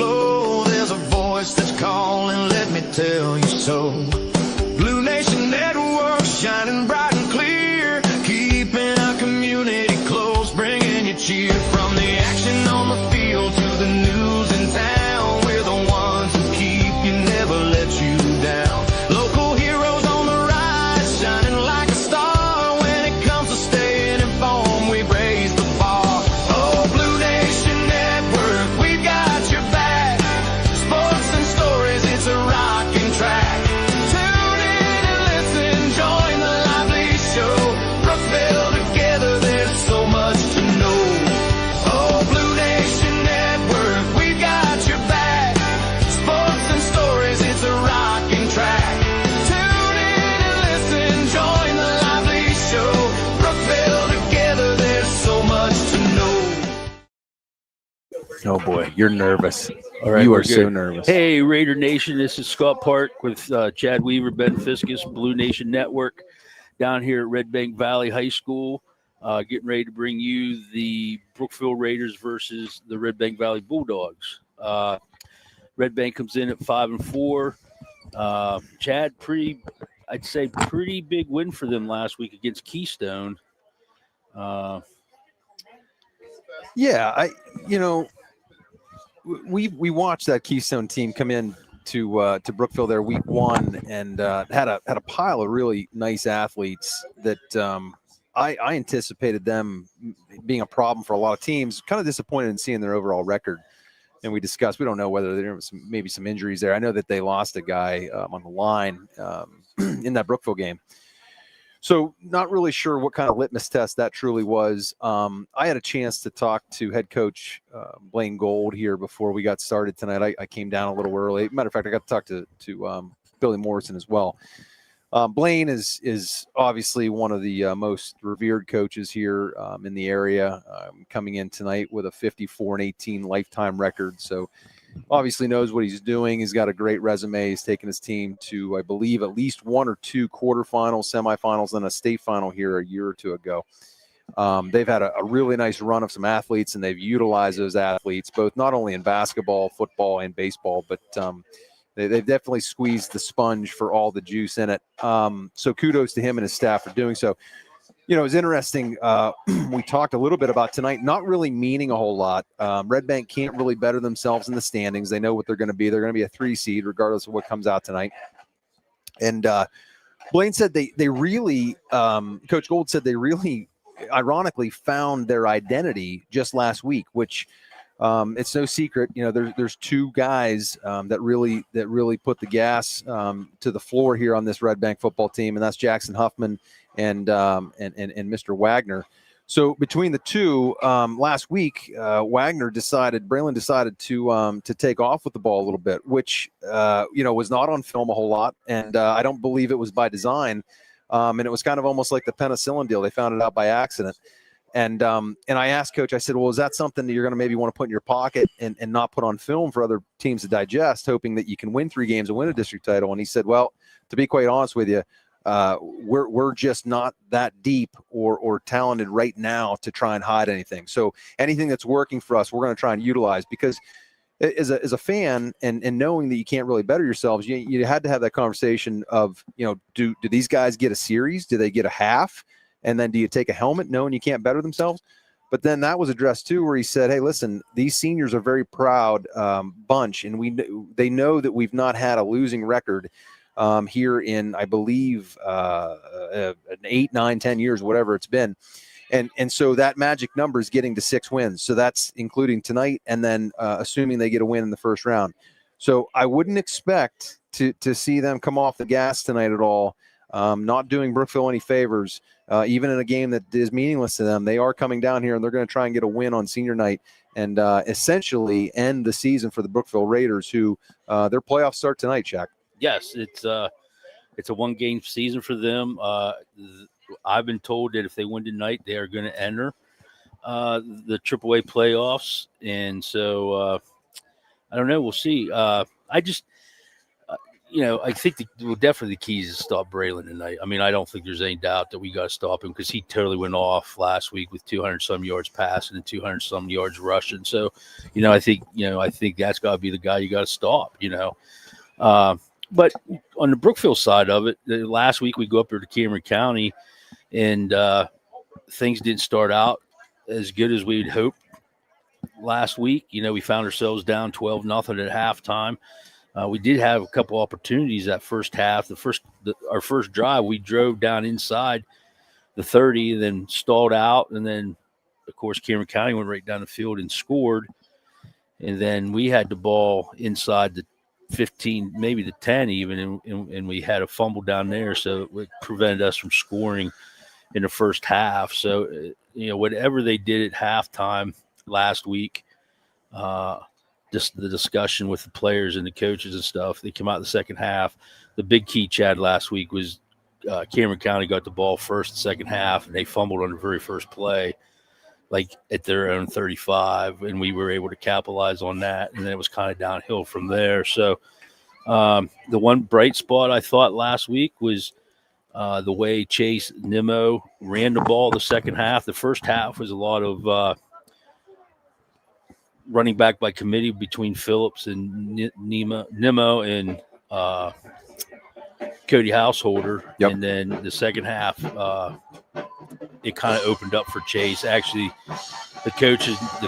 glow. There's a voice that's calling, let me tell you so. Blue Nation Network, shining bright and clear, keeping our community close, bringing you cheer. From the action on the field to the news in town, we're the ones who keep you, never let you down. Local heroes on the rise, shining like a star. When it comes to staying informed, we raise the bar. Oh, Blue Nation Network, we've got your back. Sports and stories, it's a rocking track. Tune in and listen, join the lively show. Brookville together, there's so much to know. Oh, Blue Nation Network, we've got your back. Sports and stories, it's a rocking track. Tune in and listen, join the lively show. Brookville together, there's so much to know. Oh boy, you're nervous. All right, you we're are so good. nervous. Hey, Raider Nation, this is Scott Park with Chad Weaver, Ben Fiscus, Blue Nation Network, down here at Redbank Valley High School, getting ready to bring you the Brookville Raiders versus the Redbank Valley Bulldogs. Redbank comes in at 5-4. Chad, I'd say pretty big win for them last week against Keystone. Yeah, we watched that Keystone team come in to Brookville there week one and had a pile of really nice athletes that I anticipated them being a problem for a lot of teams. Kind of disappointed in seeing their overall record. And we discussed, we don't know whether there was maybe some injuries there. I know that they lost a guy on the line in that Brookville game. So not really sure what kind of litmus test that truly was. I had a chance to talk to head coach Blaine Gold here before we got started tonight. I came down a little early. Matter of fact, I got to talk to Billy Morrison as well. Blaine is obviously one of the most revered coaches here in the area, coming in tonight with a 54-18 lifetime record. So obviously knows what he's doing. He's got a great resume. He's taken his team to, I believe, at least one or two quarterfinals, semifinals, and a state final here a year or two ago. They've had a really nice run of some athletes, and they've utilized those athletes, both not only in basketball, football, and baseball, but they've definitely squeezed the sponge for all the juice in it. So kudos to him and his staff for doing so. You know, it was interesting. We talked a little bit about tonight, not really meaning a whole lot. Redbank can't really better themselves in the standings. They know what they're going to be. They're going to be a 3 seed regardless of what comes out tonight. And Blaine said they really, Coach Gold said they really, ironically, found their identity just last week, which it's no secret. You know, there's two guys that really put the gas to the floor here on this Redbank football team, and that's Jackson Huffman and Mr. Wagner. So between the two, last week, Braylon decided to take off with the ball a little bit, which was not on film a whole lot, and I don't believe it was by design. And it was kind of almost like the penicillin deal. They found it out by accident. And I asked Coach, I said, well, is that something that you're going to maybe want to put in your pocket and not put on film for other teams to digest, hoping that you can win 3 games and win a district title? And he said, well, to be quite honest with you, we're just not that deep or talented right now to try and hide anything. So anything that's working for us, we're going to try and utilize, because as a fan and knowing that you can't really better yourselves, you had to have that conversation of, do these guys get a series? Do they get a half? And then do you take a helmet knowing you can't better themselves? But then that was addressed too, where he said, hey, listen, these seniors are a very proud bunch, and they know that we've not had a losing record here in, I believe, 8, 9, 10 years, whatever it's been. And so that magic number is getting to 6 wins. So that's including tonight, and then assuming they get a win in the first round. So I wouldn't expect to see them come off the gas tonight at all. Not doing Brookville any favors, even in a game that is meaningless to them. They are coming down here, and they're going to try and get a win on senior night and essentially end the season for the Brookville Raiders, who their playoffs start tonight, Shaq. Yes, it's a 1-game season for them. I've been told that if they win tonight, they are going to enter the AAA playoffs. And so I don't know. We'll see. I think definitely the key is to stop Braylon tonight. I mean, I don't think there's any doubt that we got to stop him because he totally went off last week with 200 some yards passing and 200 some yards rushing. So, I think that's got to be the guy you got to stop. But on the Brookville side of it, last week we go up there to Cameron County, and things didn't start out as good as we'd hoped last week. We found ourselves down 12-0 at halftime. We did have a couple opportunities that first half. Our first drive, we drove down inside the 30 and then stalled out. And then, of course, Cameron County went right down the field and scored. And then we had the ball inside the 15, maybe the 10 even, and we had a fumble down there. So it prevented us from scoring in the first half. So, whatever they did at halftime last week, just the discussion with the players and the coaches and stuff, they came out in the second half. The big key, Chad, last week was Cameron County got the ball first and second half, and they fumbled on the very first play, like at their own 35, and we were able to capitalize on that, and then it was kind of downhill from there. So the one bright spot I thought last week was the way Chase Nimmo ran the ball the second half. The first half was a lot of running back by committee between Phillips and Nimmo and Cody Householder. Yep. And then the second half, it kind of opened up for Chase. Actually, the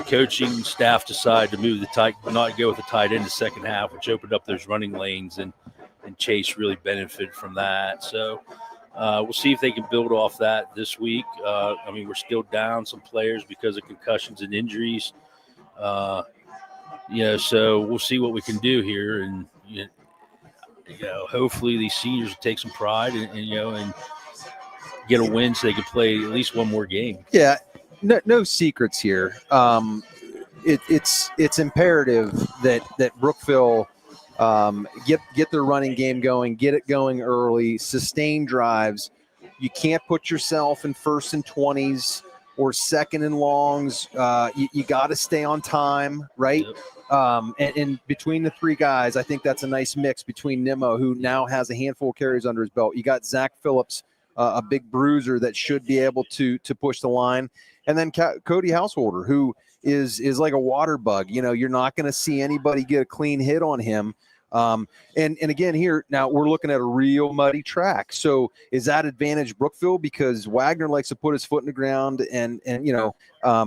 coaching staff decided to move not go with the tight end the second half, which opened up those running lanes, and Chase really benefited from that. So we'll see if they can build off that this week. We're still down some players because of concussions and injuries. So we'll see what we can do here, and hopefully these seniors will take some pride and get a win so they can play at least one more game. Yeah, no secrets here. It's imperative that Brookville get their running game going, get it going early, sustain drives. You can't put yourself in first and 20s or second and longs. You got to stay on time, right? Yep. And between the three guys, I think that's a nice mix between Nimmo, who now has a handful of carries under his belt. You got Zach Phillips, a big bruiser that should be able to push the line. And then Cody Householder, who is like a water bug. You're not going to see anybody get a clean hit on him. And again, here now we're looking at a real muddy track. So is that advantage Brookville because Wagner likes to put his foot in the ground and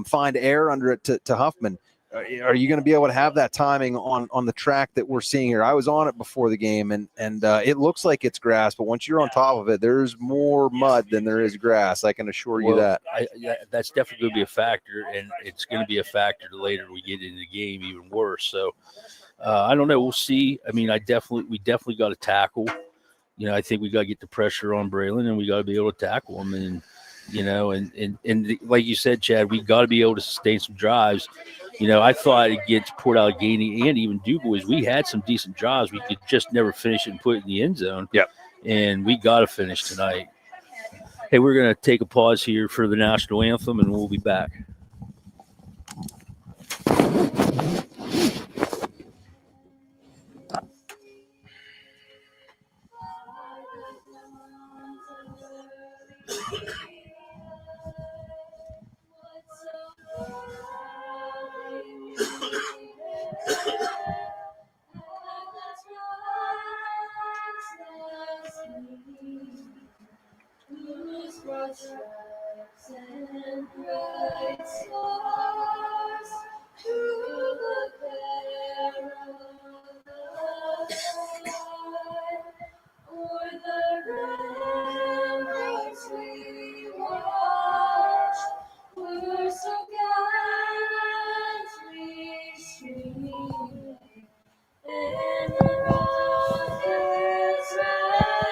find air under it to Huffman? Are you going to be able to have that timing on the track that we're seeing here? I was on it before the game, and it looks like it's grass, but once you're on top of it, there's more mud than there is grass. I can assure you that. That's definitely going to be a factor, and it's going to be a factor the later we get into the game, even worse. So I don't know. We'll see. We definitely got to tackle. I think we got to get the pressure on Braylon, and we got to be able to tackle him. And and like you said, Chad, we got to be able to sustain some drives. I thought against Port Allegheny and even DuBois, we had some decent drives. We could just never finish it and put it in the end zone. Yep. And we got to finish tonight. Hey, we're going to take a pause here for the national anthem, and we'll be back. And bright stars through the sky, o'er the ramparts we watch, were so gallantly streaming, and the rockets riding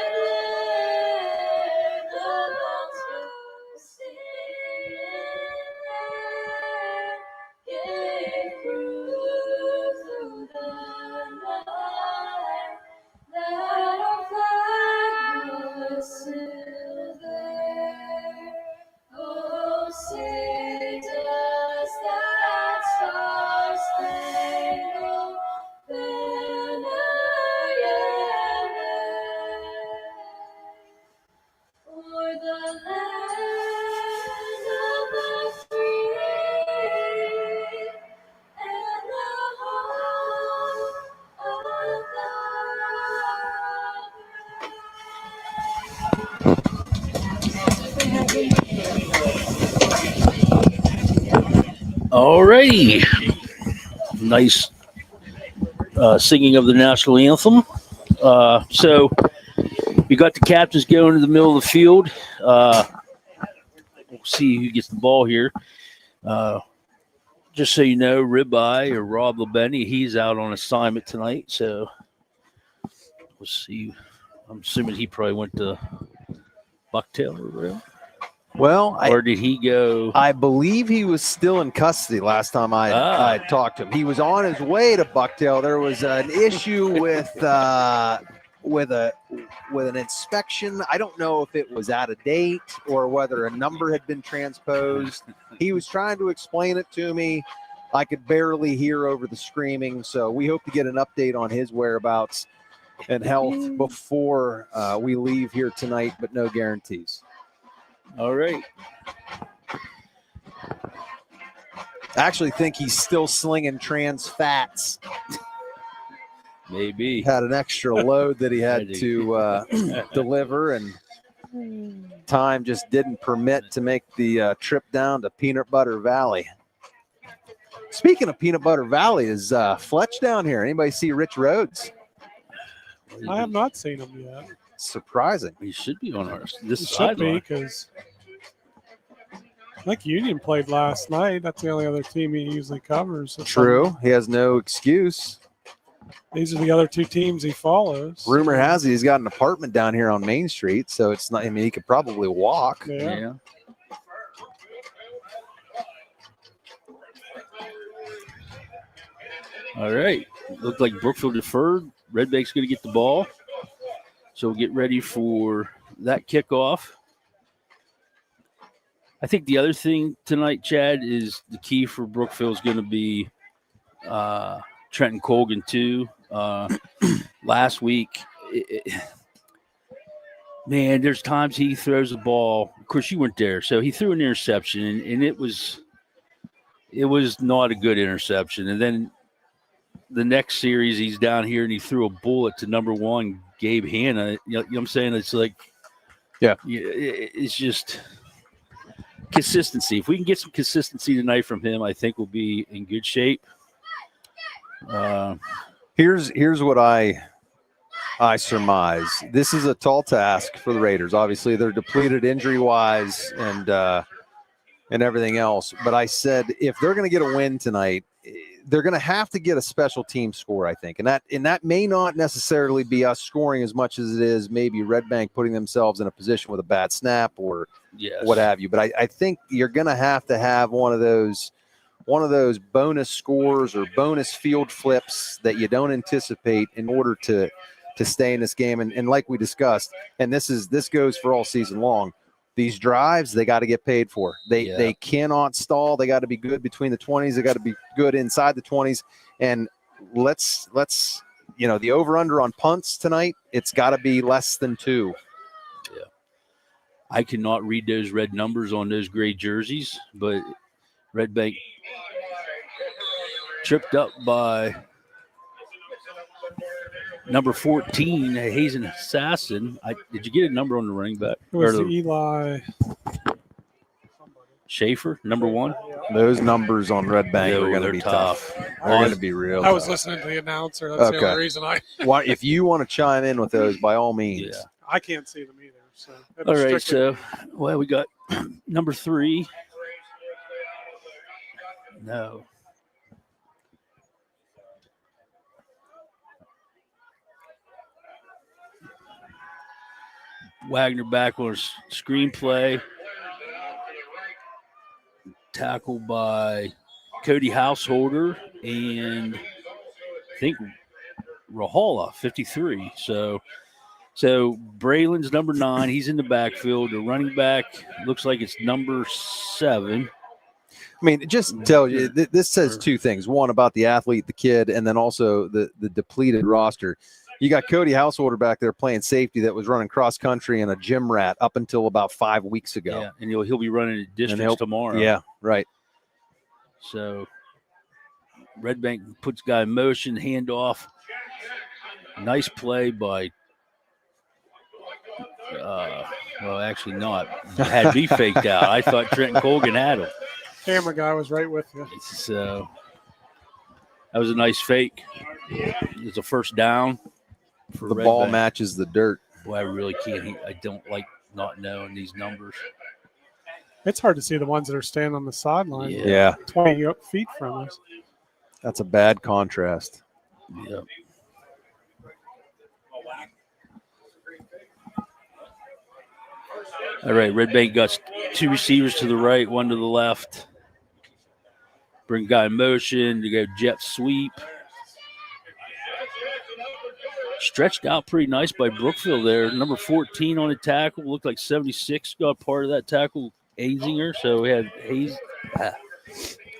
along. All righty. Nice singing of the national anthem. So we got the captains going to the middle of the field. We'll see who gets the ball here. Just so you know, Ribeye or Rob Labeni, he's out on assignment tonight. So we'll see. I'm assuming he probably went to Bucktail or whatever. Well, or did he go? I believe he was still in custody last time I talked to him. He was on his way to Bucktail. There was an issue with an inspection. I don't know if it was out of date or whether a number had been transposed. He was trying to explain it to me. I could barely hear over the screaming. So we hope to get an update on his whereabouts and health before we leave here tonight, but no guarantees. All right. I actually think he's still slinging trans fats. Maybe. Had an extra load that he had to deliver, and time just didn't permit to make the trip down to Peanut Butter Valley. Speaking of Peanut Butter Valley, is Fletch down here? Anybody see Rich Rhodes? I have not seen him yet. Surprising. He should be on this It should sideline. be because I think Union played last night. That's the only other team he usually covers. True. He has no excuse. These are the other two teams he follows. Rumor has it he's got an apartment down here on Main Street, so it's not. I mean, he could probably walk. Yeah. All right. Looked like Brookville deferred. Redbank's going to get the ball. So we'll get ready for that kickoff. I think the other thing tonight, Chad, is the key for Brookville is going to be Trenton Colgan, too. Last week, man, there's times he throws the ball. Of course, you weren't there. So he threw an interception, and it was not a good interception. And then the next series, he's down here, and he threw a bullet to number one, Gabe Hanna. You know what I'm saying? It's like, yeah, it's just consistency. If we can get some consistency tonight from him, I think we'll be in good shape. Here's what I surmise. This is a tall task for the Raiders. Obviously, they're depleted injury-wise and everything else. But I said if they're going to get a win tonight, they're going to have to get a special team score, I think. And that may not necessarily be us scoring as much as it is maybe Redbank putting themselves in a position with a bad snap or what have you. But I think you're going to have one of those bonus scores or bonus field flips that you don't anticipate in order to stay in this game. And like we discussed, and this goes for all season long, these drives, they got to get paid for. They cannot stall. They got to be good between the 20s. They got to be good inside the 20s. And let's the over-under on punts tonight, it's got to be less than 2. Yeah. I cannot read those red numbers on those gray jerseys, but Redbank tripped up by number 14, Hazen Assassin. Did you get a number on the running back? It was Eli Schaefer, number 1? Those numbers on Redbank are going to be tough. They're going to be real. I was listening to the announcer. That's the only reason Well, if you want to chime in with those, by all means. Yeah. I can't see them either. So all right, so we got number 3. No. Wagner back on a screenplay. Tackled by Cody Householder and I think Rahala, 53. So Braylon's number 9. He's in the backfield. The running back looks like it's number 7. I mean, it just tells you this says two things. One, about the athlete, the kid, and then also the depleted roster. You got Cody Householder back there playing safety that was running cross country and a gym rat up until about 5 weeks ago. Yeah, and he'll be running a districts tomorrow. Yeah, right. So Redbank puts guy in motion, handoff. Nice play by well, actually not. Had me faked out. I thought Trenton Colgan had him. camera guy was right with you. So that was a nice fake. It's a first down. For The ball Redbank. matches the dirt. Well, I really can't. I don't like not knowing these numbers. It's hard to see the ones that are standing on the sideline. Yeah. 20 feet from us. That's a bad contrast. Yep. All right, Redbank got 2 receivers to the right, 1 to the left. Bring guy in motion to go jet sweep. Stretched out pretty nice by Brookville there. Number 14 on the tackle. Looked like 76 got part of that tackle, Ainsinger. So we had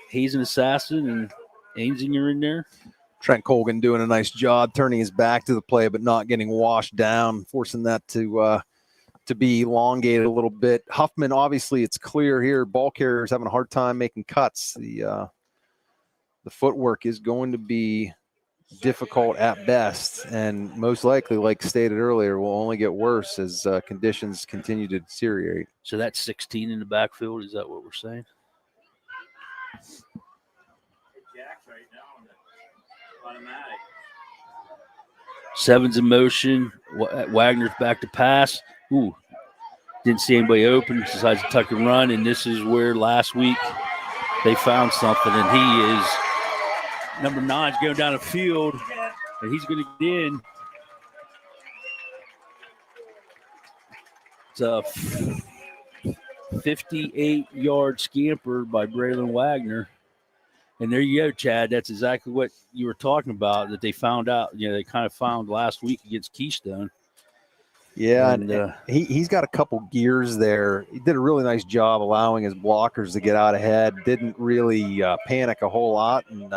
Hayes and Assassin and Ainsinger in there. Trent Colgan doing a nice job turning his back to the play, but not getting washed down, forcing that to be elongated a little bit. Huffman, obviously, it's clear here. Ball carrier is having a hard time making cuts. The footwork is going to be difficult at best, and most likely, like stated earlier, will only get worse as conditions continue to deteriorate. So that's 16 in the backfield. Is that what we're saying? Seven's in motion. Wagner's back to pass. Ooh, didn't see anybody open. Decides to tuck and run, and this is where last week they found something, and he is number 9's going down the field, and he's going to get in. It's a 58-yard scamper by Braylon Wagner. And there you go, Chad. That's exactly what you were talking about, that they found out, they kind of found last week against Keystone. Yeah, and he's got a couple gears there. He did a really nice job allowing his blockers to get out ahead. Didn't really panic a whole lot, and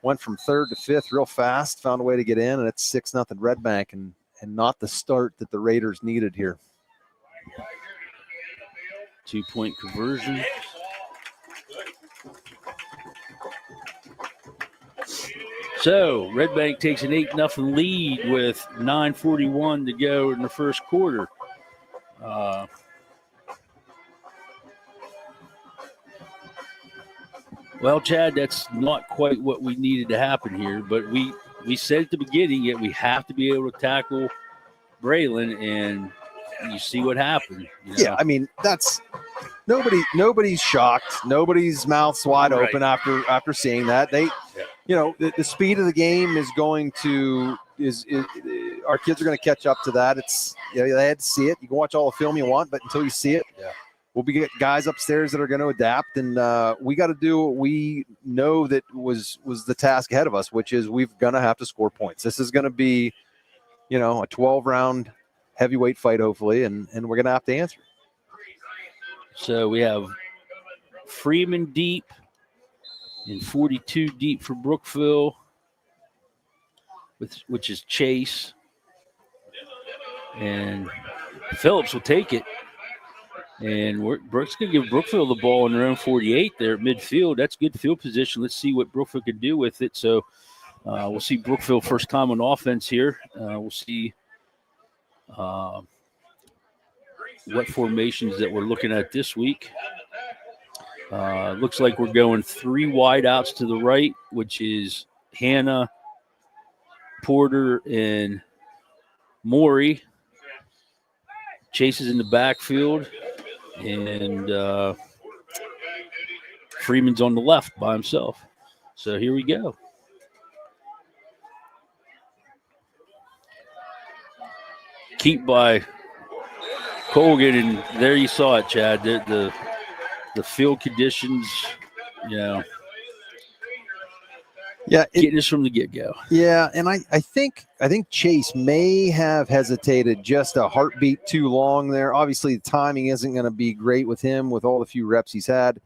went from 3rd to 5th real fast. Found a way to get in, and it's 6-0 Redbank, and not the start that the Raiders needed here. 2-point conversion. So Redbank takes an 8-0 lead with 9:41 to go in the first quarter. Well, Chad, that's not quite what we needed to happen here, but we said at the beginning that we have to be able to tackle Braylon, and you see what happened. Yeah, I mean, that's nobody's shocked. Nobody's mouth's wide open after seeing that. They the speed of the game is going to our kids are going to catch up to that. It's they had to see it. You can watch all the film you want, but until you see it, we'll be guys upstairs that are going to adapt, and we got to do what we know that was the task ahead of us, which is we're going to have to score points. This is going to be, a 12-round heavyweight fight, hopefully, and we're going to have to answer. So we have Freeman deep and 42 deep for Brookville, which is Chase. And Phillips will take it. And Brooks going to give Brookville the ball in their own 48 there at midfield. That's good field position. Let's see what Brookville can do with it. So we'll see Brookville first time on offense here. We'll see what formations that we're looking at this week. Looks like we're going 3 wideouts to the right, which is Hannah, Porter, and Maury. Chase is in the backfield, and Freeman's on the left by himself. So here we go. Keep by Colgan, and there you saw it, Chad. The field conditions, getting us from the get-go. Yeah, and I think Chase may have hesitated just a heartbeat too long there. Obviously, the timing isn't going to be great with him with all the few reps he's had.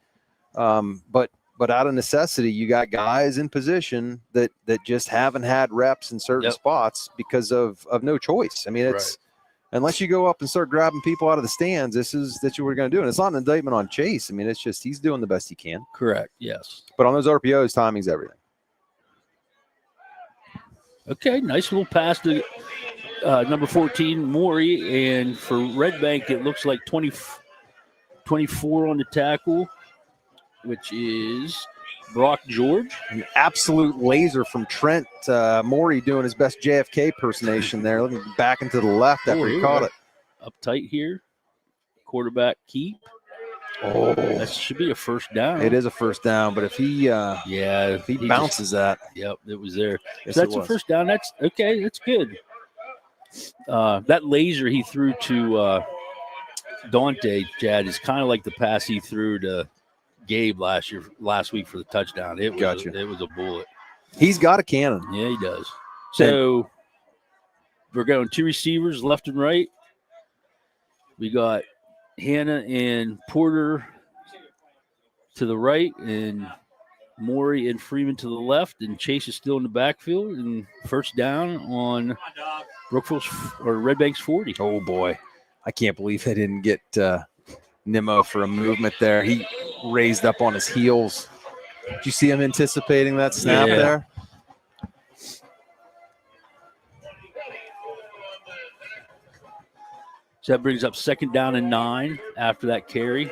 But out of necessity, you got guys in position that just haven't had reps in certain spots because of no choice. I mean, it's unless you go up and start grabbing people out of the stands, that's what we're going to do. And it's not an indictment on Chase. I mean, it's just he's doing the best he can. Correct, yes. But on those RPOs, timing's everything. Okay, nice little pass to number 14, Maury. And for Redbank, it looks like 24 on the tackle. which is Brock George. An absolute laser from Trent Morey doing his best JFK impersonation there. Looking back into the left after he caught it. Up tight here. Quarterback keep. Oh, That should be a first down. it is a first down, but if he bounces that. Yep, it was there. Yes, So that's a first down. That's okay. That's good. That laser he threw to Dante, Chad, is kind of like the pass he threw to Gabe last week for the touchdown. It was a bullet. He's got a cannon. Yeah, he does. So we're going 2 receivers left and right. We got Hannah and Porter to the right, and Morey and Freeman to the left, and Chase is still in the backfield. And first down on Brookville's or Redbank's 40. Oh boy, I can't believe they didn't get Nimmo for a movement there. He raised up on his heels. Did you see him anticipating that snap there? So that brings up second down and 9 after that carry.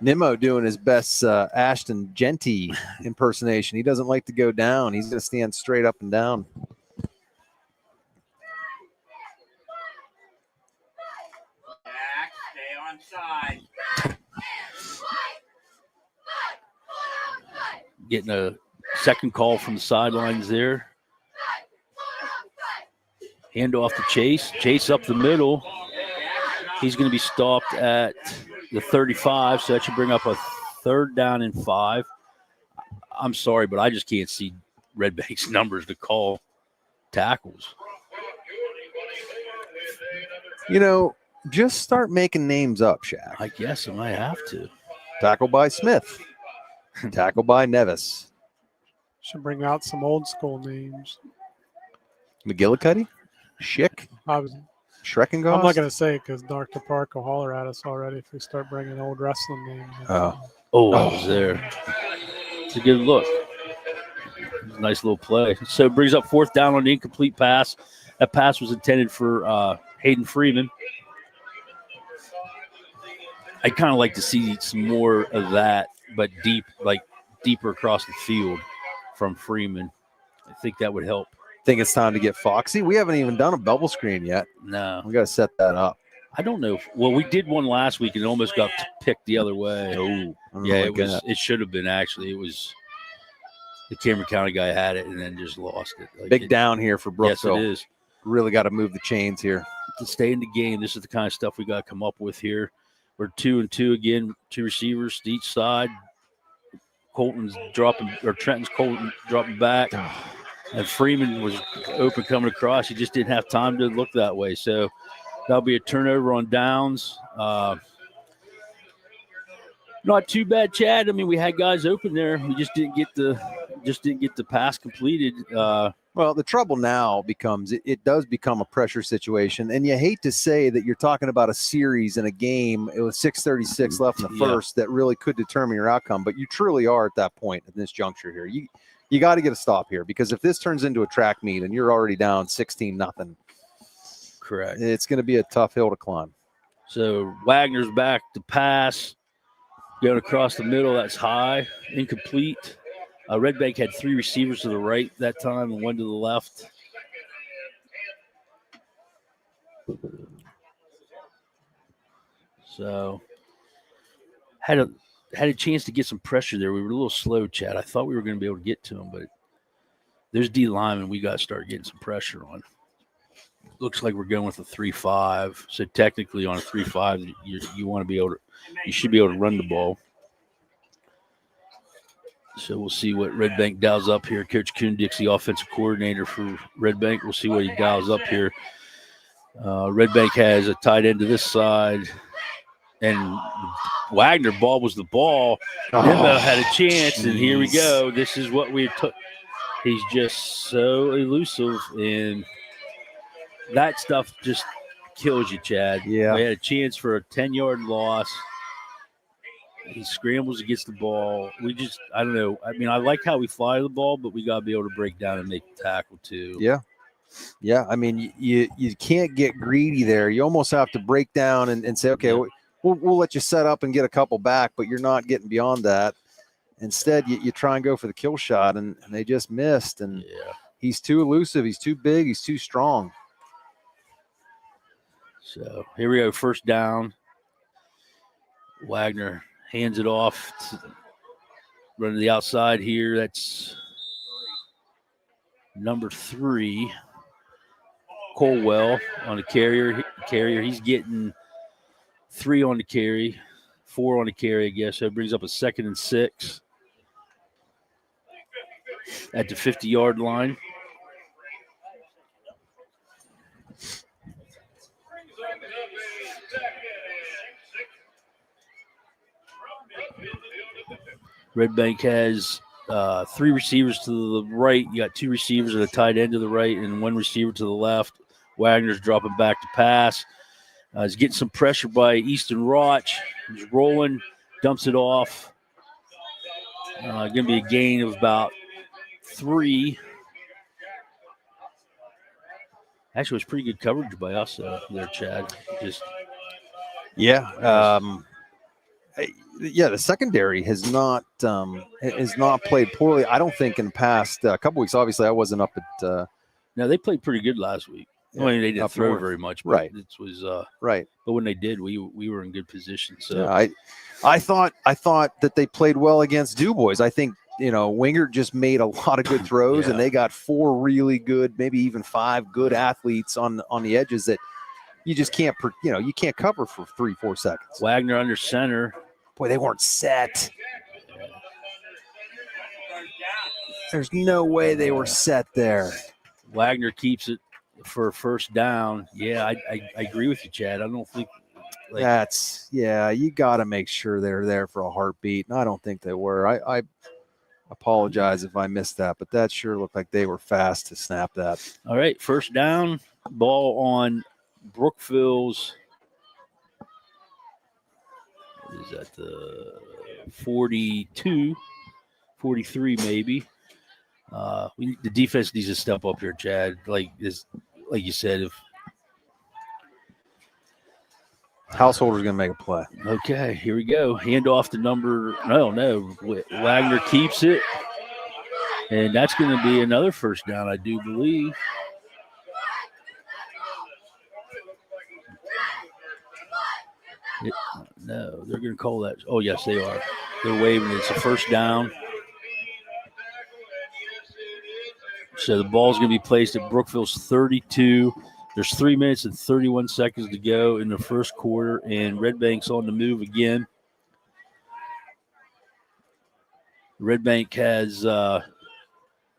Nimmo doing his best Ashton Genty impersonation. He doesn't like to go down. He's going to stand straight up and down. Stay on side. Getting a second call from the sidelines there. Handoff to Chase. Chase up the middle. He's going to be stopped at the 35, so that should bring up a third down and 5. I'm sorry, but I just can't see Redbank's numbers to call tackles. You know, just start making names up, Shaq. I guess I might have to. Tackle by Smith. Tackle by Nevis. Should bring out some old school names. McGillicuddy? Schick? Schreckengost? I'm not going to say it because Dr. Park will holler at us already if we start bringing old wrestling names. Oh, I was there. It's a good look. Nice little play. So it brings up fourth down on the incomplete pass. That pass was intended for Hayden Freeman. I'd kind of like to see some more of that, but deeper across the field from Freeman. I think that would help. Think it's time to get foxy. We haven't even done a bubble screen yet. No. We got to set that up. I don't know. Well, we did one last week and it almost got picked the other way. Oh, yeah, it should have been actually. It was the Cameron County guy had it and then just lost it. Big down here for Brookville. Yes, it is. Really got to move the chains here. To stay in the game, this is the kind of stuff we got to come up with here. We're 2-2 again, 2 receivers to each side. Trenton's dropping back. And Freeman was open coming across. He just didn't have time to look that way. So that'll be a turnover on downs. Not too bad, Chad. I mean, we had guys open there. We just didn't get the pass completed. Well, the trouble now becomes it does become a pressure situation, and you hate to say that you're talking about a series in a game. It was 6:36 left in the first that really could determine your outcome, but you truly are at that point in this juncture here. You got to get a stop here because if this turns into a track meet and you're already down 16-0, correct, it's going to be a tough hill to climb. So Wagner's back to pass, going across the middle. That's high, incomplete. Redbank had 3 receivers to the right that time and 1 to the left. So had a chance to get some pressure there. We were a little slow, Chad. I thought we were going to be able to get to him, but there's D lineman. We got to start getting some pressure on. Looks like we're going with a 3-5. So technically on a 3-5, you want to be able to, you should be able to run the ball. So we'll see what Redbank dials up here. Coach Kuhn-Dix, the offensive coordinator for Redbank. We'll see what he dials up here. Redbank has a tight end to this side. And Wagner ball was the ball. Nimmo had a chance, and here we go. This is what we took. He's just so elusive, and that stuff just kills you, Chad. Yeah. We had a chance for a 10-yard loss. He scrambles against the ball. I don't know. I mean, I like how we fly the ball, but we got to be able to break down and make the tackle too. Yeah. Yeah. I mean, you can't get greedy there. You almost have to break down and say, okay, we'll let you set up and get a couple back, but you're not getting beyond that. Instead, you try and go for the kill shot, and they just missed. And Yeah. he's too elusive. He's too big. He's too strong. So here we go, first down. Wagner hands it off, running to the outside here. That's number 3, Colwell on the carrier. He's getting 3 on the carry, 4 on the carry, I guess. So it brings up a 2nd and 6 at the 50-yard line. Redbank has 3 receivers to the right. You got 2 receivers at a tight end to the right and 1 receiver to the left. Wagner's dropping back to pass. He's getting some pressure by Easton Roch. He's rolling, dumps it off. Going to be a gain of about 3. Actually, it was pretty good coverage by us there, Chad. The secondary has not played poorly. I don't think in the past couple weeks. Obviously, I wasn't up at. No, they played pretty good last week. Yeah, I mean, they didn't throw north. very much, but Right. It was Right. But when they did, we were in good position. So Yeah, I thought that they played well against DuBois. I think Wingert just made a lot of good throws, and they got 4 really good, maybe even 5 good athletes on the edges that you just can't you can't cover for 3-4 seconds. Wagner under center. Boy, they weren't set. There's no way they were set there. Wagner keeps it for a first down. Yeah, I agree with you, Chad. I don't think you got to make sure they're there for a heartbeat, and I don't think they were. I apologize if I missed that, but that sure looked like they were fast to snap that. All right, first down, ball on Brookville's. What is that, the 42, 43 maybe. The defense needs to step up here, Chad. Like you said, if Householder's going to make a play. Okay, here we go. Hand off to no. Wagner keeps it. And that's going to be another first down, I do believe. No, they're going to call that. Oh, yes, they are. They're waving. It's a first down. So the ball's going to be placed at Brookville's 32. There's 3 minutes and 31 seconds to go in the first quarter, and Redbank's on the move again. Redbank has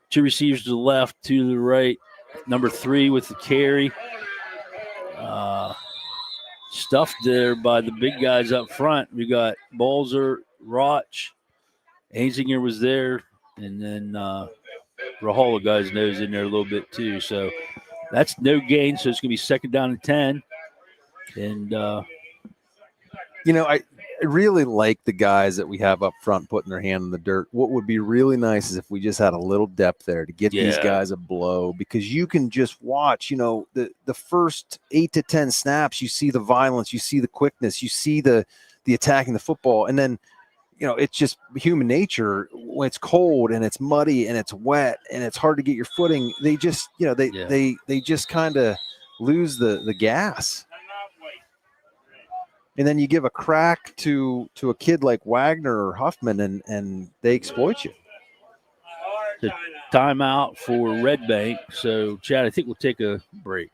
2 receivers to the left, 2 to the right. Number 3 with the carry. Stuffed there by the big guys up front. We got Balzer, Roch, Ainsinger was there, and then Rahola guys knows in there a little bit too. So that's no gain. So it's going to be second down and 10. And, I really like the guys that we have up front putting their hand in the dirt. What would be really nice is if we just had a little depth there to get these guys a blow, because you can just watch, the first 8 to 10 snaps, you see the violence, you see the quickness, you see the attacking the football. And then, it's just human nature when it's cold and it's muddy and it's wet and it's hard to get your footing. They just, they just kind of lose the gas. And then you give a crack to a kid like Wagner or Huffman, and they exploit you. The timeout for Redbank. So, Chad, I think we'll take a break.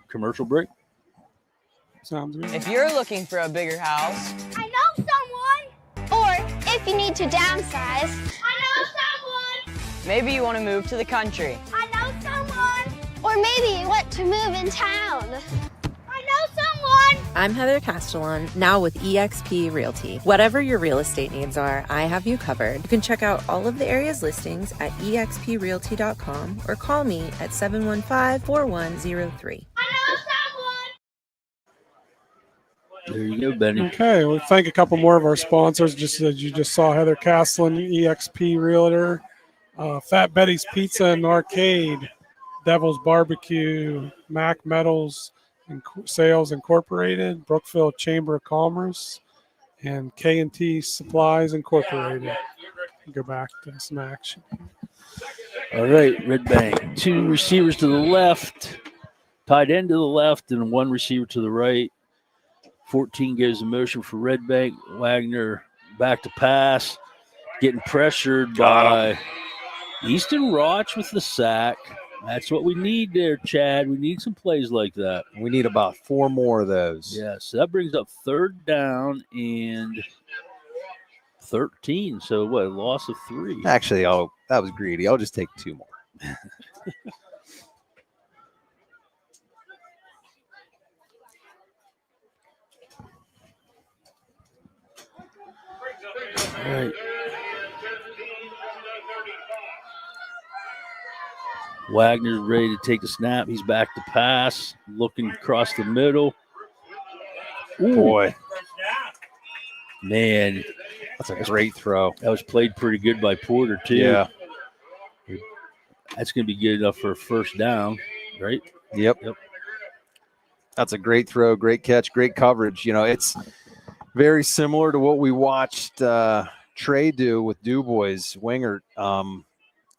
Commercial break. Sounds good. If you're looking for a bigger house, I know someone. Or if you need to downsize, I know someone. Maybe you want to move to the country. I know someone. Or maybe you want to move in town. I know someone. I'm Heather Castellan, now with eXp Realty. Whatever your real estate needs are, I have you covered. You can check out all of the area's listings at exprealty.com or call me at 715-4103. There you go, Benny. Okay, we'll thank a couple more of our sponsors. Just as you just saw, Heather Castellan, eXp Realtor, Fat Betty's Pizza and Arcade, Devil's Barbecue, Mac Metals and Sales Incorporated, Brookville Chamber of Commerce, and K&T Supplies Incorporated. Go back to some action. All right, Redbank. 2 receivers to the left, tight end to the left, and 1 receiver to the right. 14 goes in motion for Redbank. Wagner back to pass, getting pressured by Easton Roch with the sack. That's what we need there, Chad. We need some plays like that. We need about 4 more of those. Yeah, so that brings up 3rd down and 13. So what, a loss of 3. Actually, that was greedy. I'll just take 2 more. All right. Wagner's ready to take the snap. He's back to pass, looking across the middle. Ooh. Boy. Man, That's a great throw. that was played pretty good by Porter, too. Yeah. That's going to be good enough for a 1st down, right? Yep. That's a great throw, great catch, great coverage. You know, it's very similar to what we watched Trey do with DuBois, Wingert.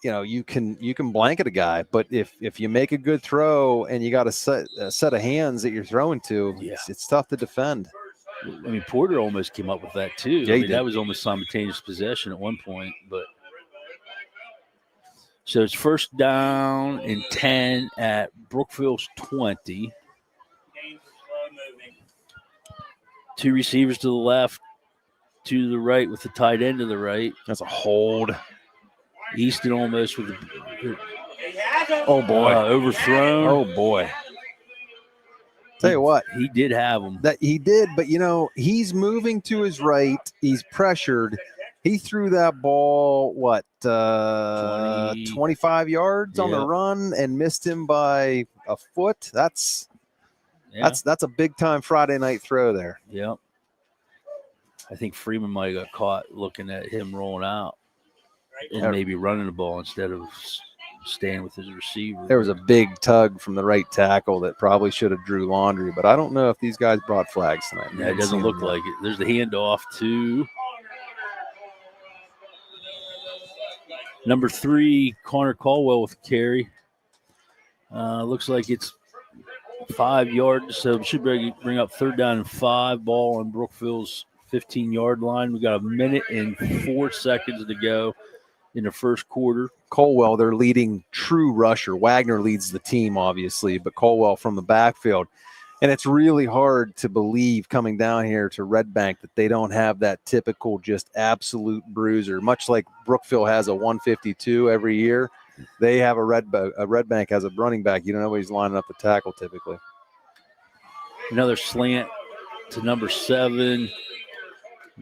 You know, you can blanket a guy, but if you make a good throw and you got a set of hands that you're throwing to, it's tough to defend. I mean, Porter almost came up with that, too. Yeah, I he mean, did. that was almost simultaneous possession at one point. But so it's 1st down and 10 at Brookville's 20. 2 receivers to the left, 2 to the right with the tight end to the right. That's a hold. Easton almost with the Oh, boy. overthrown. Oh, boy. Tell you what. He did have him. That he did, but, you know, he's moving to his right. He's pressured. He threw that ball, 25 yards on the run and missed him by a foot. That's a big-time Friday night throw there. Yeah. I think Freeman might have got caught looking at him rolling out and maybe running the ball instead of staying with his receiver. There was a big tug from the right tackle that probably should have drew laundry, but I don't know if these guys brought flags tonight. Yeah, it doesn't look like it. There's the handoff to number 3, Connor Caldwell with the carry. Looks like it's 5 yards, so it should bring up 3rd down and 5. Ball on Brookville's 15-yard line. We got a minute and 4 seconds to go in the 1st quarter. Colwell, their leading true rusher. Wagner leads the team, obviously, but Colwell from the backfield. And it's really hard to believe coming down here to Redbank that they don't have that typical just absolute bruiser. Much like Brookville has a 152 every year, they have a Redbank has a running back. You don't know he's lining up the tackle typically. Another slant to number 7.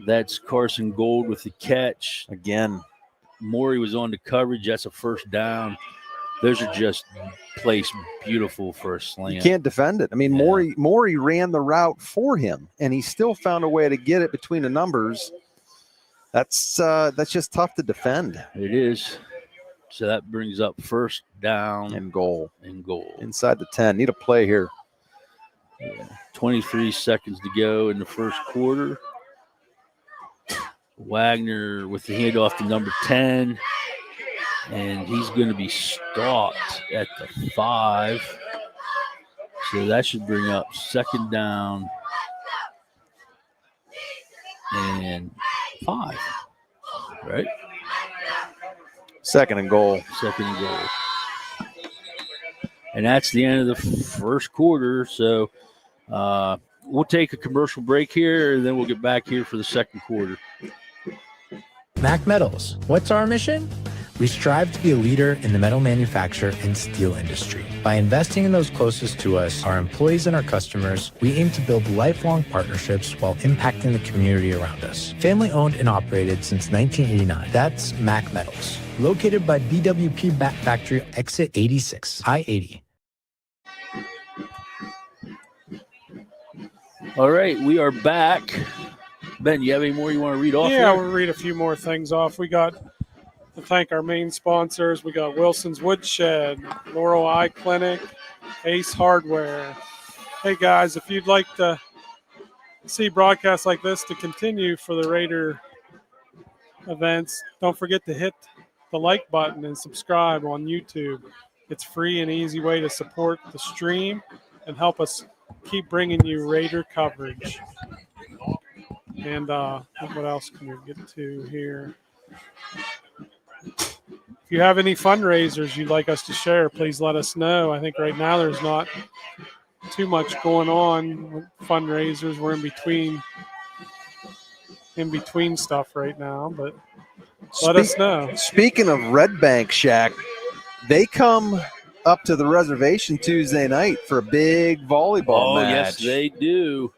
That's Carson Gold with the catch. Again, Morey was on the coverage. That's a 1st down. Those are just placed beautiful for a slant. you can't defend it. I mean, Morey ran the route for him, and he still found a way to get it between the numbers. That's just tough to defend. It is. So that brings up 1st down and goal. Inside the 10. Need a play here. 23 seconds to go in the 1st quarter. Wagner with the handoff to number 10. And he's going to be stopped at the 5. So that should bring up 2nd down and 5. Right? 2nd and goal. 2nd and goal. And that's the end of the 1st quarter. So we'll take a commercial break here, and then we'll get back here for the 2nd quarter. Mac Metals. What's our mission? We strive to be a leader in the metal manufacture and steel industry. By investing in those closest to us, our employees and our customers, we aim to build lifelong partnerships while impacting the community around us. Family owned and operated since 1989. That's Mac Metals. Located by BWP Bat Factory, exit 86, I-80. All right, we are back. Ben, you have any more you want to read off? Yeah, here? we'll read a few more things off. We got to thank our main sponsors. We got Wilson's Woodshed, Laurel Eye Clinic, Ace Hardware. Hey, guys, if you'd like to see broadcasts like this to continue for the Raider events, don't forget to hit the like button and subscribe on YouTube. It's free and easy way to support the stream and help us keep bringing you Raider coverage. And what else can we get to here? If you have any fundraisers you'd like us to share, please let us know. I think right now there's not too much going on with fundraisers. We're in between stuff right now, but let us know. Speaking of Redbank, Shaq, they come up to the reservation Tuesday night for a big volleyball match. Yes, they do.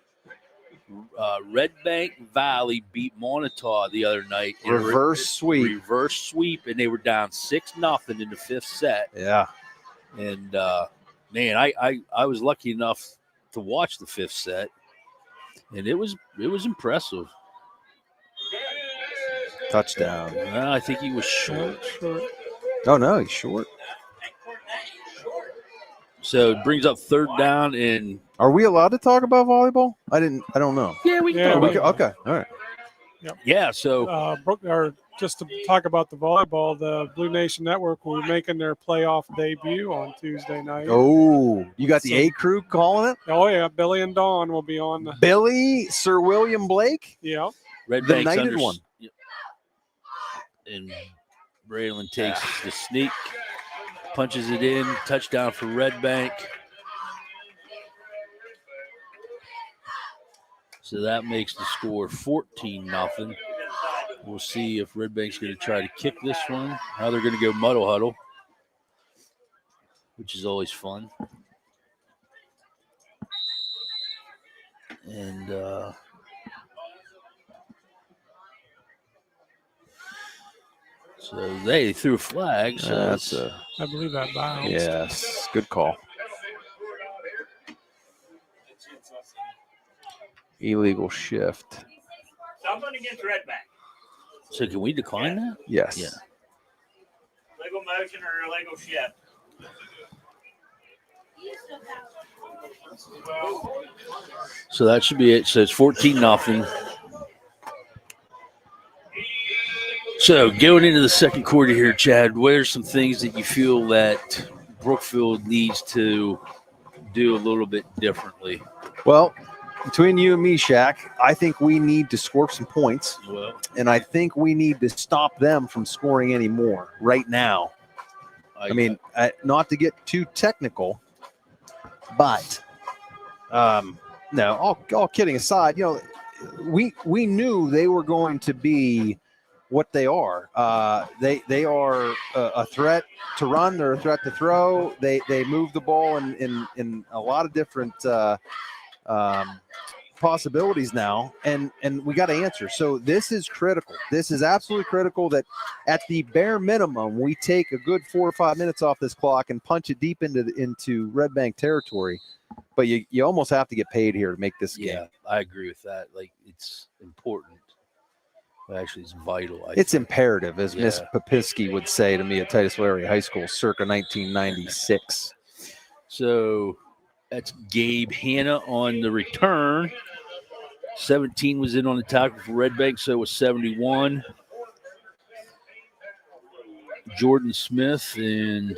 Redbank Valley beat Montauk the other night. Reverse sweep, and they were down 6-0 in the fifth set. Yeah. And, man, I was lucky enough to watch the fifth set, and it was impressive. Touchdown. Well, I think he was short. Oh, no, he's short. So it brings up third down, and are we allowed to talk about volleyball? I don't know. Yeah, we can. Okay, all right. Yep. Yeah, so just to talk about the volleyball, the Blue Nation Network will be making their playoff debut on Tuesday night. Oh, you got the A crew calling it? Oh yeah, Billy and Dawn will be on. Billy, Sir William Blake. Yeah, the knighted one. And Braylon takes the sneak, punches it in, touchdown for Redbank. So that makes the score 14-0. We'll see if Redbank's going to try to kick this one. How they're going to go muddle huddle, which is always fun. And so they threw a flag. So I believe that bounced. Yes, good call. Illegal shift. Something against Redbank. So can we decline that? Yes. Yeah. Legal motion or illegal shift? So that should be it. So it's 14-0. So going into the second quarter here, Chad, what are some things that you feel that Brookville needs to do a little bit differently? Well, between you and me, Shaq, I think we need to score some points. Well, and I think we need to stop them from scoring any more right now. I mean, not to get too technical, but no, all kidding aside, you know, we knew they were going to be what they are. They are a threat to run. They're a threat to throw. They move the ball in a lot of different possibilities now, and we got to answer. So this is critical. This is absolutely critical that at the bare minimum we take a good 4 or 5 minutes off this clock and punch it deep into Redbank territory. But you almost have to get paid here to make this game. Yeah, I agree with that. Like, it's important. Actually, it's vital. It's imperative, as Miss Popisky would say to me at Titusville Area High School circa 1996. So that's Gabe Hanna on the return. 17 was in on the tackle for Redbank, so it was 71. Jordan Smith and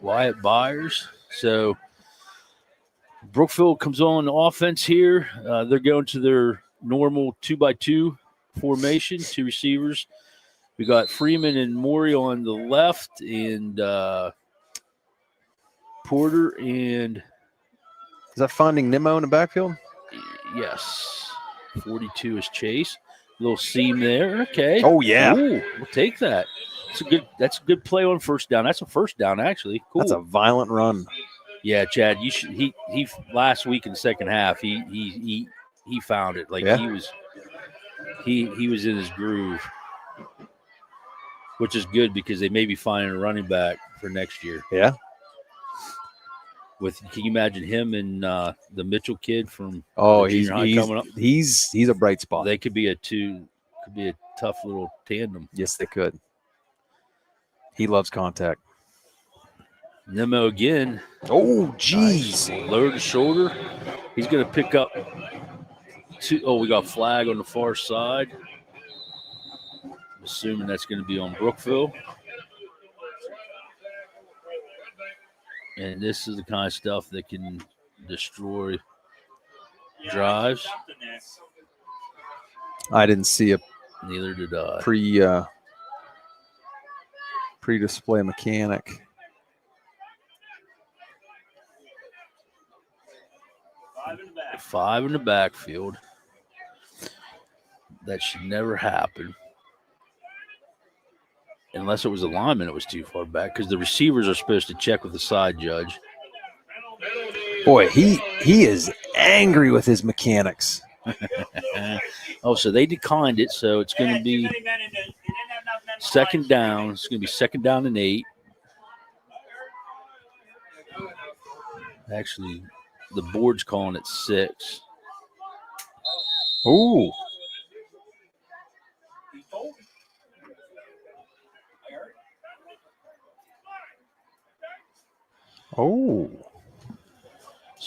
Wyatt Byers. So Brookville comes on offense here. They're going to their normal 2-by-2 formation, 2 receivers. We got Freeman and Maury on the left, and Porter and is that Finding Nemo in the backfield? Yes. 42 is Chase. Little seam there. Okay. Oh yeah. Ooh, we'll take that. That's a good play on first down. That's a first down, actually. Cool. That's a violent run. Yeah, Chad. You should. He last week in the second half. He found it. Like he was in his groove, which is good because they may be finding a running back for next year. Yeah. Can you imagine him and the Mitchell kid from he's coming up? He's a bright spot. They could be a tough little tandem. Yes, they could. He loves contact. Nemo again. Oh, geez. Nice. Lower the shoulder. He's going to pick up 2. Oh, we got flag on the far side. assuming that's going to be on Brookville. And this is the kind of stuff that can destroy drives. I didn't see a Neither did I. pre-display mechanic. Five in the backfield. That should never happen. Unless it was a lineman that was too far back, because the receivers are supposed to check with the side judge. Boy, he is angry with his mechanics. Oh, so they declined it, so it's going to be second down. It's going to be 2nd down and 8. Actually, the board's calling it 6. Ooh. Oh.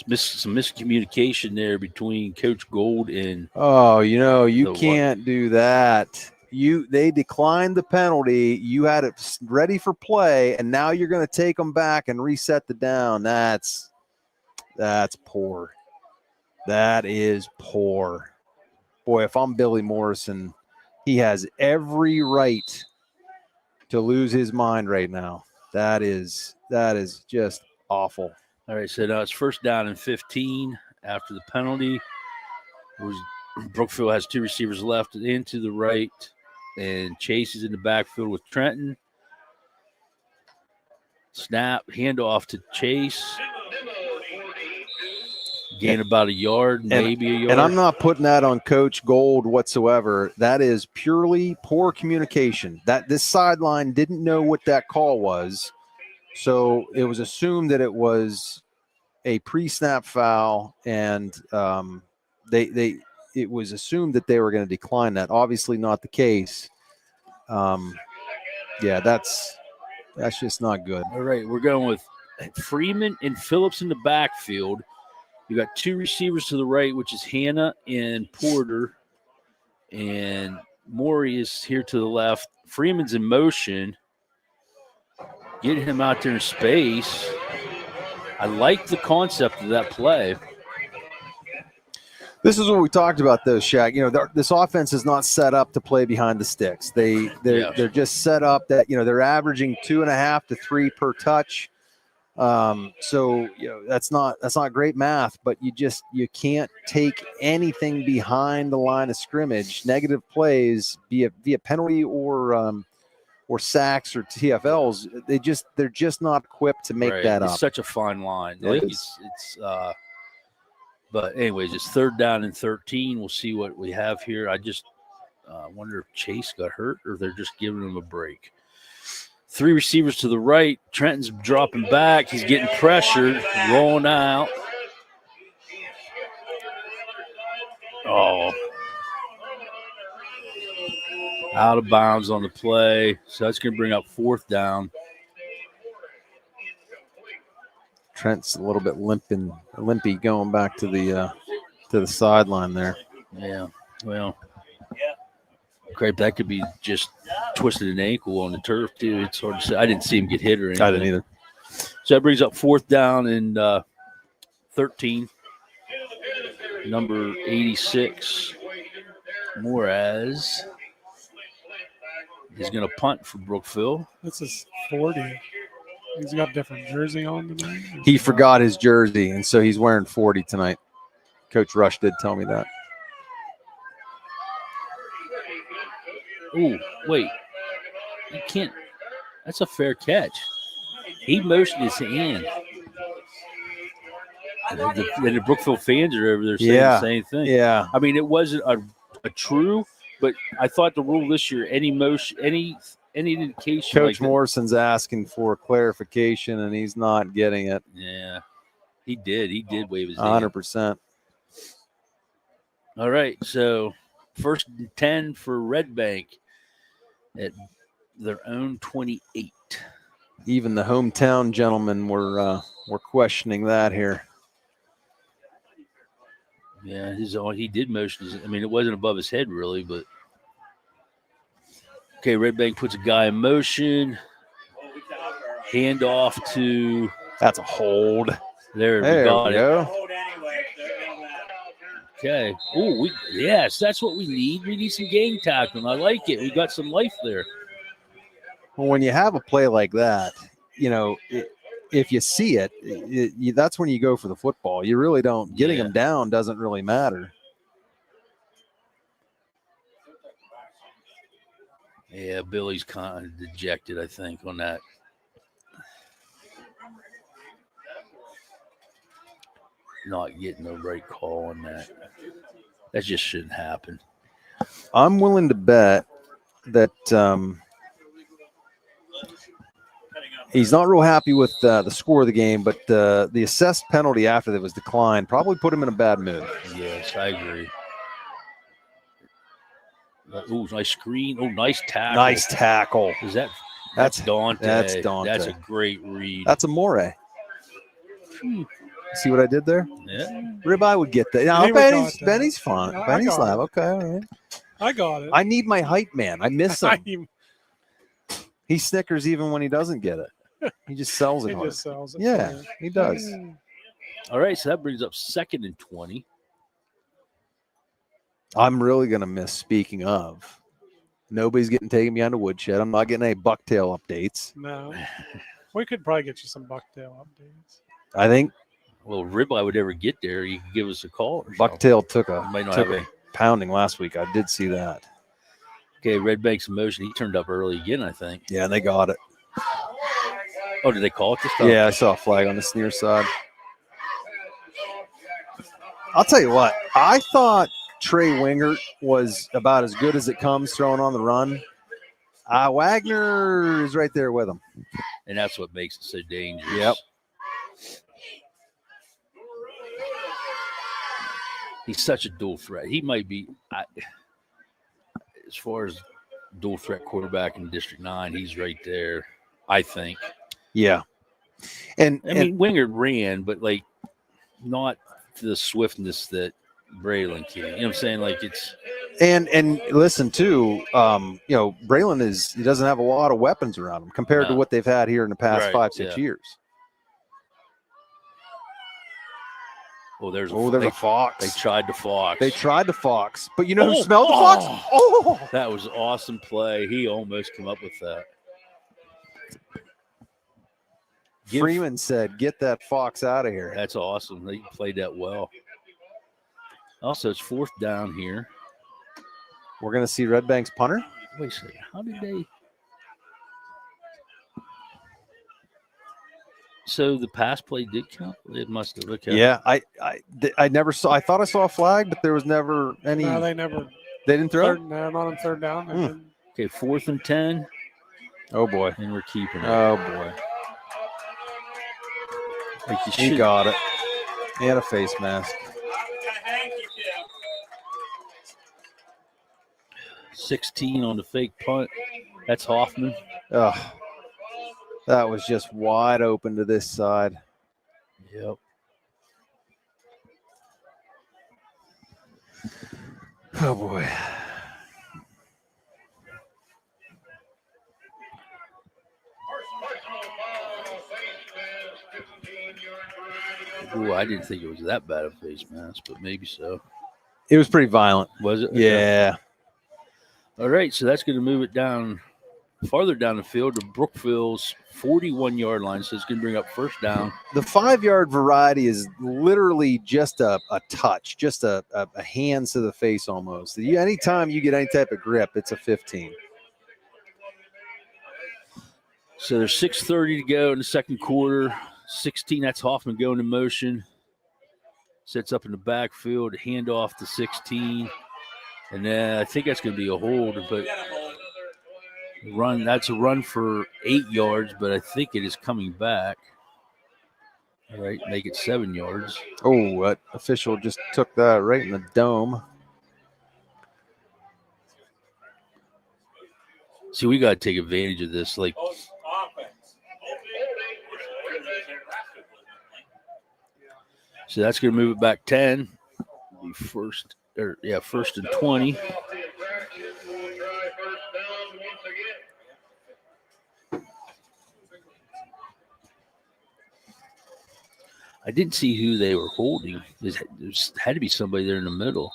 Some miscommunication there between Coach Gold and Oh, you can't do that. They declined the penalty. You had it ready for play, and now you're going to take them back and reset the down. That's poor. That is poor. Boy, if I'm Billy Morrison, he has every right to lose his mind right now. That is just awful. All right, so now it's 1st down and 15 after the penalty. Brookville has 2 receivers left into the right, and Chase is in the backfield with Trenton. Snap, handoff to Chase. Gain about a yard, maybe a yard. And I'm not putting that on Coach Gold whatsoever. That is purely poor communication. This sideline didn't know what that call was. So it was assumed that it was a pre-snap foul, and it was assumed that they were going to decline that. Obviously not the case. Yeah, that's just not good. All right, we're going with Freeman and Phillips in the backfield. You got 2 receivers to the right, which is Hannah and Porter, and Maury is here to the left. Freeman's in motion. Get him out there in space. I like the concept of that play. This is what we talked about, though, Shaq. This offense is not set up to play behind the sticks. They're just set up that they're averaging 2.5 to 3 per touch. So that's not great math, but you can't take anything behind the line of scrimmage. Negative plays, via penalty or sacks or TFLs, they're just not equipped to make that up. It's such a fine line. But anyways, it's 3rd down and 13. We'll see what we have here. I just wonder if Chase got hurt or they're just giving him a break. 3 receivers to the right. Trenton's dropping back. He's getting pressured, rolling out. Oh. Out of bounds on the play. So that's going to bring up 4th down. Trent's a little bit limpy going back to the sideline there. Yeah, well, great. That could be just twisted an ankle on the turf too. It's hard to say. I didn't see him get hit or anything. I didn't either. So that brings up 4th down and 13. Number 86, Moraz, is going to punt for Brookville. This is 40. He's got a different jersey on tonight. He forgot his jersey, and so he's wearing 40 tonight. Coach Rush did tell me that. Oh, wait. You can't. That's a fair catch. He motioned his hand. And the Brookville fans are over there saying the same thing. Yeah. I mean, it wasn't a true, but I thought the rule this year, any motion, any indication. Coach Morrison's asking for clarification, and he's not getting it. Yeah, he did. He did wave his hand. 100%. All right, so 1st and 10 for Redbank at their own 28. Even the hometown gentlemen were questioning that here. Yeah, he did motion. I mean, it wasn't above his head really, but Okay, Redbank puts a guy in motion. Hand off to. That's a hold. There we There got we it. go. Okay. Oh, yes, that's what we need. We need some gang tackling. I like it. We got some life there. Well, when you have a play like that, if you see it, that's when you go for the football. You really don't. Getting them down doesn't really matter. Yeah, Billy's kind of dejected, I think, on that. Not getting the right call on that. That just shouldn't happen. I'm willing to bet that he's not real happy with the score of the game, but the assessed penalty after that was declined probably put him in a bad mood. Yes, I agree. Oh, nice screen. Oh, nice tackle. Nice tackle. Is that's Dante. That's Dante. That's a great read. That's Amore. See what I did there? Yeah. Ribeye would get that. No, Benny's fine. Benny's live. Okay, all right. I got it. I need my hype man. I miss him. He snickers even when he doesn't get it. He just sells it. He just sells it. Yeah, he does. All right, so that brings up 2nd and 20. I'm really going to miss, speaking of, nobody's getting taken behind a woodshed. I'm not getting any bucktail updates. No. We could probably get you some bucktail updates. I think. Well, Ribeye would ever get there, you could give us a call. Bucktail took a a pounding last week. I did see that. Okay, Redbank's in motion. He turned up early again, I think. Yeah, and they got it. Oh, did they call it this time? Yeah, I saw a flag on the near side. I'll tell you what. I thought Trey Wingert was about as good as it comes throwing on the run. Wagner is right there with him. And that's what makes it so dangerous. Yep. He's such a dual threat. He might be, as far as dual threat quarterback in District 9, he's right there, I think. Yeah. And I mean, Wingard ran, but not to the swiftness that Braylon can. You know what I'm saying? It's and listen too, Braylon he doesn't have a lot of weapons around him compared to what they've had here in the past 5-6 years. Oh, there's a fox. They tried the fox. But you know who smelled the fox? Oh, that was an awesome play. He almost came up with that. Freeman said, "Get that fox out of here." That's awesome. They played that well. Also, it's 4th down here. We're going to see Redbank's punter. Wait a second. How did they? So the pass play did count? It must have. Okay. Yeah, I never saw. I thought I saw a flag, but there was never any. No, they never. They didn't throw. No, not on 3rd down. Okay, 4th and 10. Oh boy. And we're keeping it. Oh boy. He got it. He had a face mask. 16 on the fake punt. That's Hoffman. Oh, that was just wide open to this side. Yep. Oh boy. Ooh, I didn't think it was that bad a face mask, but maybe so. It was pretty violent. Was it? Yeah. All right, so that's going to move it down farther down the field to Brookville's 41-yard line, so it's going to bring up 1st down. The 5-yard variety is literally just a touch, just a hands to the face almost. Anytime you get any type of grip, it's a 15. So there's 6:30 to go in the 2nd quarter. 16, that's Hoffman going in motion. Sets up in the backfield, handoff to 16. And then I think that's going to be a hold, but that's a run for 8 yards, but I think it is coming back. All right, make it 7 yards. Oh, that official just took that right in the dome. See, we got to take advantage of this. So that's going to move it back 10. Be 1st and 20. I didn't see who they were holding. There had to be somebody there in the middle.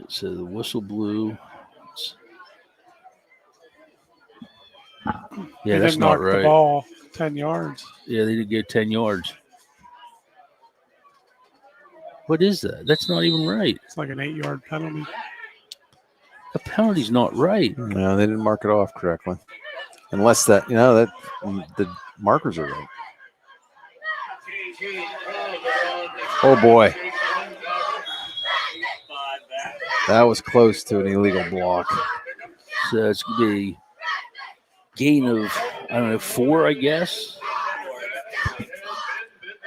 So the whistle blew. Yeah, They that's didn't not knock the right. ball 10 yards. Yeah, they did get 10 yards. What is that? That's not even right. It's like an 8-yard penalty. The penalty's not right. No, they didn't mark it off correctly. Unless that the markers are right. Oh boy. That was close to an illegal block. So it's going to be gain of, 4, I guess.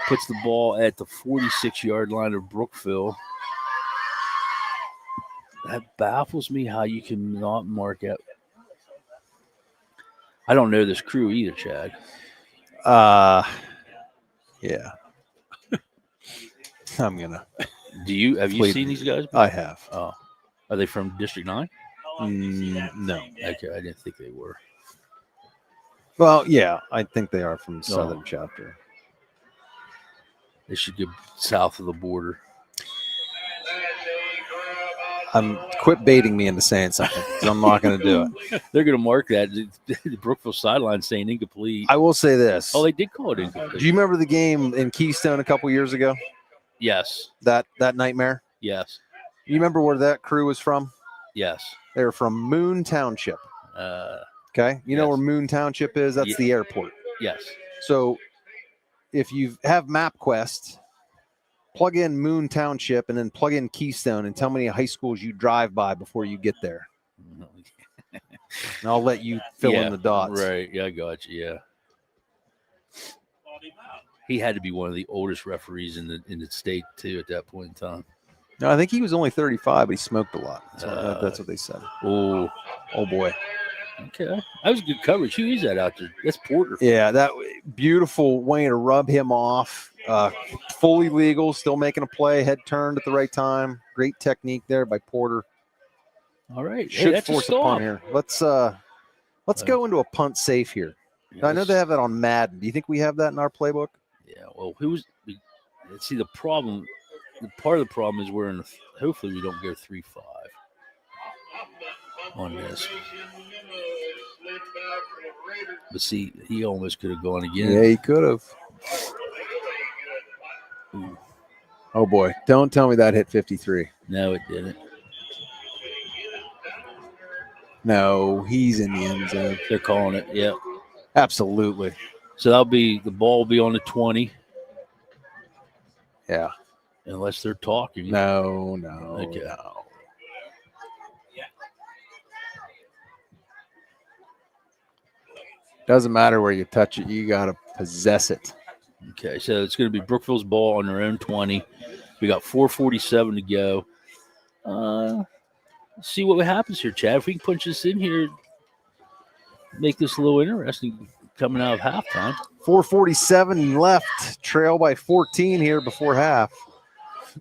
Puts the ball at the 46-yard line of Brookville. That baffles me how you can not mark out. I don't know this crew either, Chad. Yeah. I'm gonna. Have you seen these guys? I have. Oh, are they from District 9? No. Okay, I didn't think they were. Well, yeah, I think they are from Southern Chapter. They should get south of the border. Quit baiting me into saying something, 'cause I'm not going to do it. They're going to mark that. The Brookville sideline saying incomplete. I will say this. Oh, they did call it incomplete. Do you remember the game in Keystone a couple years ago? Yes. That nightmare? Yes. You remember where that crew was from? Yes. They were from Moon Township. Okay. You know where Moon Township is? That's the airport. Yes. So if you have MapQuest, plug in Moon Township and then plug in Keystone and tell me how many high schools you drive by before you get there. And I'll let you fill in the dots. Right. Yeah, I got you. Yeah. He had to be one of the oldest referees in the state too at that point in time. No, I think he was only 35, but he smoked a lot. That's what they said. Oh boy. Okay, that was good coverage. Who is that out there? That's Porter. Yeah, that beautiful way to rub him off. Fully legal, still making a play. Head turned at the right time. Great technique there by Porter. All right, Should force a punt here. Let's go into a punt safe here. Yeah, I know they have that on Madden. Do you think we have that in our playbook? Yeah. Well, see the problem? Part of the problem is we're in. Hopefully, we don't go 3-5 on this. But see, he almost could have gone again. Yeah, he could have. Oh boy! Don't tell me that hit 53. No, it didn't. No, he's in the end zone. They're calling it. Yep. Absolutely. So the ball will be on the 20. Yeah. Unless they're talking. No. Okay. No. Doesn't matter where you touch it. You got to possess it. Okay, so it's going to be Brookville's ball on their own 20. We got 4:47 to go. See what happens here, Chad. If we can punch this in here, make this a little interesting coming out of halftime. 4:47 left. Trail by 14 here before half.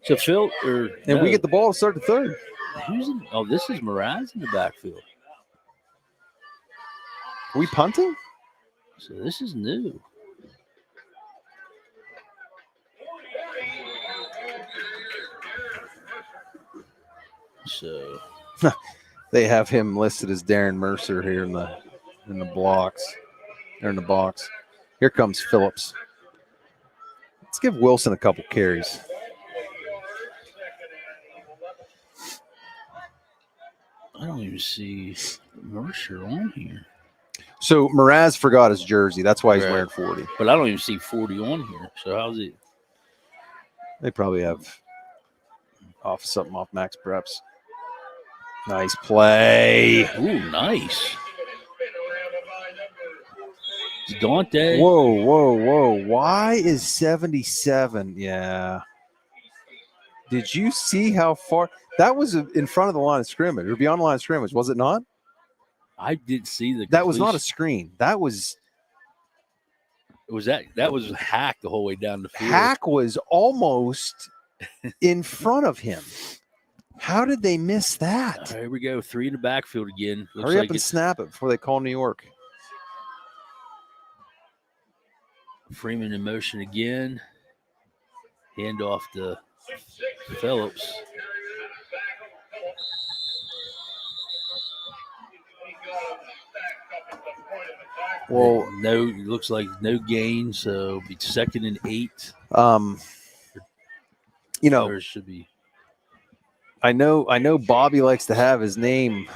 So Phil, we get the ball to start the third. This is Mraz in the backfield. Are we punting? So this is new. So they have him listed as Darren Mercer here in the blocks. They're in the box. Here comes Phillips. Let's give Wilson a couple carries. I don't even see Mercer on here. So Mraz forgot his jersey. That's why he's wearing 40. But I don't even see 40 on here. So how's it? They probably have something off Max Preps. Nice play. Ooh, nice. Dante. Whoa. Why is 77? Yeah. Did you see how far? That was in front of the line of scrimmage or beyond the line of scrimmage, was it not? I did see the. That was not a screen. That was. That was Hack the whole way down the field. Hack was almost in front of him. How did they miss that? Here we go. 3 in the backfield again. Hurry up and snap it before they call New York. Freeman in motion again. Handoff to Phillips. Well, no, looks like no gain, so be 2nd and 8. You know, or it should be. I know Bobby likes to have his name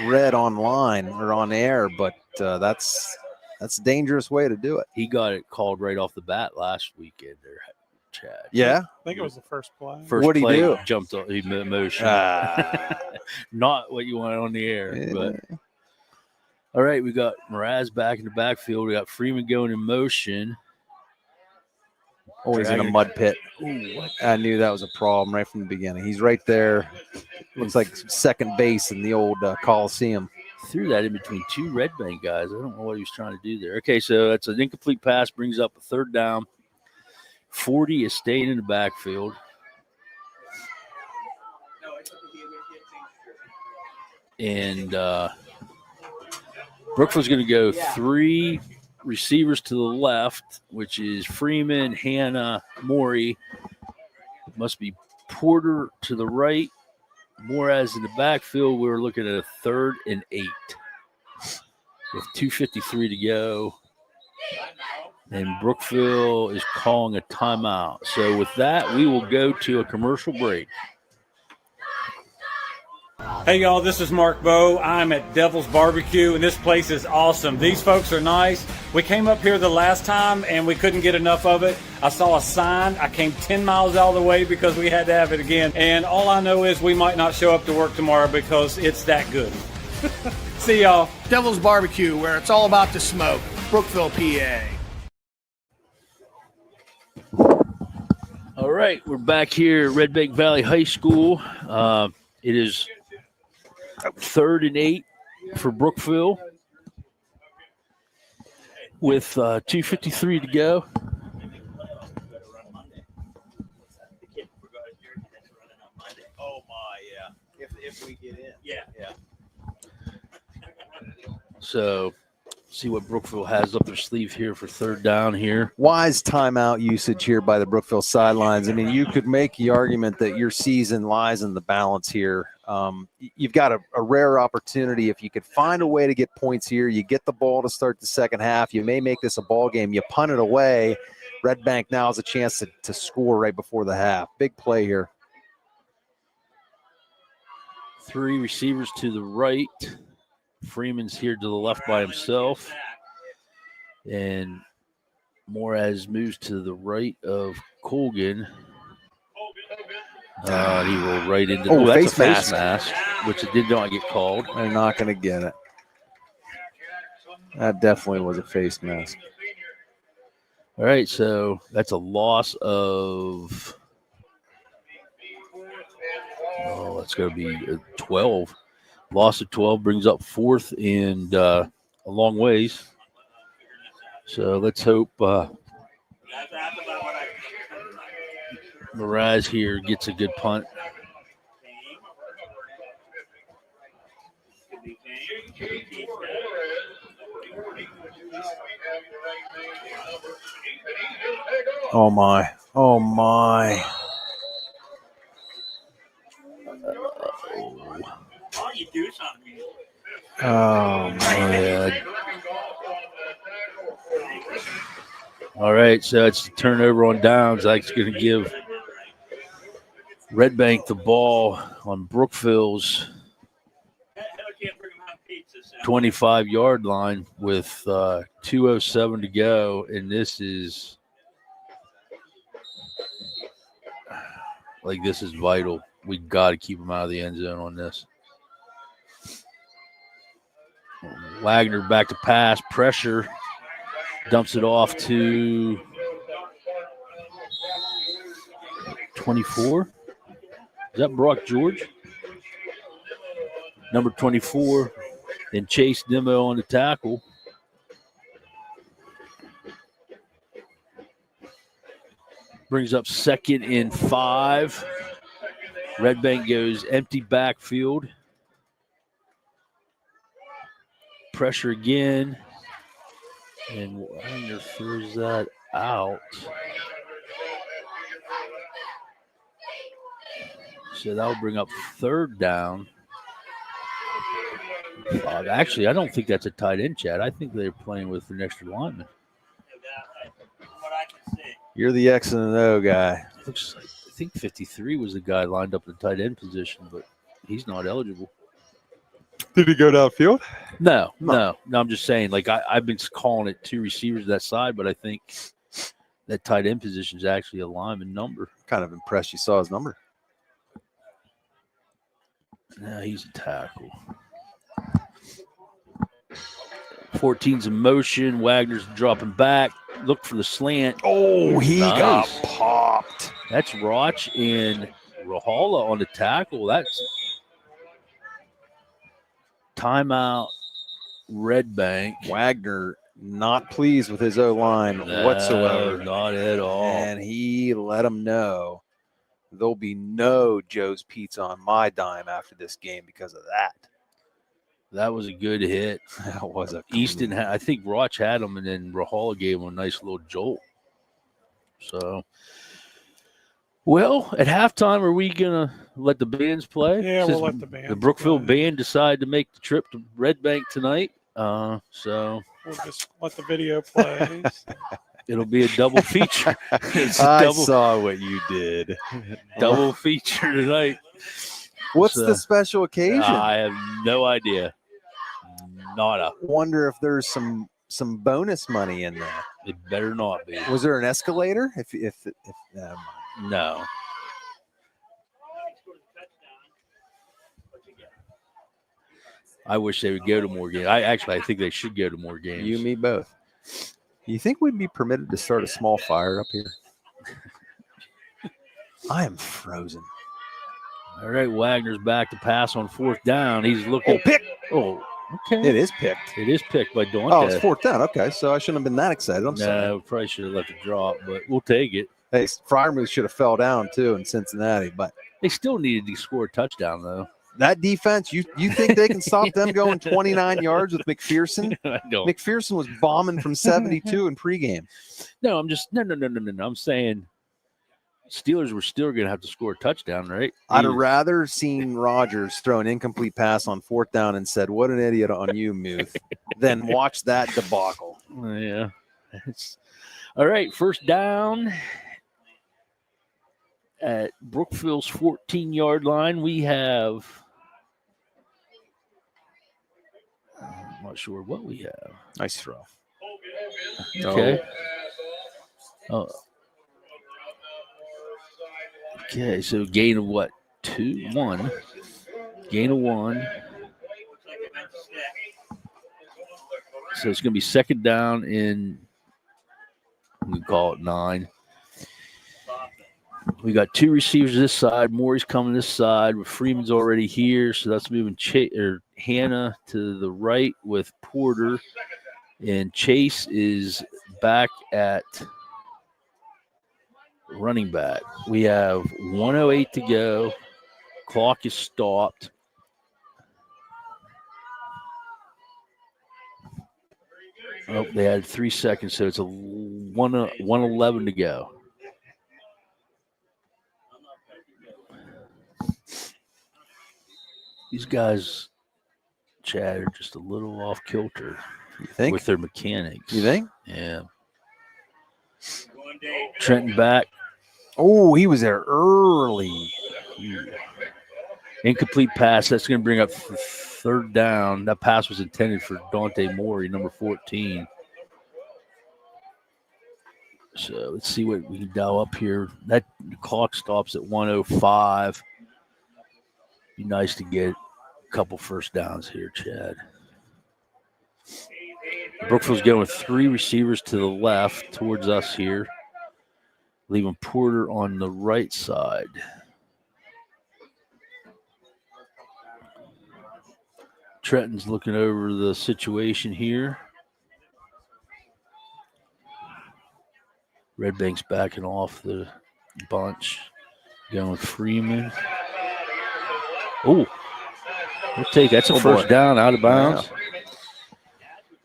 read online or on air, but that's a dangerous way to do it. He got it called right off the bat last weekend there, Chad. Yeah? I think it was the first play. First What'd he play do? Jumped on he motion. Not what you want on the air, but all right, we got Mraz back in the backfield. We got Freeman going in motion. Oh, he's in a mud pit. I knew that was a problem right from the beginning. He's right there. Looks like second base in the old Coliseum. Threw that in between 2 Redbank guys. I don't know what he was trying to do there. Okay, so that's an incomplete pass, brings up a 3rd down. 40 is staying in the backfield. And Brookville's going to go 3 receivers to the left, which is Freeman, Hannah, Maury. Must be Porter to the right. Moraz in the backfield. We're looking at a 3rd and 8 with 2:53 to go. And Brookville is calling a timeout. So with that, we will go to a commercial break. Hey y'all, this is Mark Bowe. I'm at Devil's Barbecue and this place is awesome. These folks are nice. We came up here the last time and we couldn't get enough of it. I saw a sign. I came 10 miles out of the way because we had to have it again. And all I know is we might not show up to work tomorrow because it's that good. See y'all. Devil's Barbecue, where it's all about the smoke. Brookville, PA. All right, we're back here at Redbank Valley High School. It is 3rd and 8 for Brookville with 2:53 to go. Oh my, yeah. If we get in. Yeah. So see what Brookville has up their sleeve here for 3rd down here. Wise timeout usage here by the Brookville sidelines. I mean, you could make the argument that your season lies in the balance here. You've got a rare opportunity. If you could find a way to get points here, you get the ball to start the second half. You may make this a ball game. You punt it away. Redbank now has a chance to score right before the half. Big play here. 3 receivers to the right. Freeman's here to the left by himself. And Moraz moves to the right of Colgan. He rolled right into that's a face mask, which it did not get called. They're not going to get it. That definitely was a face mask. All right, so that's a loss of, it's going to be 12. Loss of 12 brings up 4th and a long ways. So let's hope Mraz here gets a good punt. Oh my. Oh my. Oh man. All right, so it's a turnover on downs. That's going to give Redbank the ball on Brookville's 25-yard line with 2:07 to go, and this is vital. We got to keep them out of the end zone on this. Wagner back to pass, pressure, dumps it off to 24. Is that Brock George? Number 24. Then Chase Nimmo on the tackle. Brings up 2nd and 5. Redbank goes empty backfield. Pressure again. And Wagner throws that out. So that'll bring up third down. Actually, I don't think that's a tight end, Chad. I think they're playing with an extra lineman. You're the X and O guy. Looks like, I think 53 was the guy lined up in the tight end position, but he's not eligible. Did he go downfield? No. I'm just saying, like, I've been calling it 2 receivers that side, but I think that tight end position is actually a lineman number. Kind of impressed you saw his number. No, he's a tackle. 14's in motion. Wagner's dropping back. Look for the slant. Oh, he nice. got popped. That's Roch and Rahala on the tackle. That's timeout, Redbank. Wagner not pleased with his O-line whatsoever. Not at all. And he let him know there'll be no Joe's Pizza on my dime after this game because of that. That was a good hit. That was a Easton. I think Roch had him, and then Rahala gave him a nice little jolt. So, well, at halftime, are we gonna let the bands play? Yeah, we'll let the bands. The Brookville play. band decide to make the trip to Redbank tonight. So We'll just let the video play. it'll be a double feature. I saw what you did. Double feature tonight. What's the special occasion? I have no idea. Nada. Wonder if there's some bonus money in there. It better not be. Was there an escalator? If No. I wish they would go to more games. I think they should go to more games. you and me both. You think we'd be permitted to start a small fire up here? I am frozen. All right, Wagner's back to pass on 4th down. He's looking. Oh, pick. Oh, okay. It is picked. It is picked by Dante. Oh, it's 4th down. Okay, so I shouldn't have been that excited. I'm sorry. No, probably should have let it drop, but we'll take it. Hey, Fryermuth should have fell down too in Cincinnati, but They still needed to score a touchdown, though. that defense, you think they can stop them going 29 yards with McPherson? I don't. McPherson was bombing from 72 in pregame. No, I'm just no. I'm saying Steelers were still going to have to score a touchdown, right? I'd have rather seen Rodgers throw an incomplete pass on 4th down and said, "What an idiot on you, Muth," than watch that debacle. Yeah. All right, 1st down at Brookville's 14-yard line. We have I'm not sure what we have. Nice throw. Okay. Oh. Okay, so gain of what? 1. Gain of 1. So it's going to be 2nd down in, we call it 9. We got 2 receivers this side. Maury's coming this side. Freeman's already here, so that's moving Hannah to the right with Porter. And Chase is back at running back. We have 1:08 to go. Clock is stopped. Oh, they had 3 seconds, so it's a 1:11 to go. These guys, Chad, are just a little off kilter. You think? With their mechanics. You think? Yeah. Trenton back. Oh, he was there early. Incomplete pass. That's going to bring up 3rd down. That pass was intended for Dante Maury, number 14. So let's see what we can dial up here. That clock stops at 1:05. Be nice to get a couple 1st downs here, Chad. Brookville's going with 3 receivers to the left towards us here, leaving Porter on the right side. Trenton's looking over the situation here. Redbank's backing off the bunch, going with Freeman. Oh, we'll take that's a 1st down out of bounds.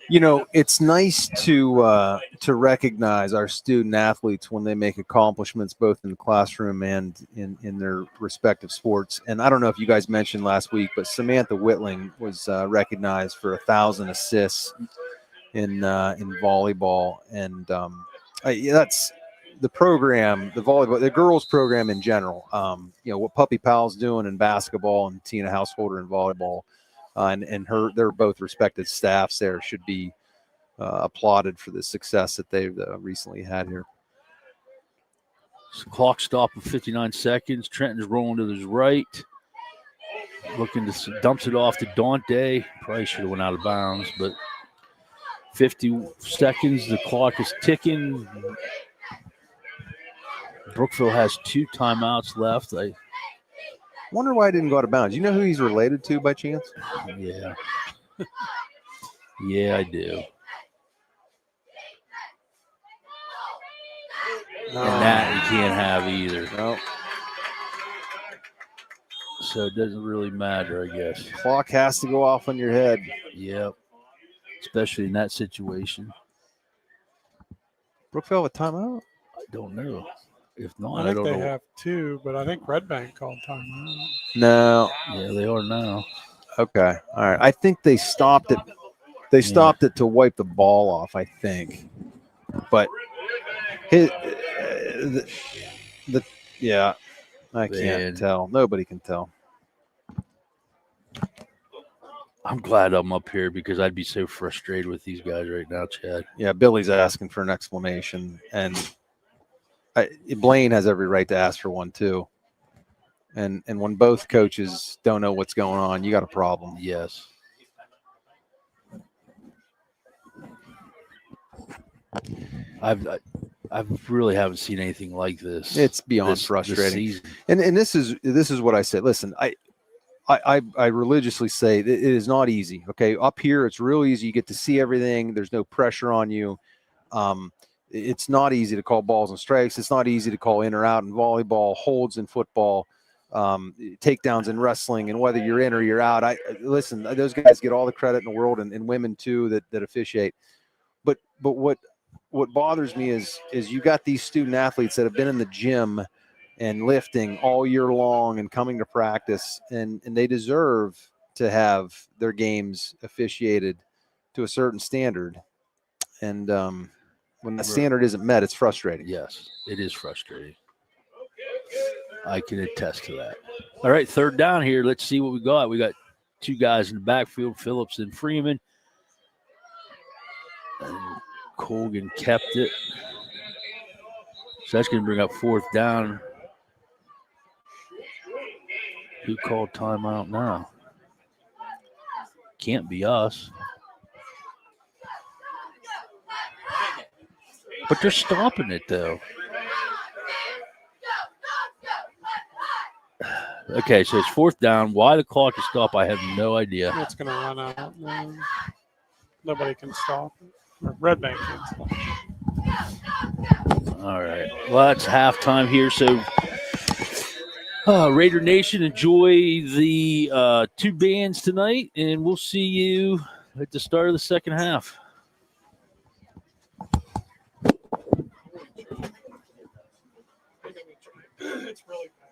You know, it's nice to recognize our student athletes when they make accomplishments both in the classroom and in their respective sports. And I don't know if you guys mentioned last week, but Samantha Whitling was recognized for 1,000 assists in volleyball, and that's the program, the volleyball, the girls program in general. You know what Puppy Pal's doing in basketball and Tina Householder in volleyball. And they're both respected staffs there, should be applauded for the success that they've recently had here. So clock stop of 59 seconds. Trenton's rolling to his right. Looking to dumps it off to Dante. Probably should have went out of bounds, but 50 seconds. The clock is ticking. Brookville has 2 timeouts left. I wonder why I didn't go out of bounds. You know who he's related to by chance? Yeah. Yeah, I do. No. And that you can't have either. No. So it doesn't really matter, I guess. Clock has to go off on your head. Yep. Especially in that situation. Brookville have a timeout? I don't know. If not, I think don't they know. have 2, but I think Redbank called timeout. No. Yeah, they are now. Okay. All right. I think they stopped it. They stopped it to wipe the ball off, I think. But yeah, I can't tell. Nobody can tell. I'm glad I'm up here because I'd be so frustrated with these guys right now, Chad. Yeah, Billy's asking for an explanation, and Blaine has every right to ask for one too. And when both coaches don't know what's going on, you got a problem. Yes. I've really haven't seen anything like this. It's beyond frustrating. This and this is what I said. Listen, I religiously say it is not easy. Okay, up here it's real easy. You get to see everything. There's no pressure on you. It's not easy to call balls and strikes. It's not easy to call in or out in volleyball, holds in football, takedowns in wrestling, and whether you're in or you're out. Listen, those guys get all the credit in the world, and women too that officiate. But what bothers me is you got these student athletes that have been in the gym and lifting all year long and coming to practice, and they deserve to have their games officiated to a certain standard. And when that standard isn't met, it's frustrating. Yes, it is frustrating. I can attest to that. All right, third down here. Let's see what we got. We got 2 guys in the backfield, Phillips and Freeman. And Colgan kept it. So that's going to bring up 4th down. Who called timeout now? Can't be us. But they're stopping it, though. Okay, so it's 4th down. Why the clock is stopped, I have no idea. It's going to run out. No. Nobody can stop it. Or Redbank can stop it. All right. Well, it's halftime here, so Raider Nation, enjoy the 2 bands tonight, and we'll see you at the start of the second half. It's really bad.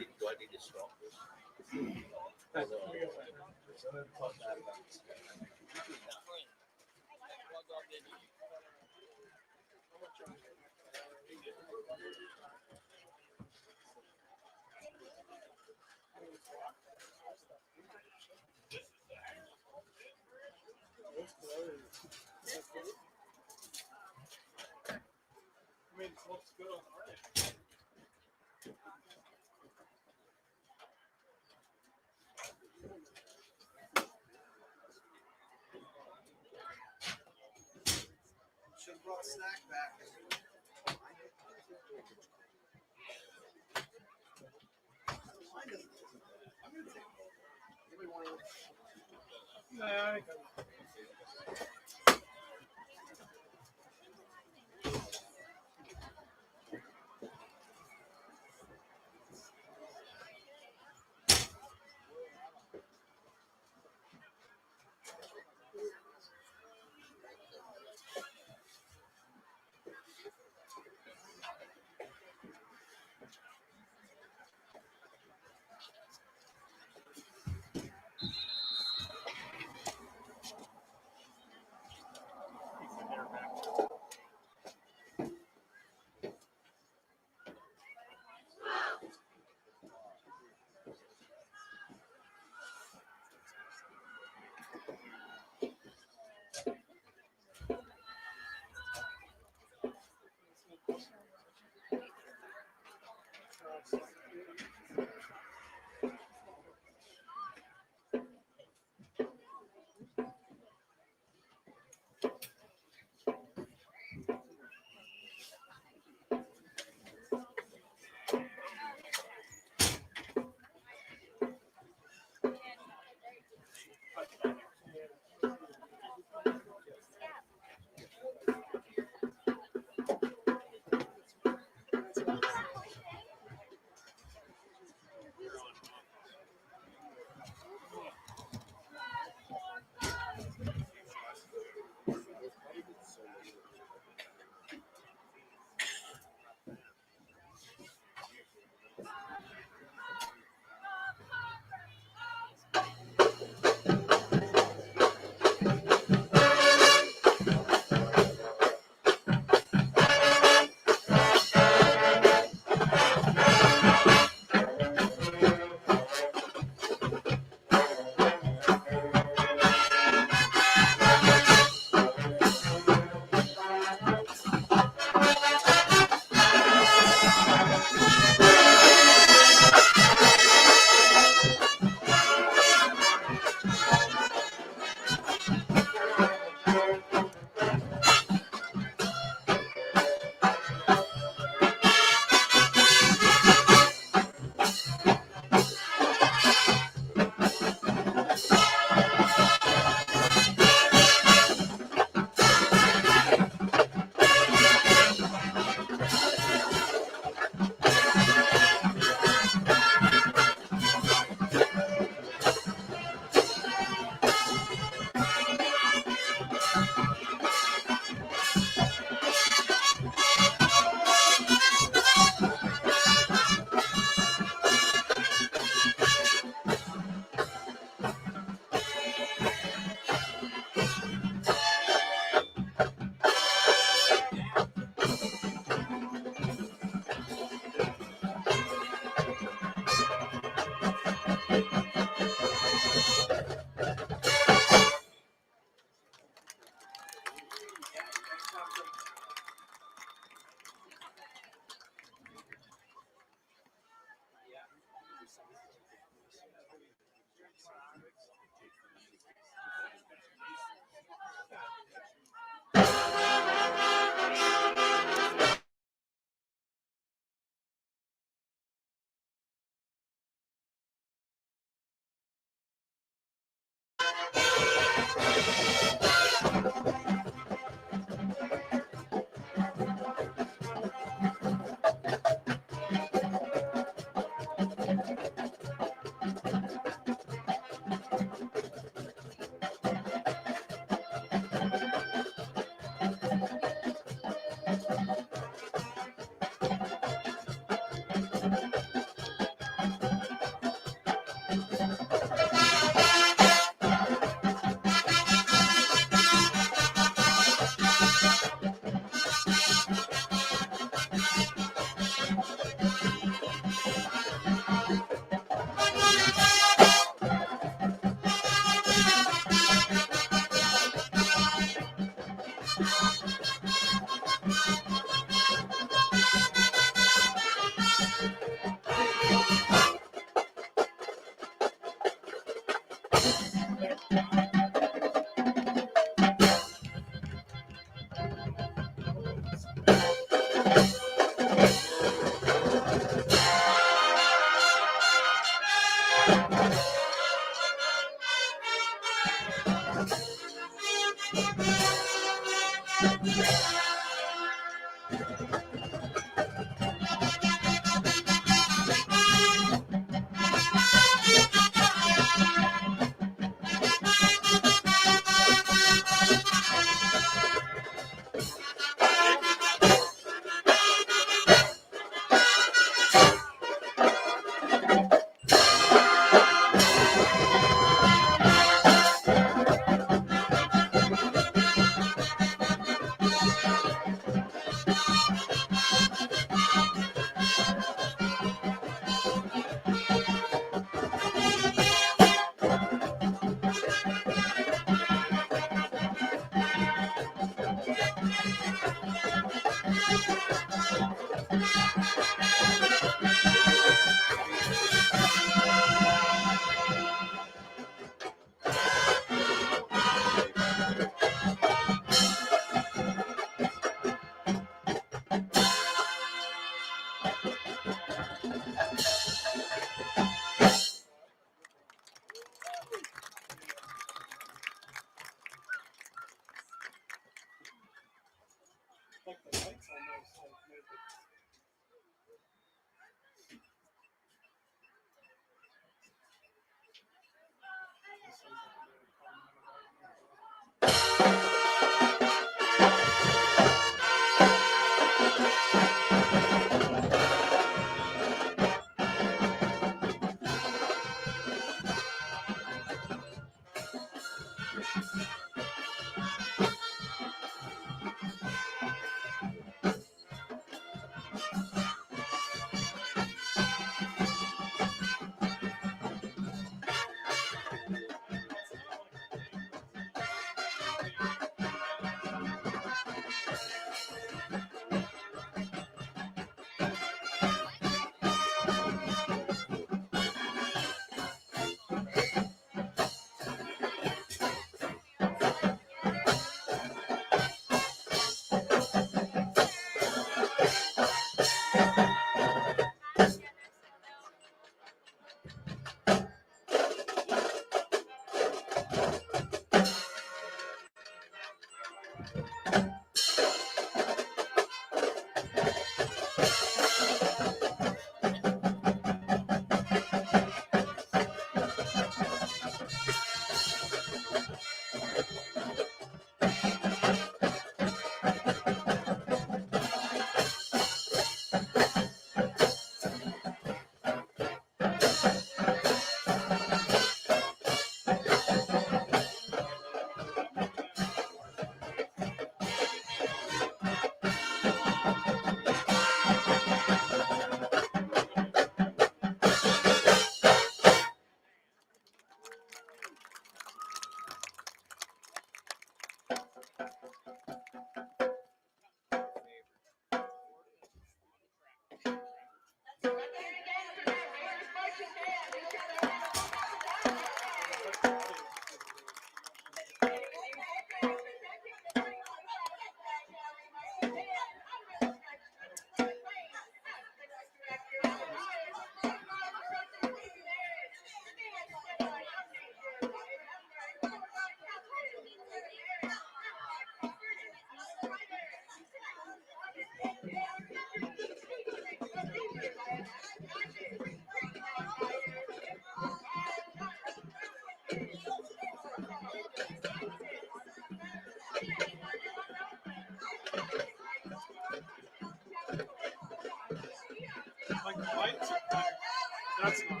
That's not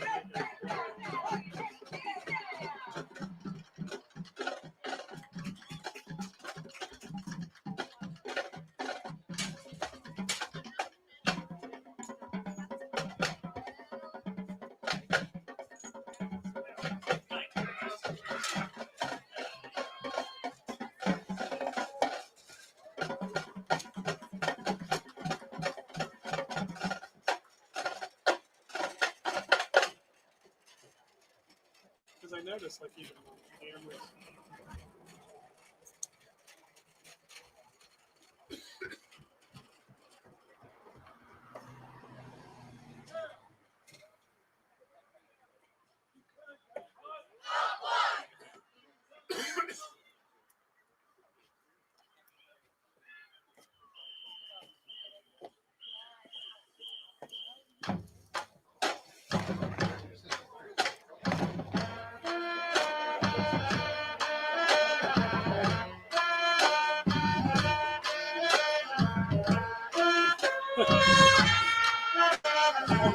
because I noticed like even on cameras.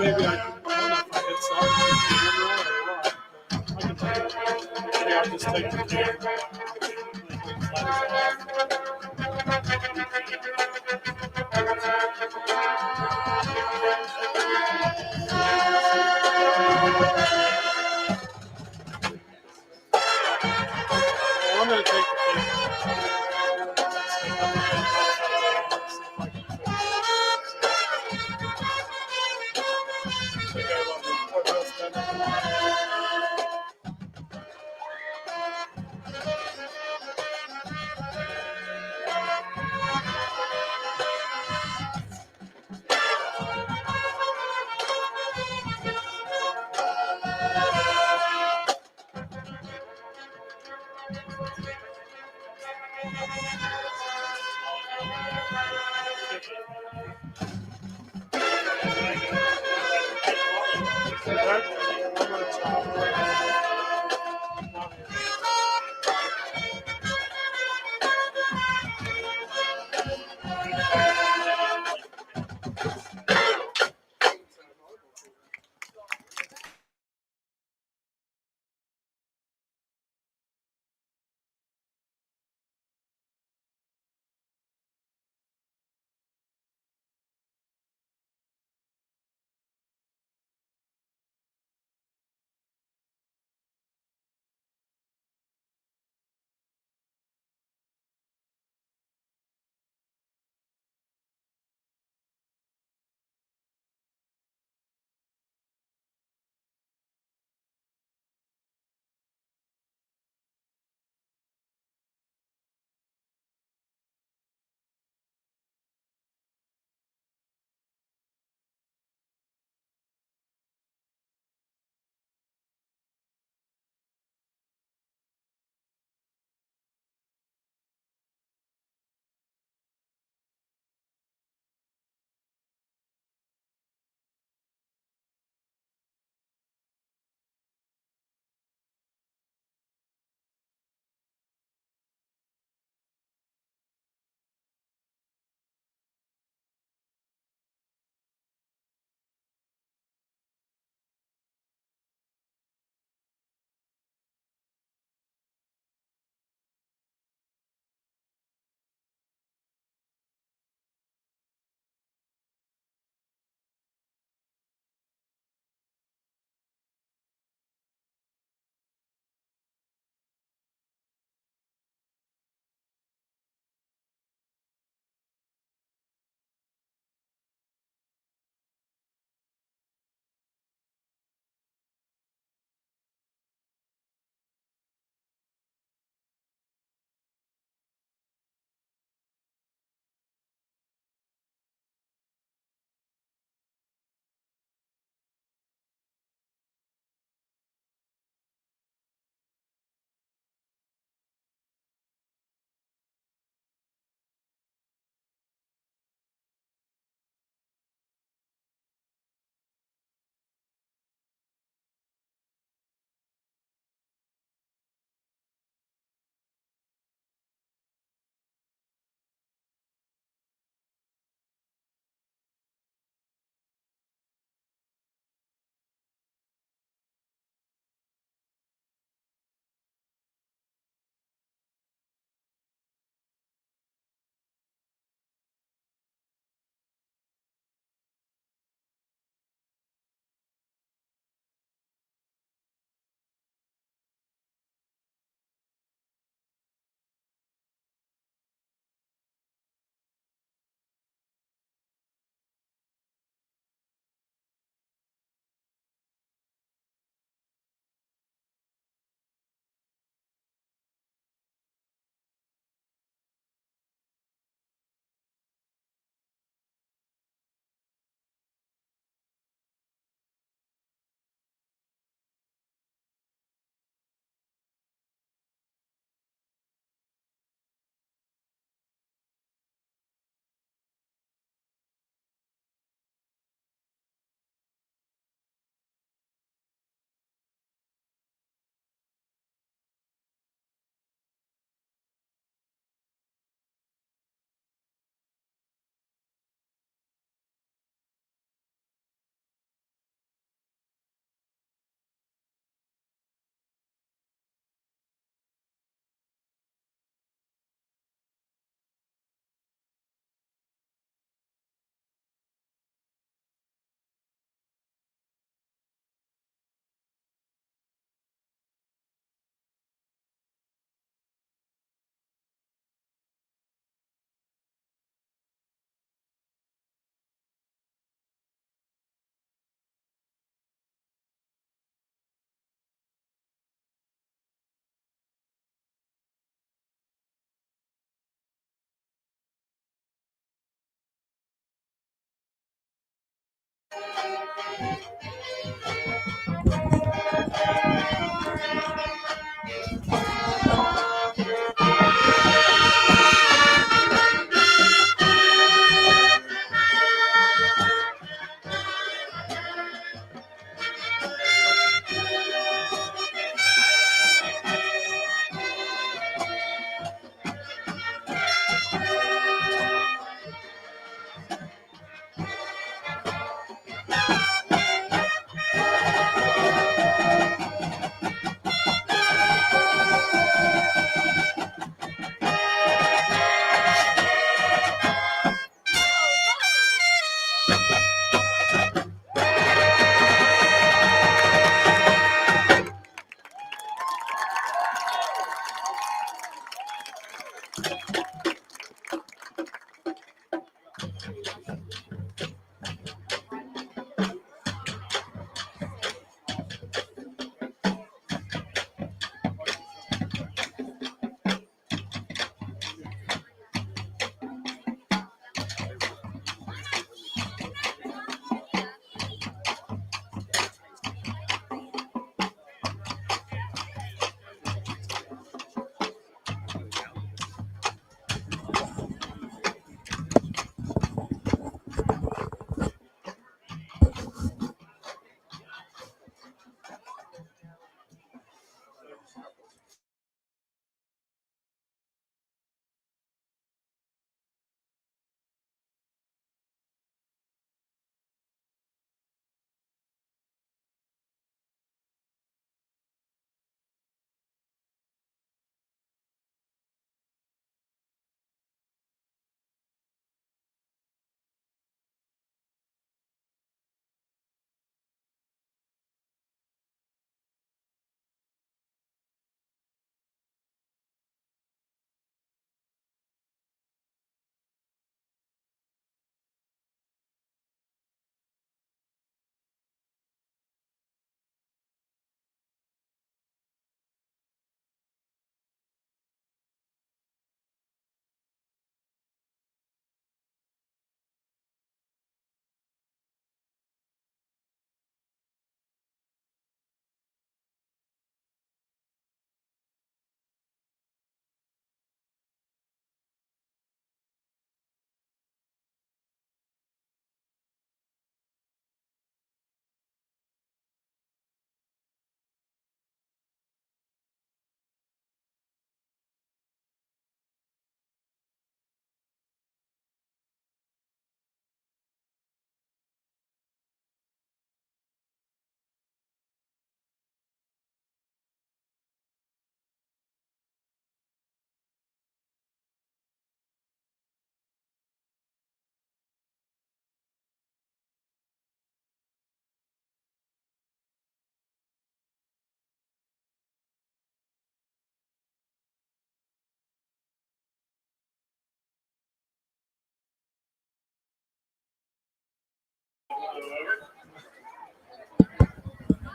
maybe I don't know if I hit something or what. I can take it. Maybe I'll just take the I'm going to take the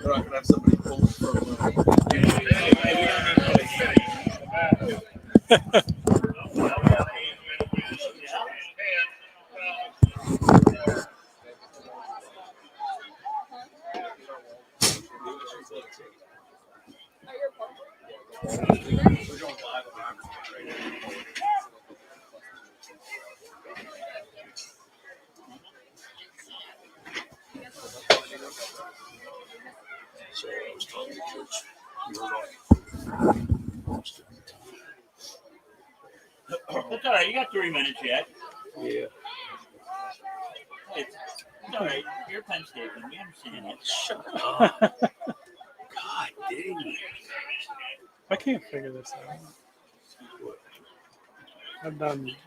We're not gonna have somebody pull from. That's all right. You got 3 minutes yet. Yeah. It's all right. You're Penn State. We understand it. Shut up. God dang it. I can't figure this out.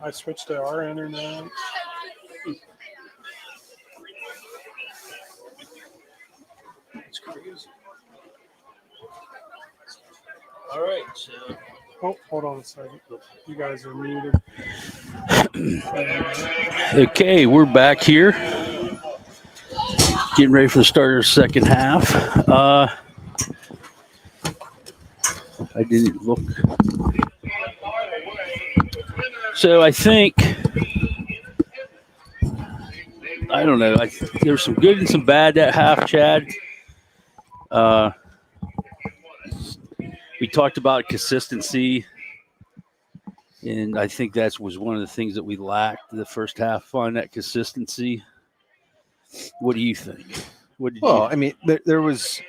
I switched to our internet. It's crazy. All right, so. Oh, hold on a second. You guys are muted. Okay, we're back here. Getting ready for the start of the second half. I didn't look. So I think I I don't know. There was some good and some bad that half, Chad. We talked about consistency, and I think that was one of the things that we lacked the first half on that consistency. What do you think? I mean, there's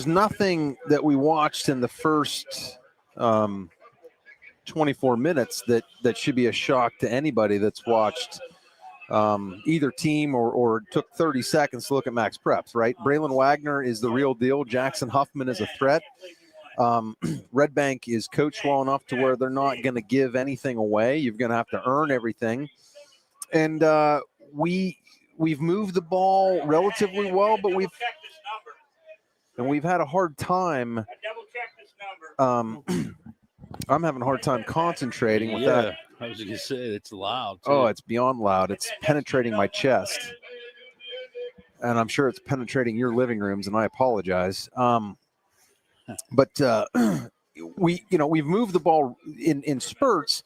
nothing that we watched in the first 24 minutes that should be a shock to anybody that's watched either team or took 30 seconds to look at Max Preps, right? Braylon Wagner is the real deal. Jackson Huffman is a threat. Redbank is coached well enough to where they're not going to give anything away. You're going to have to earn everything. And we've moved the ball relatively well, but we've had a hard time. I'm having a hard time concentrating with that. I was going to say it's loud. Too. Oh, it's beyond loud. It's penetrating my chest, and I'm sure it's penetrating your living rooms. And I apologize. But we've moved the ball in spurts,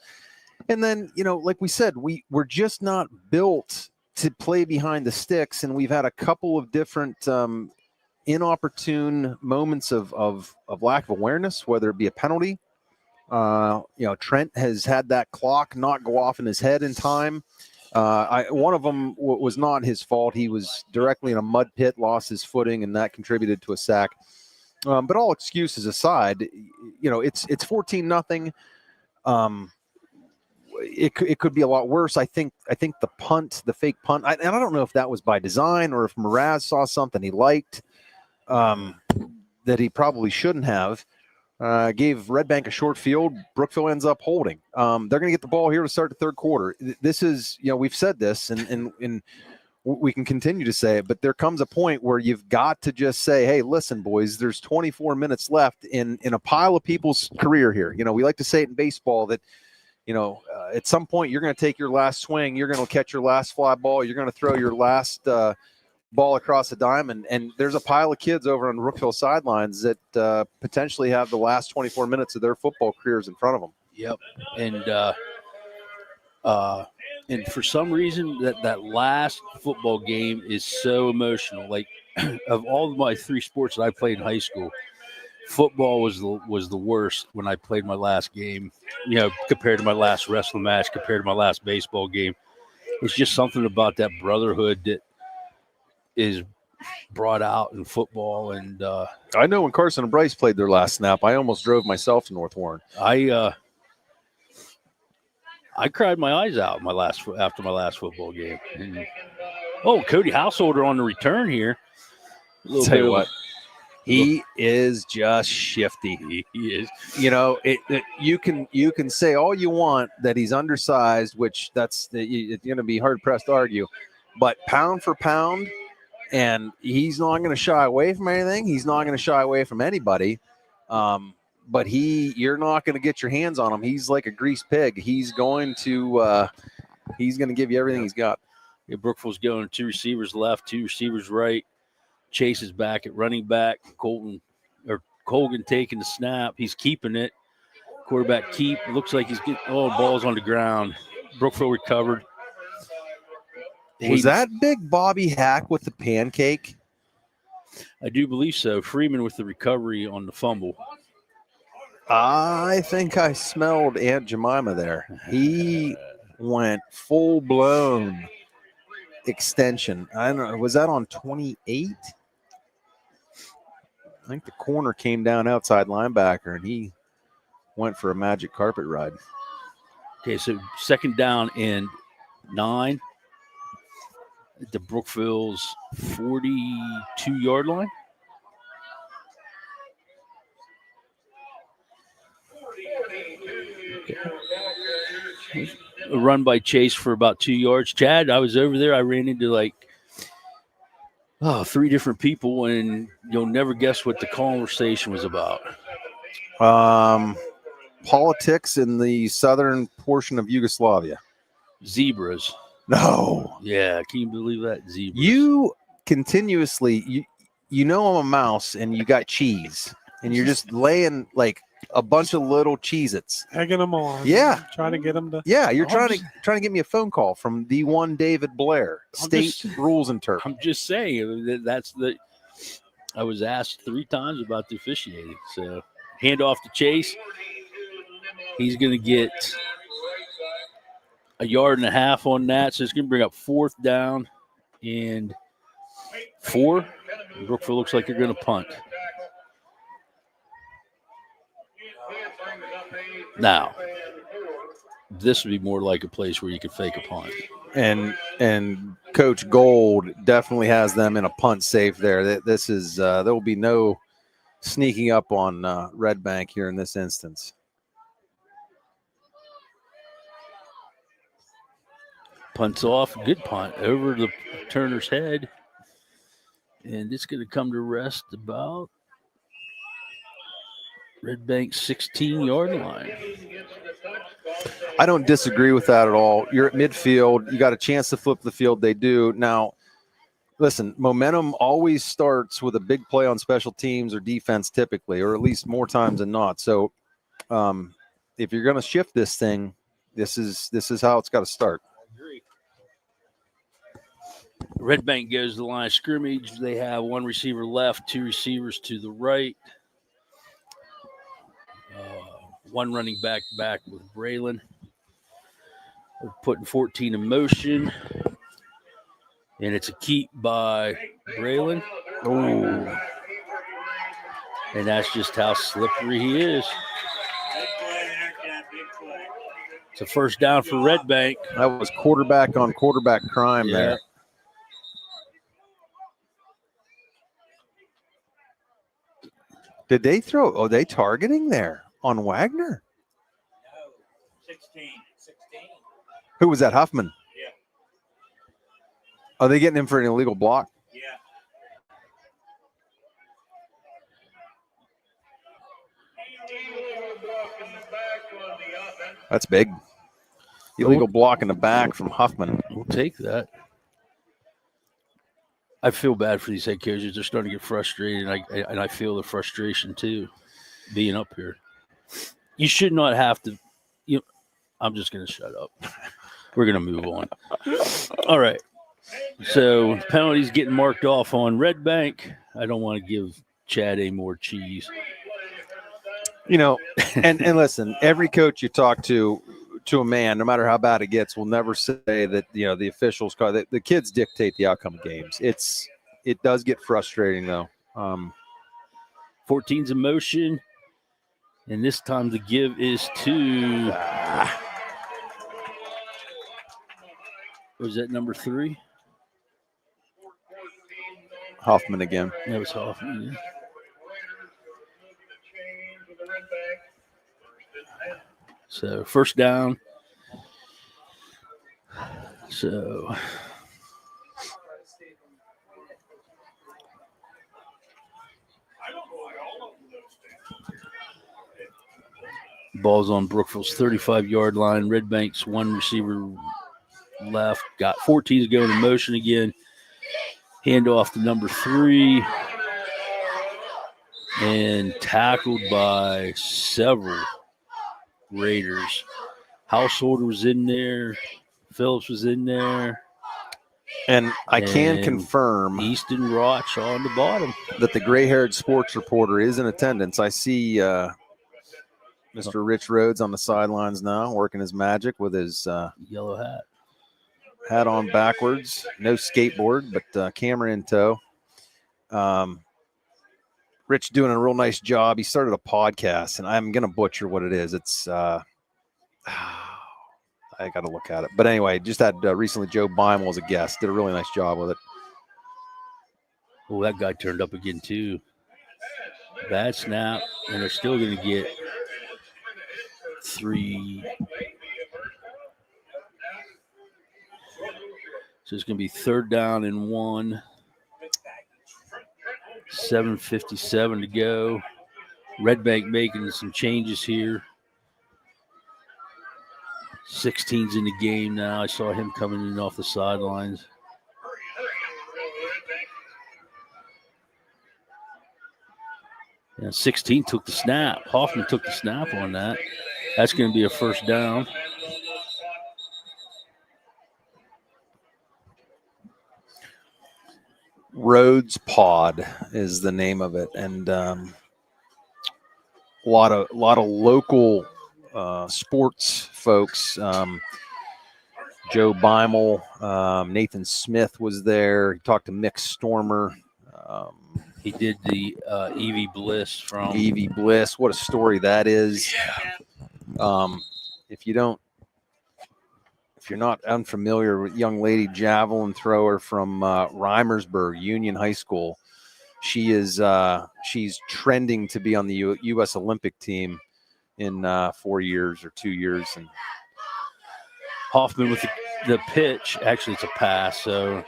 and then like we said, we're just not built to play behind the sticks, and we've had a couple of different inopportune moments of lack of awareness, whether it be a penalty. Trent has had that clock not go off in his head in time. One of them was not his fault. He was directly in a mud pit, lost his footing, and that contributed to a sack. But all excuses aside, it's 14-0. It could be a lot worse. I think the fake punt, and I don't know if that was by design or if Mraz saw something he liked that he probably shouldn't have. Gave Redbank a short field. Brookville ends up holding. They're going to get the ball here to start the third quarter. This is, we've said this, and we can continue to say it, but there comes a point where you've got to just say, hey, listen, boys, there's 24 minutes left in a pile of people's career here. We like to say it in baseball that, at some point you're going to take your last swing, you're going to catch your last fly ball, you're going to throw your last ball across the diamond, and there's a pile of kids over on Brookville sidelines that potentially have the last 24 minutes of their football careers in front of them. Yep. And for some reason, that last football game is so emotional. Like, of all of my three sports that I played in high school, football was the worst when I played my last game, compared to my last wrestling match, compared to my last baseball game. It's just something about that brotherhood that is brought out in football. And I know when Carson and Bryce played their last snap, I almost drove myself to North Warren. I cried my eyes out after my last football game. And, Cody Householder on the return here. Tell you what, he is just shifty. He is. You can say all you want that he's undersized, which it's going to be hard pressed to argue. But pound for pound, and he's not going to shy away from anything. He's not going to shy away from anybody. But you're not going to get your hands on him. He's like a greased pig. He's going to give you everything he's got. Yeah, Brookville's going 2 receivers left, 2 receivers right. Chase is back at running back. Colgan taking the snap. He's keeping it. Quarterback keep. Looks like he's getting balls on the ground. Brookville recovered. Was that big Bobby Hack with the pancake? I do believe so. Freeman with the recovery on the fumble. I think I smelled Aunt Jemima there. He went full-blown extension. I don't know. Was that on 28? I think the corner came down outside linebacker, and he went for a magic carpet ride. Okay, so second down and 9 at the Brookville's 42-yard line. A run by Chase for about 2 yards. Chad, I was over there. I ran into 3 different people, and you'll never guess what the conversation was about. Politics in the southern portion of Yugoslavia. Zebras. No. Yeah, can you believe that? Zebras. You continuously, I'm a mouse, and you got cheese, and you're just laying a bunch of little Cheez-Its. Egging them on. Yeah. Trying to get them to. Yeah, you're I'm trying to get me a phone call from the one David Blair, state rules interpreter. I'm just saying that's the. I was asked 3 times about the officiating. So hand off to Chase. He's going to get a yard and a half on that, so it's going to bring up 4th down and 4. Brookville looks like they're going to punt. Now, this would be more like a place where you could fake a punt. And Coach Gold definitely has them in a punt safe there. This is there will be no sneaking up on Redbank here in this instance. Punts off, good punt over the Turner's head, and it's going to come to rest about Redbank's 16-yard line. I don't disagree with that at all. You're at midfield. You got a chance to flip the field. They do. Now, listen, momentum always starts with a big play on special teams or defense typically, or at least more times than not. So if you're going to shift this thing, this is how it's got to start. Redbank goes to the line of scrimmage. They have 1 receiver left, 2 receivers to the right. 1 running back with Braylon. We're putting 14 in motion. And it's a keep by Braylon. Oh. And that's just how slippery he is. It's a first down for Redbank. That was quarterback on quarterback crime there. Did they throw? Oh, they targeting there on Wagner? No, 16. Who was that? Huffman? Yeah. Are they getting him for an illegal block? Yeah. That's big. Illegal block in the back from Huffman. We'll take that. I feel bad for these head coaches. They're starting to get frustrated, and I feel the frustration too, being up here. You should not have to. I'm just going to shut up. We're going to move on. All right. So penalties getting marked off on Redbank. I don't want to give Chad any more cheese. And listen, every coach you talk to a man, no matter how bad it gets, will never say that the officials call the kids dictate the outcome of games. It does get frustrating though. 14's in motion, and this time the give is to was that number 3? Hoffman again. That was Hoffman. Yeah. So first down. So ball's on Brookville's 35-yard line. Redbank's 1 receiver left. Got 14 to go in motion again. Hand off to number 3. And tackled by several Raiders. Householder was in there. Phillips was in there. And I can confirm Easton Roch on the bottom that the gray-haired sports reporter is in attendance. I see Mr. Rich Rhodes on the sidelines now, working his magic with his yellow hat on backwards. No skateboard, but camera in tow. Rich doing a real nice job. He started a podcast, and I'm going to butcher what it is. It's I got to look at it. But anyway, just had recently Joe Beimel as a guest. Did a really nice job with it. Oh, that guy turned up again, too. Bad snap, and they're still going to get 3. So it's going to be 3rd down and 1. 7:57 to go. Redbank making some changes here. 16's in the game now. I saw him coming in off the sidelines. And 16 took the snap. Hoffman took the snap on that. That's going to be a first down. Rhodes Pod is the name of it, and a lot of local sports folks. Joe Beimel, Nathan Smith was there. He talked to Mick Stormer. He did the Evie Bliss from Evie Bliss. What a story that is. If you're not unfamiliar with young lady javelin thrower from Reimersburg Union High School, she's trending to be on the U.S. Olympic team in 4 years or 2 years. And Hoffman with the pitch. Actually, it's a pass. So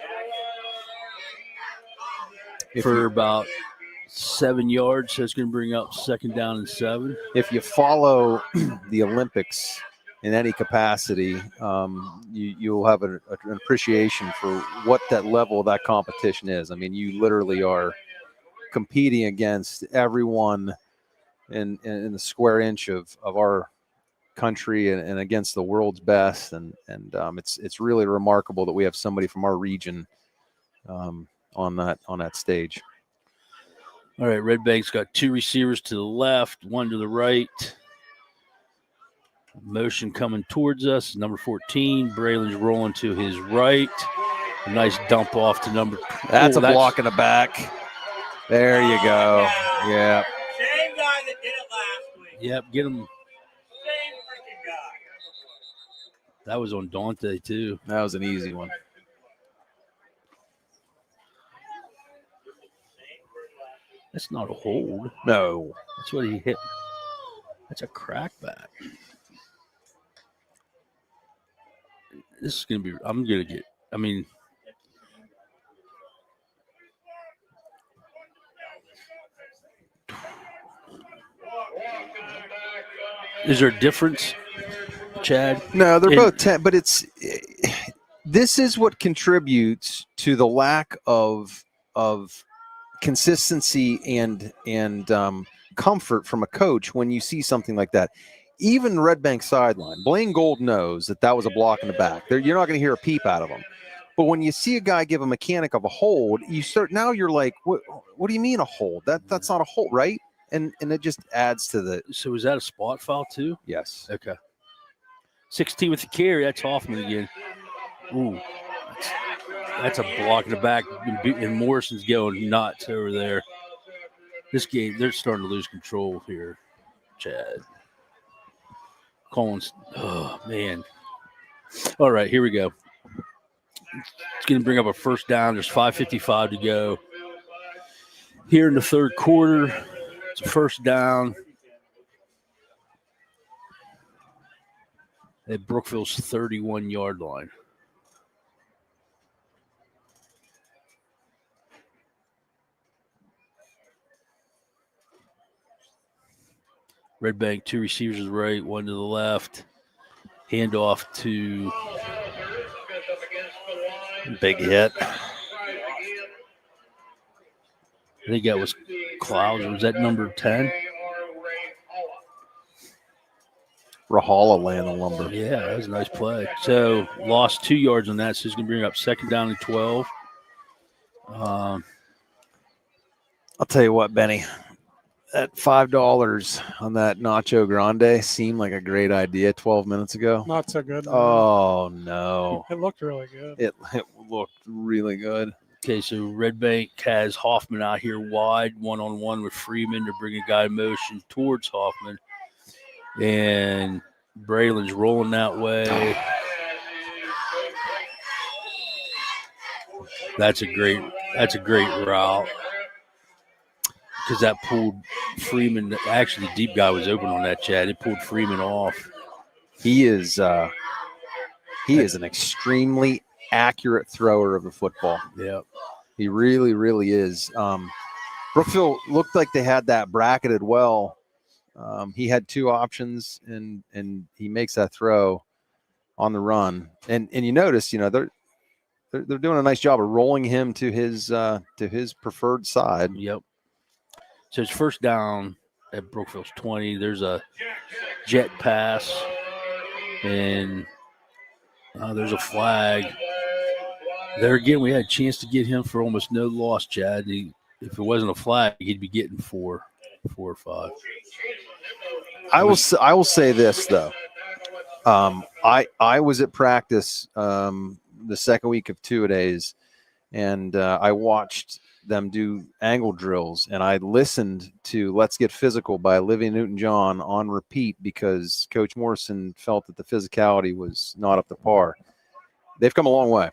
for about 7 yards, so it's going to bring up second down and 7. If you follow the Olympics in any capacity, you'll have an appreciation for what that level of that competition is. I mean, you literally are competing against everyone in the square inch of our country and against the world's best. And it's really remarkable that we have somebody from our region on that stage. All right, Redbank's got 2 receivers to the left, 1 to the right. Motion coming towards us. Number 14, Braylon's rolling to his right. A nice dump off to number. That's a block in the back. There you go. Yeah. Same guy that did it last week. Yep, get him. Same freaking guy. That was on Dante, too. That was an easy one. That's not a hold. No. That's what he hit. That's a crackback. This is going to be, I'm going to get, I mean, is there a difference, Chad? No, they're both 10, but this is what contributes to the lack of consistency and comfort from a coach when you see something like that. Even Redbank sideline, Blaine Gold knows that was a block in the back. You're not going to hear a peep out of him. But when you see a guy give a mechanic of a hold, you're like, what do you mean a hold? That's not a hold, right? And it just adds to the. So is that a spot foul too? Yes. Okay. 16 with the carry. That's Hoffman again. Ooh, that's a block in the back, and Morrison's going nuts over there. This game, they're starting to lose control here, Chad. Collins, oh, man. All right, here we go. It's going to bring up a first down. There's 5:55 to go. Here in the third quarter, it's a first down at Brookville's 31-yard line. Redbank, 2 receivers to the right, 1 to the left. Handoff to big hit. I think that was Clouds. Was that number 10? Rahala laying the lumber. Yeah, that was a nice play. So lost 2 yards on that, so he's going to bring up second down and 12. I'll tell you what, Benny. That $5 on that Nacho Grande seemed like a great idea 12 minutes ago. Not so good. Oh, no. It looked really good. It looked really good. Okay, so Redbank has Hoffman out here wide, one-on-one with Freeman to bring a guy in motion towards Hoffman. And Braylon's rolling that way. That's a great route. Because that pulled Freeman. Actually, the deep guy was open on that, Chad. It pulled Freeman off. He is an extremely accurate thrower of the football. Yeah, he really, really is. Brookville looked like they had that bracketed well. He had 2 options, and he makes that throw on the run. And you notice, they're doing a nice job of rolling him to his preferred side. Yep. So it's first down at Brookville's 20. There's a jet pass, and there's a flag. There again, we had a chance to get him for almost no loss, Chad. If it wasn't a flag, he'd be getting four or five. I will say this though. I was at practice the second week of 2-a-days, and I watched them do angle drills, and I listened to "Let's Get Physical" by Olivia Newton-John on repeat because Coach Morrison felt that the physicality was not up to par. They've come a long way.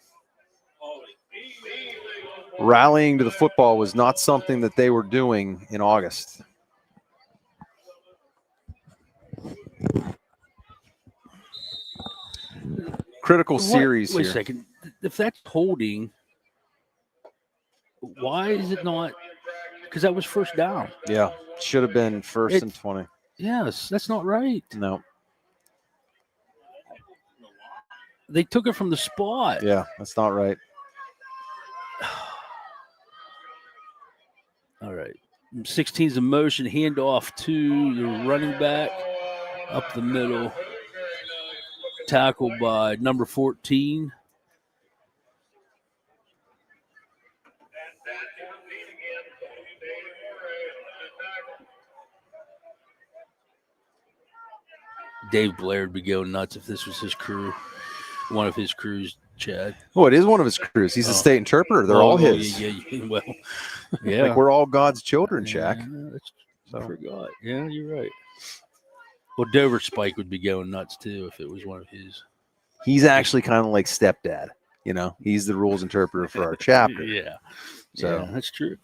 Rallying to the football was not something that they were doing in August. Critical series Wait here. a second. If that's holding, why is it not? Because that was first down. Yeah, should have been first and 20. Yes, that's not right. No. They took it from the spot. Yeah, that's not right. All right. 16's in motion, handoff to the running back up the middle. Tackled by number 14. Dave Blair would be going nuts if this was his crew, one of his crews, Chad. Oh, it is one of his crews. He's a state interpreter. They're all his. Yeah. Well, yeah. Like we're all God's children, Shaq. I forgot. Yeah, you're right. Well, Dover Spike would be going nuts too if it was one of his. He's actually kind of like stepdad. You know, he's the rules interpreter for our chapter. Yeah. So yeah, that's true.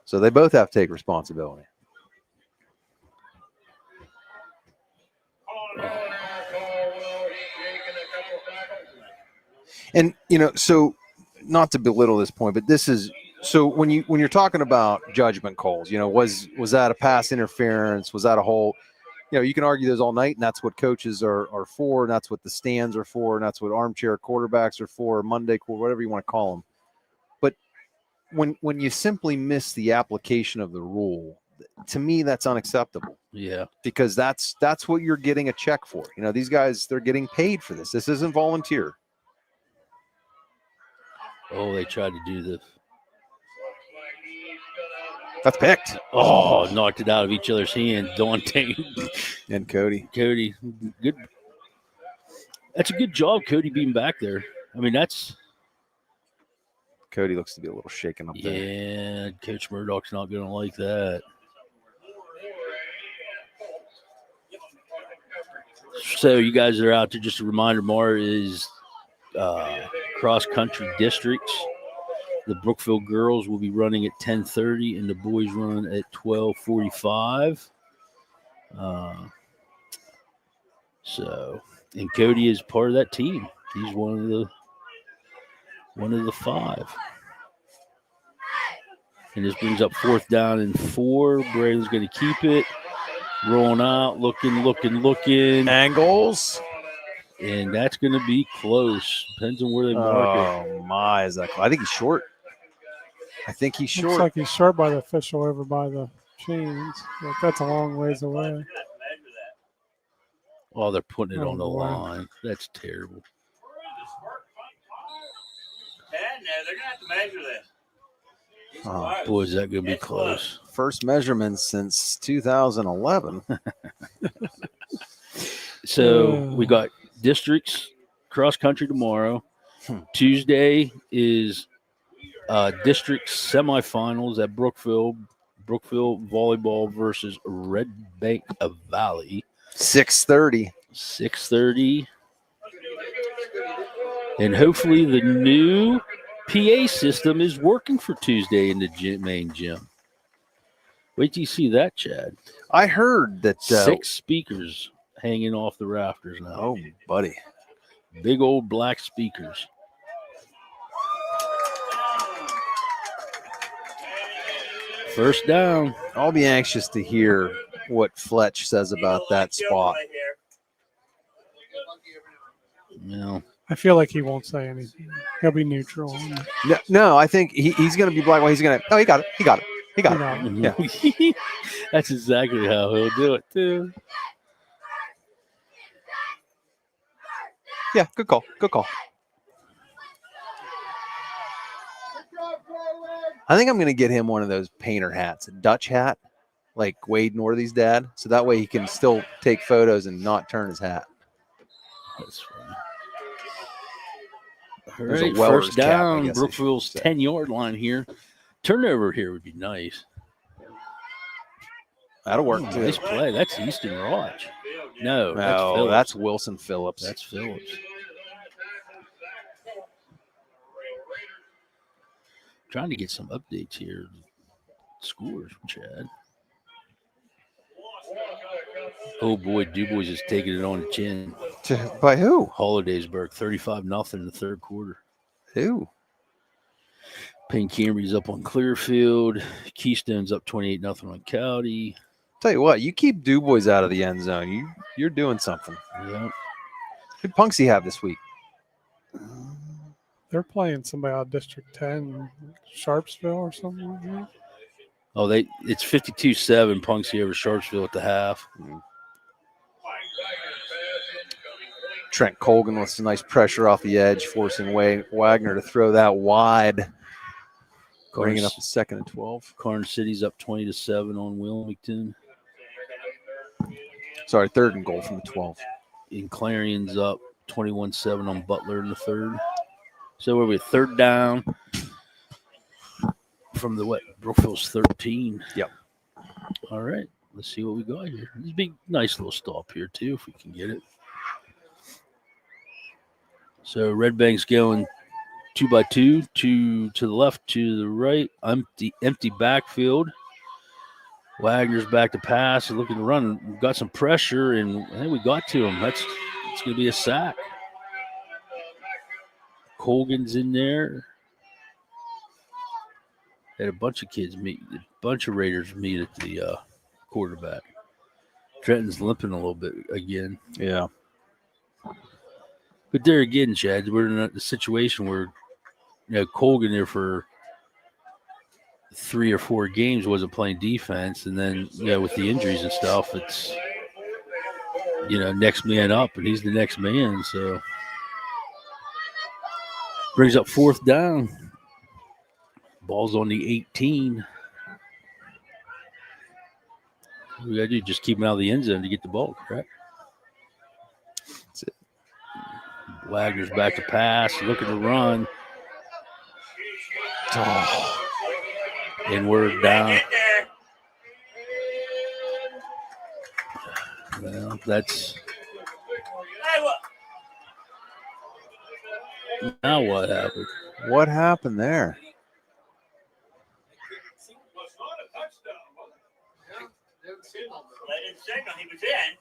So they both have to take responsibility. And so not to belittle this point, but this is so when you're talking about judgment calls, was that a pass interference? Was that a hold? You can argue those all night, and that's what coaches are for, and that's what the stands are for, and that's what armchair quarterbacks are for, Monday quarter, whatever you want to call them. But when you simply miss the application of the rule, to me, that's unacceptable. Yeah. Because that's what you're getting a check for. These guys, they're getting paid for this. This isn't volunteer. Oh, they tried to do this. That's picked. Oh, knocked it out of each other's hand. Dante and Cody. Good. That's a good job, Cody, being back there. I mean, that's. Cody looks to be a little shaken up there. Yeah, Coach Murdoch's not going to like that. So you guys that are out there, just a reminder, more is cross-country districts. The Brookville girls will be running at 10:30, and the boys run at 12:45. And Cody is part of that team. He's one of the five. And this brings up 4th down and 4. Braden's going to keep it. Rolling out, looking. Angles. And that's going to be close. Depends on where they mark it. Oh, my. Is that close? I think he's short. Looks like he's short by the official over by the chains. But that's a long ways away. Oh, they're putting it on the boy. line. That's terrible. They're going to have to measure this. Oh, boy, is that going to be close. First measurement since 2011. So we got districts cross country tomorrow. Tuesday is district semifinals at Brookville volleyball versus Redbank Valley. 6:30. And hopefully the new PA system is working for Tuesday in the main gym. Wait till you see that, Chad. I heard that 6 speakers hanging off the rafters now. Oh, buddy. Big old black speakers. First down. I'll be anxious to hear what Fletch says about that spot. No. I feel like he won't say anything. He'll be neutral. No, I think he's going to be black. Well, he's going to. Oh, he got it. He got it. Yeah. That's exactly how he'll do it too. Yeah, good call. Good call. I think I'm going to get him one of those painter hats, a Dutch hat, like Wade Northy's dad. So that way he can still take photos and not turn his hat. That's funny. All There's a right, Weller's first cap, I down, guess I should Brookville's say. 10-yard line here. Turnover here would be nice. That'll work too. Nice play. That's Easton Raj. No, that's No, Phillips. that's Wilson Phillips. That's Phillips. Trying to get some updates here. Scores, Chad. Oh boy, DuBois is taking it on the chin. By who? Hollidaysburg, 35-0 in the third quarter. Who? Payne Camry's up on Clearfield. Keystone's up 28-0 on Cowdy. Tell you what, you keep DuBois out of the end zone. You're doing something. Yeah. Who punks he have this week? They're playing somebody out of District 10, Sharpsville or something like that. Oh, it's 52-7 Punksy over Sharpsville at the half. Trent Colgan with some nice pressure off the edge, forcing Wagner to throw that wide. Bringing up the 2nd and 12. Carn City's up 20-7 on Wilmington. Sorry, 3rd and goal from the 12. And Clarion's up 21-7 on Butler in the 3rd. So we're with 3rd down from the Brookville's 13. Yep. All right. Let's see what we got here. This big, nice little stop here, too, if we can get it. So Redbank's going 2-by-2, two to the left, to the right. Empty backfield. Wagner's back to pass and looking to run. We've got some pressure, and I think we got to him. It's going to be a sack. Colgan's in there. Had a bunch of kids meet, a bunch of Raiders meet at the quarterback. Trenton's limping a little bit again. Yeah. But there again, Chad, we're in a situation where, Colgan there for 3 or 4 games wasn't playing defense, and then with the injuries and stuff, it's next man up, and he's the next man. So brings up 4th down. Ball's on the 18. What we gotta do? Just keep him out of the end zone to get the ball, correct? That's it. Wagner's back to pass, looking to run. Oh. And we're down. Well, that's. Now what happened? What happened there? They didn't signal he was in,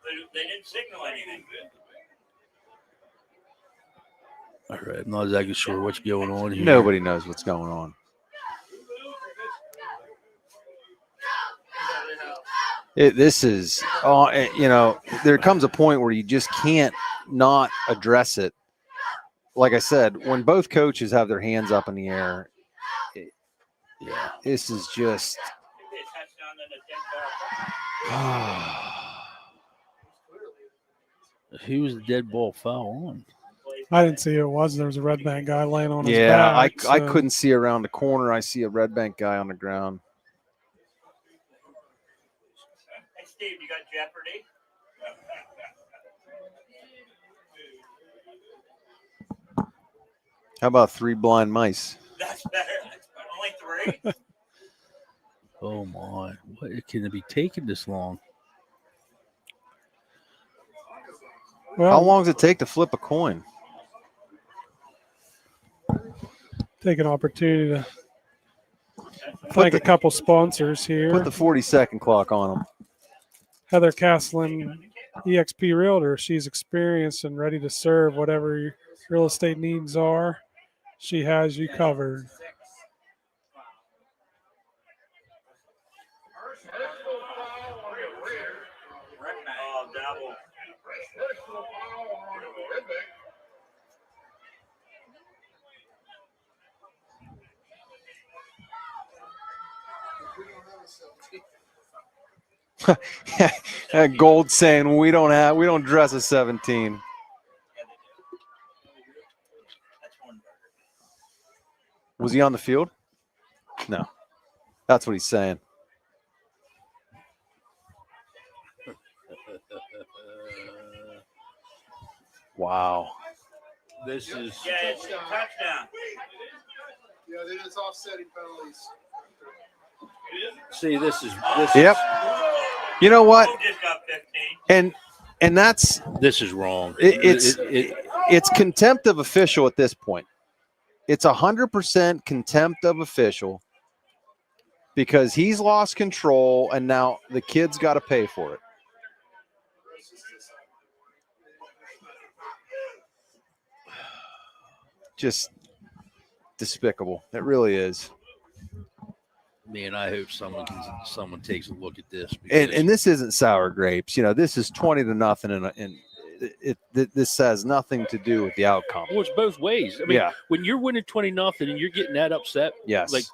but they didn't signal anything. All right, I'm not exactly sure what's going on here. Nobody knows what's going on. This is, there comes a point where you just can't not address it. Like I said, when both coaches have their hands up in the air, this is just. Who was the dead ball foul on? I didn't see who it was. There was a Redbank guy laying on his back. Yeah, I couldn't see around the corner. I see a Redbank guy on the ground. Hey, Steve, you got Jeopardy? How about 3 blind mice? That's better. Only 3? Oh, my. What can it be taking this long? Well, how long does it take to flip a coin? Take an opportunity to thank a couple sponsors here. Put the 40-second clock on them. Heather Castellan, eXp Realtor. She's experienced and ready to serve whatever your real estate needs are. She has you covered. Gold saying we don't dress a 17. Was he on the field? No. That's what he's saying. Wow. This is it's a touchdown. Yeah, then it's offsetting penalties. see. This is Yep. You know what? Just got 15. And that's This is wrong. It's contempt of official at this point. It's 100% contempt of official because he's lost control and now the kid's got to pay for it. Just despicable. It really is. Man, I hope someone takes a look at this. And this isn't sour grapes. You know, this is 20-0, and this has nothing to do with the outcome. Well, it's both ways. I mean, Yeah. when you're winning 20-0 and you're getting that upset, Yes. like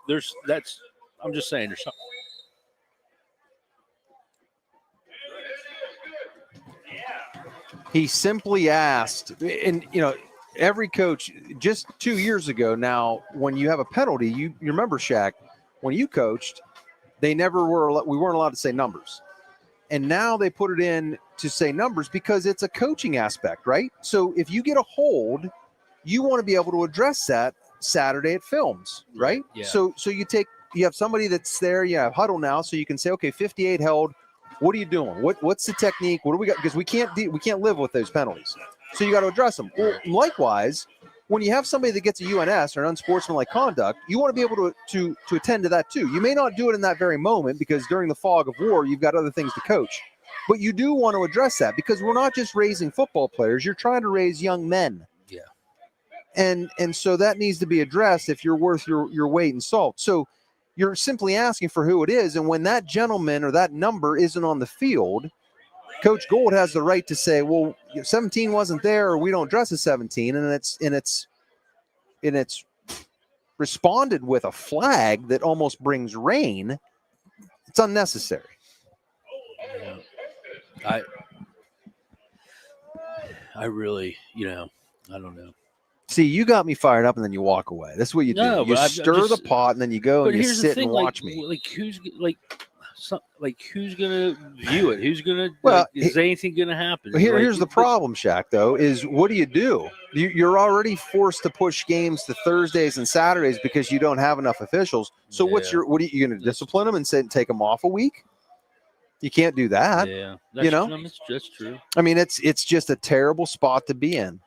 I'm just saying there's something. He simply asked, and you know, every coach just 2 years ago now, when you have a penalty, you remember, Shaq, when you coached, we weren't allowed to say numbers. And now they put it in to say numbers because it's a coaching aspect, right? So if you get a hold, you want to be able to address that Saturday at films, right? Yeah. So you have somebody that's there, you have huddle now, so you can say, okay, 58 held. What are you doing? What's the technique? What do we got? Because we can't live with those penalties. So you got to address them. Well, likewise, when you have somebody that gets a UNS or an unsportsmanlike conduct, you want to be able to attend to that too. You may not do it in that very moment because during the fog of war, you've got other things to coach. But you do want to address that because we're not just raising football players. You're trying to raise young men. Yeah. And so that needs to be addressed if you're worth your weight in salt. So you're simply asking for who it is. And when that gentleman or that number isn't on the field, Coach Gold has the right to say, well, 17 wasn't there, or we don't dress a 17, and it's responded with a flag that almost brings rain. It's unnecessary. Yeah. I really, I don't know. See, you got me fired up, and then you walk away. That's what you do. No, You stir the pot, and then you go and you sit and watch me. Who's gonna view it? Who's gonna? Is anything gonna happen? Here's the problem, Shaq. Though, is what do? You're already forced to push games to Thursdays and Saturdays because you don't have enough officials. So what are you going to discipline them and take them off a week? You can't do that. Yeah, that's true. I mean, it's just a terrible spot to be in.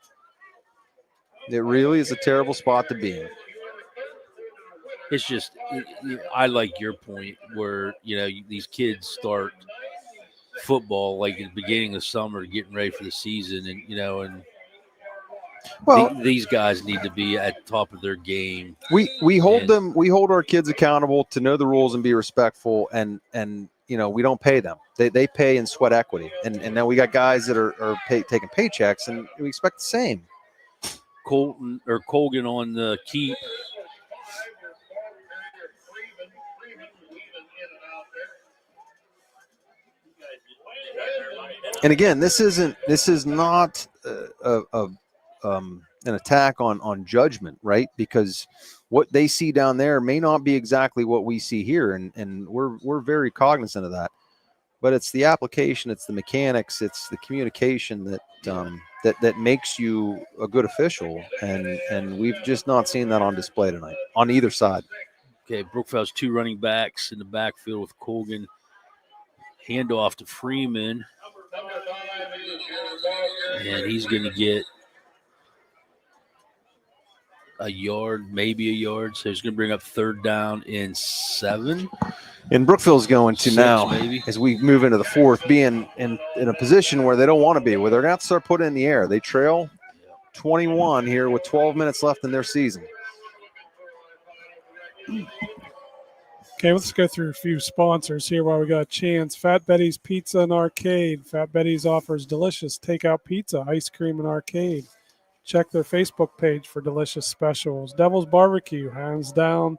It really is a terrible spot to be in. It's just, I like your point where, these kids start football like at the beginning of summer, getting ready for the season. And, these guys need to be at the top of their game. We hold our kids accountable to know the rules and be respectful. And we don't pay them. They pay in sweat equity. And now we got guys that are taking paychecks, and we expect the same. Colgan on the keep. And again, this is not an attack on judgment, right? Because what they see down there may not be exactly what we see here, and we're very cognizant of that. But it's the application, it's the mechanics, it's the communication that makes you a good official, and we've just not seen that on display tonight on either side. Okay, Brookville's two running backs in the backfield with Colgan. Handoff to Freeman. And he's going to get a yard, maybe a yard. So he's going to bring up 3rd down and 7. And Brookville's going to 6, now, maybe, as we move into the 4th, being in a position where they don't want to be, where they're going to have to start putting it in the air. They trail 21 here with 12 minutes left in their season. Okay, let's go through a few sponsors here while we got a chance. Fat Betty's Pizza and Arcade. Fat Betty's offers delicious takeout pizza, ice cream, and arcade. Check their Facebook page for delicious specials. Devil's Barbecue, hands down,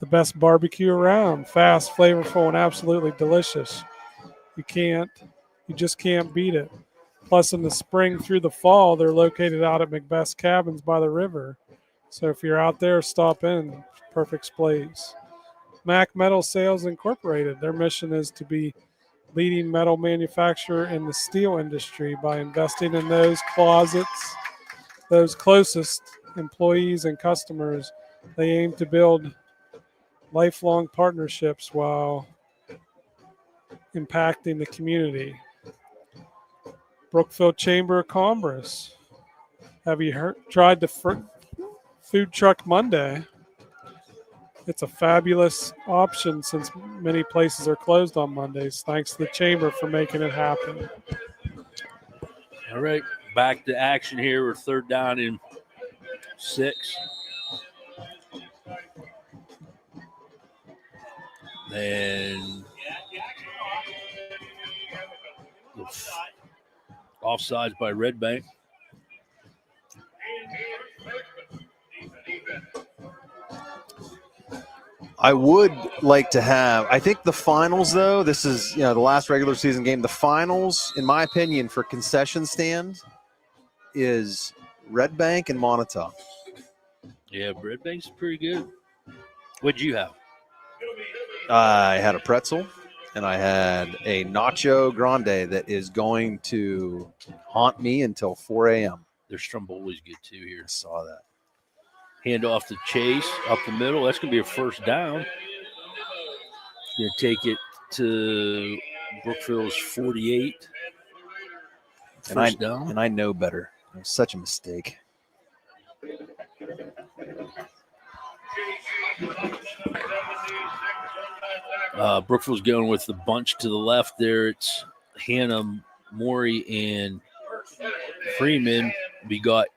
The best barbecue around. Fast, flavorful, and absolutely delicious. You just can't beat it. Plus, in the spring through the fall, they're located out at Macbeth's Cabins by the river. So if you're out there, stop in. Perfect place. Mac Metal Sales Incorporated. Their mission is to be leading metal manufacturer in the steel industry by investing in those closest employees and customers. They aim to build lifelong partnerships while impacting the community. Brookville Chamber of Commerce. Have you tried the Food Truck Monday? It's a fabulous option since many places are closed on Mondays. Thanks to the Chamber for making it happen. All right, back to action here. We're 3rd down and 6. And offsides by Redbank. I would like to have, I think the finals, though, this is, the last regular season game. The finals, in my opinion, for concession stand is Redbank and Montauk. Yeah, Redbank's pretty good. What'd you have? I had a pretzel, and I had a nacho grande that is going to haunt me until 4 a.m. Their Stromboli's good, too, here. I saw that. Hand off to Chase up the middle. That's going to be a first down. Going to take it to Brookville's 48. First down. And I know better. It was such a mistake. Brookville's going with the bunch to the left there. It's Hannah, Maury, and Freeman. We got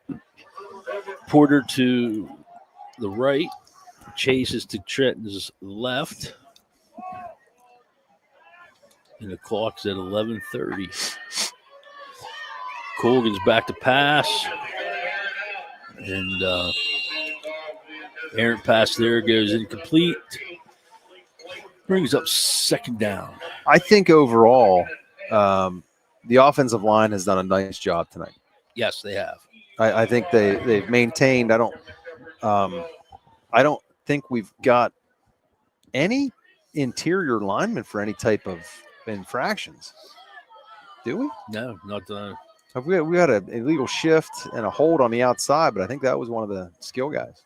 Porter to the right. Chase is to Trenton's left. And the clock's at 11:30. Colgan's back to pass. And errant pass there goes incomplete. Brings up 2nd down. I think overall, the offensive line has done a nice job tonight. Yes, they have. I think they've maintained. I don't think we've got any interior linemen for any type of infractions. Do we? No, not done. We had an illegal shift and a hold on the outside, but I think that was one of the skill guys.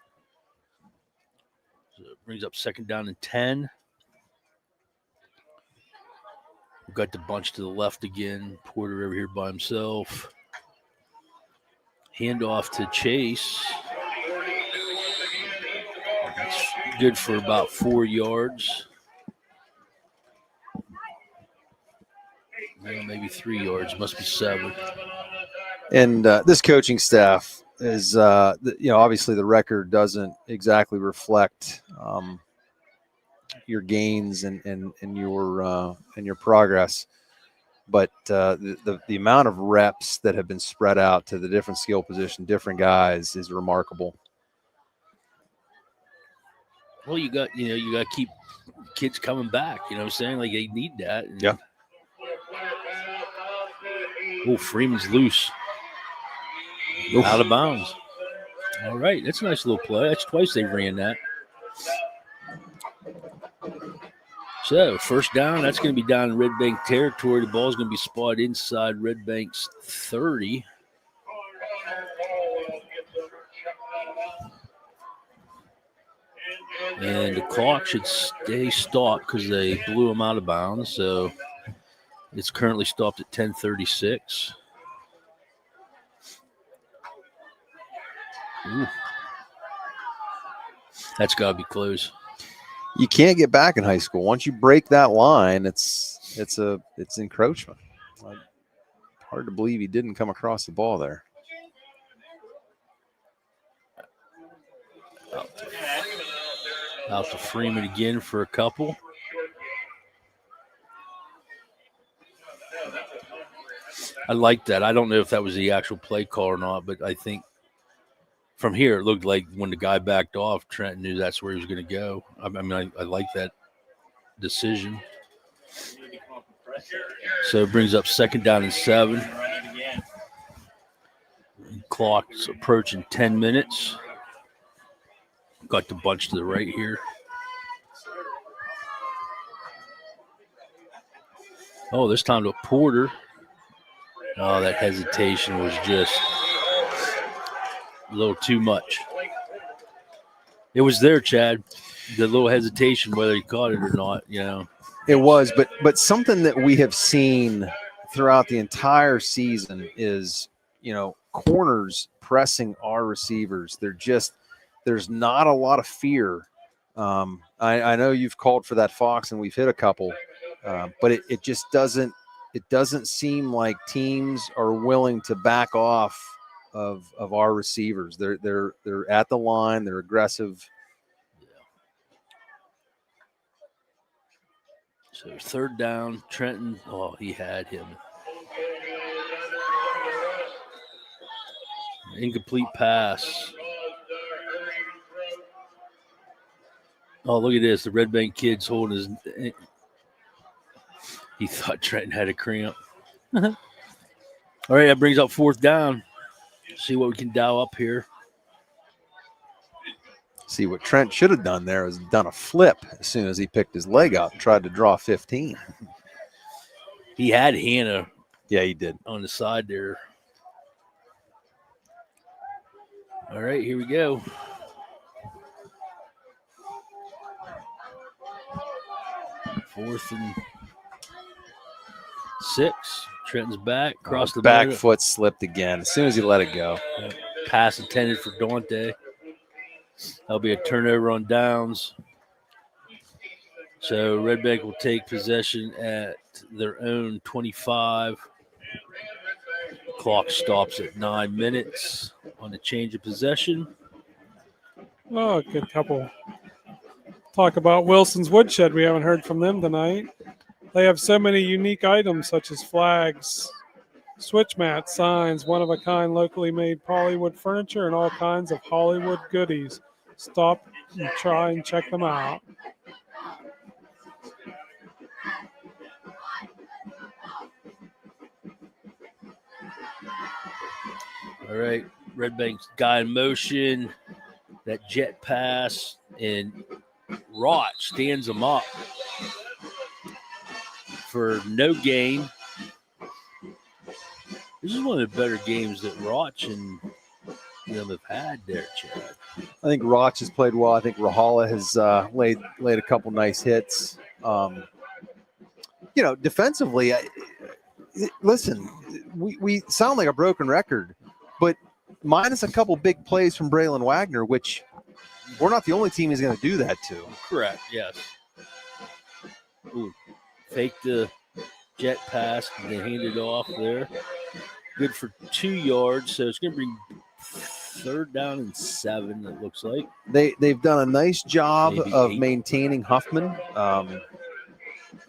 So it brings up 2nd down and 10. We've got the bunch to the left again. Porter over here by himself. Handoff to Chase. That's good for about 4 yards. Well, maybe 3 yards. Must be 7. And this coaching staff is, obviously the record doesn't exactly reflect your gains and your progress. But the amount of reps that have been spread out to the different skill position, different guys is remarkable. Well, you got to keep kids coming back. You know what I'm saying? Like they need that. And yeah. Oh, Freeman's loose. Oof. Out of bounds. All right. That's a nice little play. That's twice they ran that. So, 1st down, that's going to be down in Redbank territory. The ball's going to be spotted inside Redbank's 30. And the clock should stay stopped because they blew him out of bounds. So, it's currently stopped at 10:36. Ooh. That's got to be close. You can't get back in high school. Once you break that line, it's encroachment. Hard to believe he didn't come across the ball there. Out to Freeman again for a couple. I like that. I don't know if that was the actual play call or not, but I think from here, it looked like when the guy backed off, Trent knew that's where he was going to go. I mean, I like that decision. So it brings up 2nd down and 7. Clock's approaching 10 minutes. Got the bunch to the right here. Oh, this time to Porter. Oh, that hesitation was just a little too much. It was there, Chad. The little hesitation, whether he caught it or not, you know. It was, but something that we have seen throughout the entire season is, you know, corners pressing our receivers. There's not a lot of fear. I know you've called for that Fox, and we've hit a couple, but it just doesn't seem like teams are willing to back off of our receivers. They're at the line. They're aggressive. So 3rd down, Trenton. Oh, he had him. Incomplete pass. Oh, look at this. The Redbank kid's holding his. He thought Trenton had a cramp. All right, that brings up 4th down. See what we can dial up here. See, what Trent should have done there is done a flip as soon as he picked his leg up and tried to draw 15. He had Hannah. Yeah, he did. On the side there. All right, here we go. Fourth and 6. Trenton's back. Across the back middle. foot slipped again as soon as he let it go. Pass intended for Dante. That'll be a turnover on downs. So Redbank will take possession at their own 25. Clock stops at 9 minutes on the change of possession. Oh, good couple. Talk about Wilson's Woodshed. We haven't heard from them tonight. They have so many unique items such as flags, switch mats, signs, one-of-a-kind locally made Hollywood furniture, and all kinds of Hollywood goodies. Stop and try and check them out. All right, Redbank's guy in motion, that jet pass, and Rott stands him up for no gain. This is one of the better games that Roch and them have had there, Chad. I think Roch has played well. I think Rahala has laid a couple nice hits. Defensively, listen, we sound like a broken record, but minus a couple big plays from Braylon Wagner, which we're not the only team he's going to do that to. Correct, yes. Ooh, fake the jet pass and they hand it off there. Good for 2 yards, so it's going to bring 3rd down and 7, it looks like. They've done a nice job of maintaining Huffman.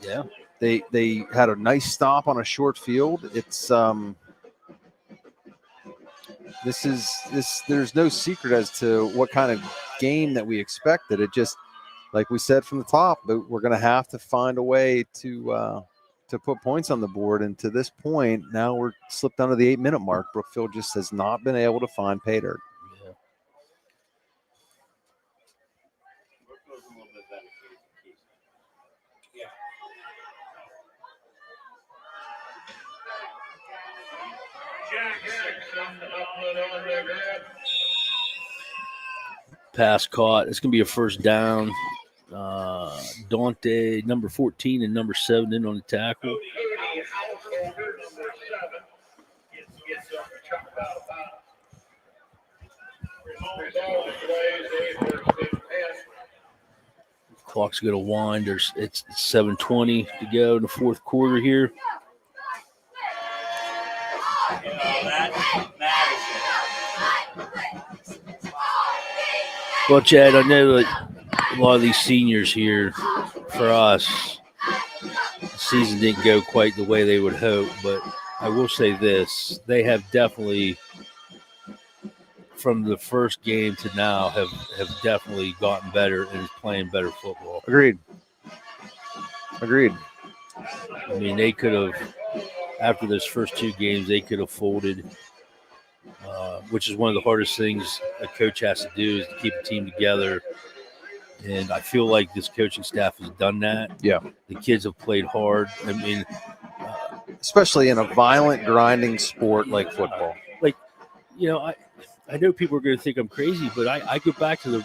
Yeah. They had a nice stop on a short field. It's there's no secret as to what kind of game that we expected. It just, like we said from the top, but we're going to have to find a way to put points on the board. And to this point, now we're slipped under the 8-minute mark. Brookville just has not been able to find pay dirt. Yeah. Pass caught. It's going to be a 1st down. Dante, number 14 and number 7 in on the tackle. Clock's going to wind. It's 7:20 to go in the 4th quarter here. Well, Chad, I know that a lot of these seniors here, for us, the season didn't go quite the way they would hope, but I will say this. They have definitely from the first game to now have definitely gotten better and is playing better football. Agreed. I mean, they could have, after those first 2 games, they could have folded, which is one of the hardest things a coach has to do is to keep a team together. And I feel like this coaching staff has done that. Yeah. The kids have played hard. I mean, especially in a violent, grinding sport like football. Like, you know, I know people are going to think I'm crazy, but I go back to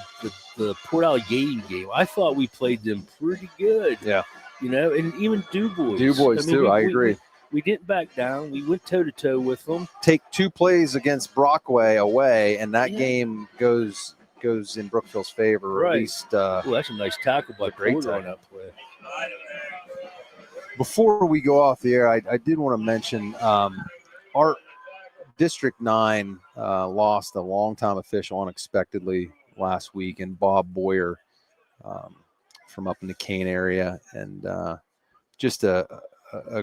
the Port Allegheny game. I thought we played them pretty good. Yeah. You know, and even DuBois. DuBois, too. I agree. We didn't back down. We went toe-to-toe with them. Take 2 plays against Brockway away, and that game goes in Brookville's favor. Right. At least, well, that's a nice tackle by Porter on that play. Before we go off the air, I did want to mention our District 9 lost a longtime official unexpectedly last week, and Bob Boyer from up in the Kane area, and just a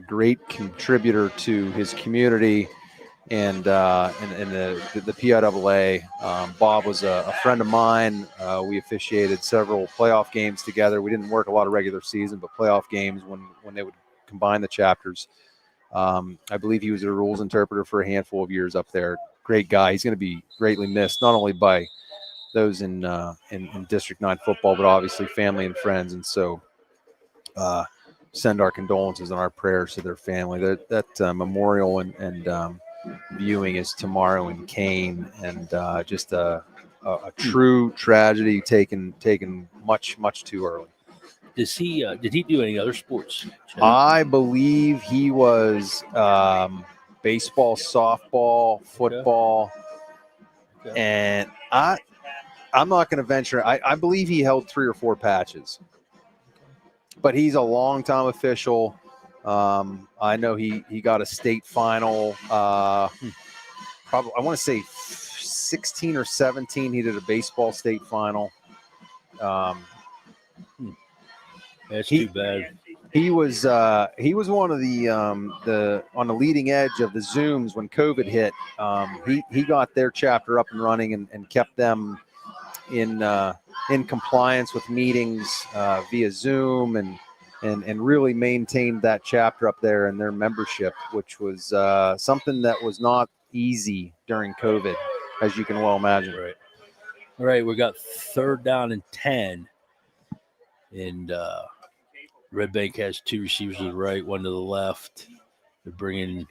great contributor to his community and the PIAA. Bob was a friend of mine. We officiated several playoff games together. We didn't work a lot of regular season, but playoff games when they would combine the chapters. I believe he was a rules interpreter for a handful of years up there. Great guy. He's going to be greatly missed, not only by those in District 9 football, but obviously family and friends. And so send our condolences and our prayers to their family. That memorial and viewing is tomorrow in Kane, and just a true tragedy taken much too early. Did he do any other sports? I believe he was baseball, softball, football, and I'm not going to venture. I believe he held 3 or 4 patches, but he's a longtime official. I know he got a state final. Probably I want to say 16 or 17. He did a baseball state final. That's too bad. He was one of the on the leading edge of the Zooms when COVID hit. He got their chapter up and running and kept them in compliance with meetings via Zoom and really maintained that chapter up there and their membership, which was something that was not easy during COVID, as you can well imagine. Right. All right, we got 3rd down and 10, and Redbank has 2 receivers to the right, 1 to the left. They're bringing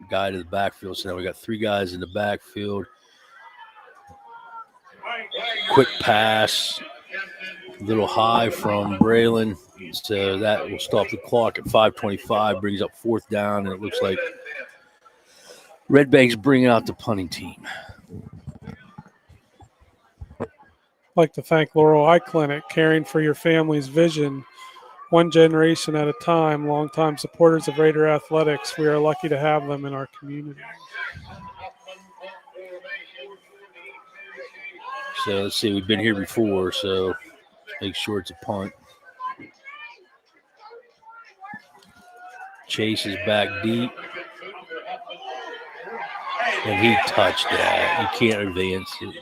a guy to the backfield, so now we got 3 guys in the backfield. Quick pass, a little high from Braylon, so that will stop the clock at 5:25, brings up 4th down, and it looks like Redbank's bringing out the punting team. I'd like to thank Laurel Eye Clinic, caring for your family's vision, one generation at a time. Longtime supporters of Raider athletics, we are lucky to have them in our community. So let's see, we've been here before, so make sure it's a punt. Chase is back deep. And he touched that. You can't advance it.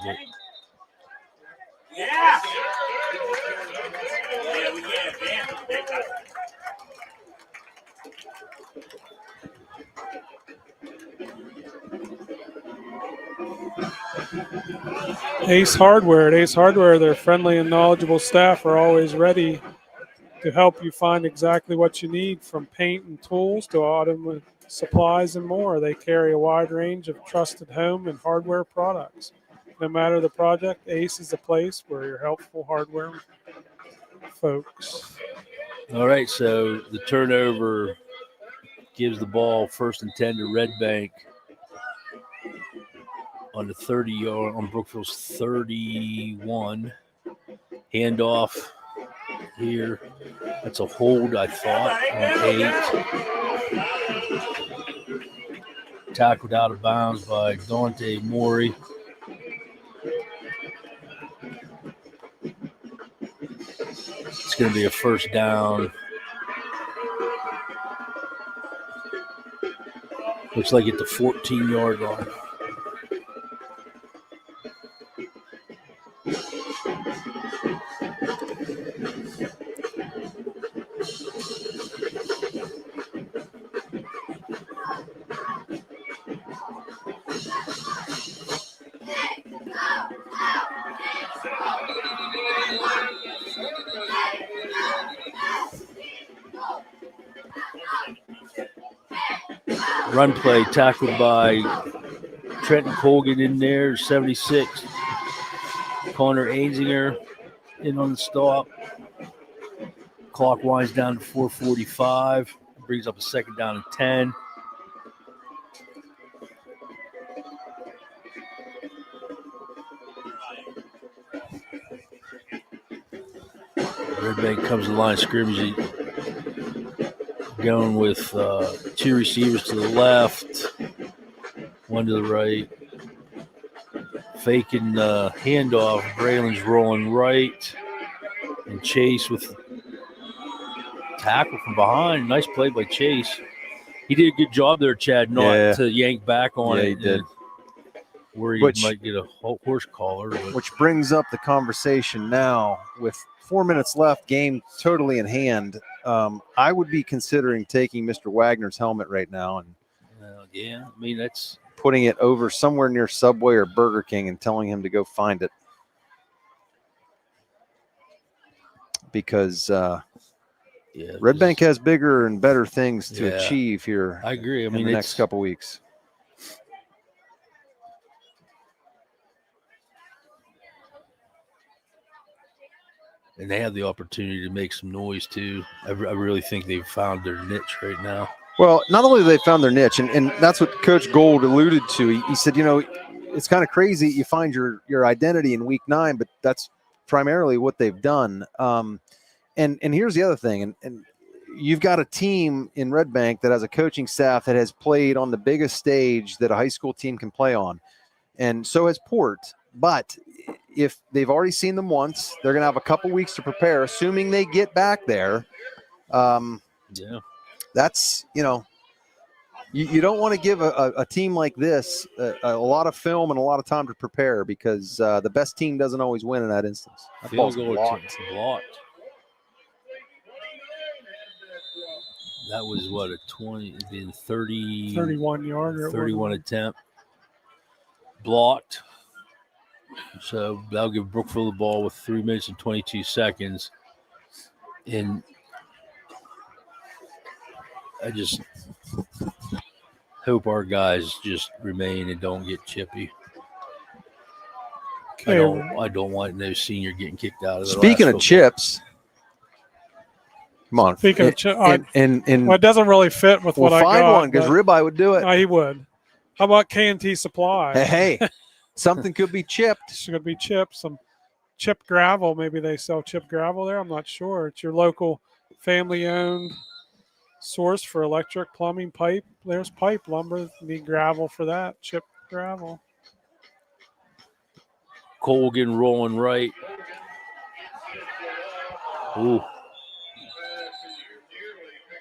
Yeah. Ace Hardware. At Ace Hardware, their friendly and knowledgeable staff are always ready to help you find exactly what you need, from paint and tools to autumn supplies and more. They carry a wide range of trusted home and hardware products. No matter the project, Ace is a place where your helpful hardware folks. All right, so the turnover gives the ball 1st and 10 to Redbank on the 30-yard, on Brookville's 31. Handoff here. That's a hold, I thought, on 8. Tackled out of bounds by Dante Morey. It's going to be a 1st down. Looks like at the 14-yard line. Run play tackled by Trenton Colgan in there, 76. Connor Ainsinger in on the stop. Clock winds down to 4:45. Brings up a second down and 10. Redbank comes to the line of scrimmage. Going with two receivers to the left, one to the right. Faking handoff. Braylon's rolling right. And Chase with tackle from behind. Nice play by Chase. He did a good job there, Chad, not to yank back on it. He did. Where he might get a horse collar. Which brings up the conversation now with 4 minutes left, game totally in hand. I would be considering taking Mr. Wagner's helmet right now and yeah, I mean, that's putting it over somewhere near Subway or Burger King and telling him to go find it. Because Redbank has bigger and better things to achieve here. I agree. I mean, in the next couple weeks. And they have the opportunity to make some noise, too. I really think they've found their niche right now. Well, not only have they found their niche, and that's what Coach Gold alluded to. He said, it's kind of crazy you find your identity in week 9, but that's primarily what they've done. And here's the other thing, and you've got a team in Redbank that has a coaching staff that has played on the biggest stage that a high school team can play on, and so has Port. But if they've already seen them once, they're going to have a couple weeks to prepare, assuming they get back there. That's, you don't want to give a team like this a lot of film and a lot of time to prepare because the best team doesn't always win in that instance. That ball's blocked. That was what, a 31 yarder. 31 attempt. Blocked. So that'll give Brookville the ball with 3 minutes and 22 seconds. And I just hope our guys just remain and don't get chippy. I don't want no senior getting kicked out of the Speaking of chips, come on. Speaking of chips, well, it doesn't really fit with what I got. We'll find one because Ribeye would do it. No, he would. How about K&T Supply? Hey, something could be chipped. It's going to be chipped. Some chipped gravel. Maybe they sell chipped gravel there. I'm not sure. It's your local family-owned source for electric, plumbing, pipe. There's pipe lumber. You need gravel for that. Chipped gravel. Colgan rolling right. Ooh.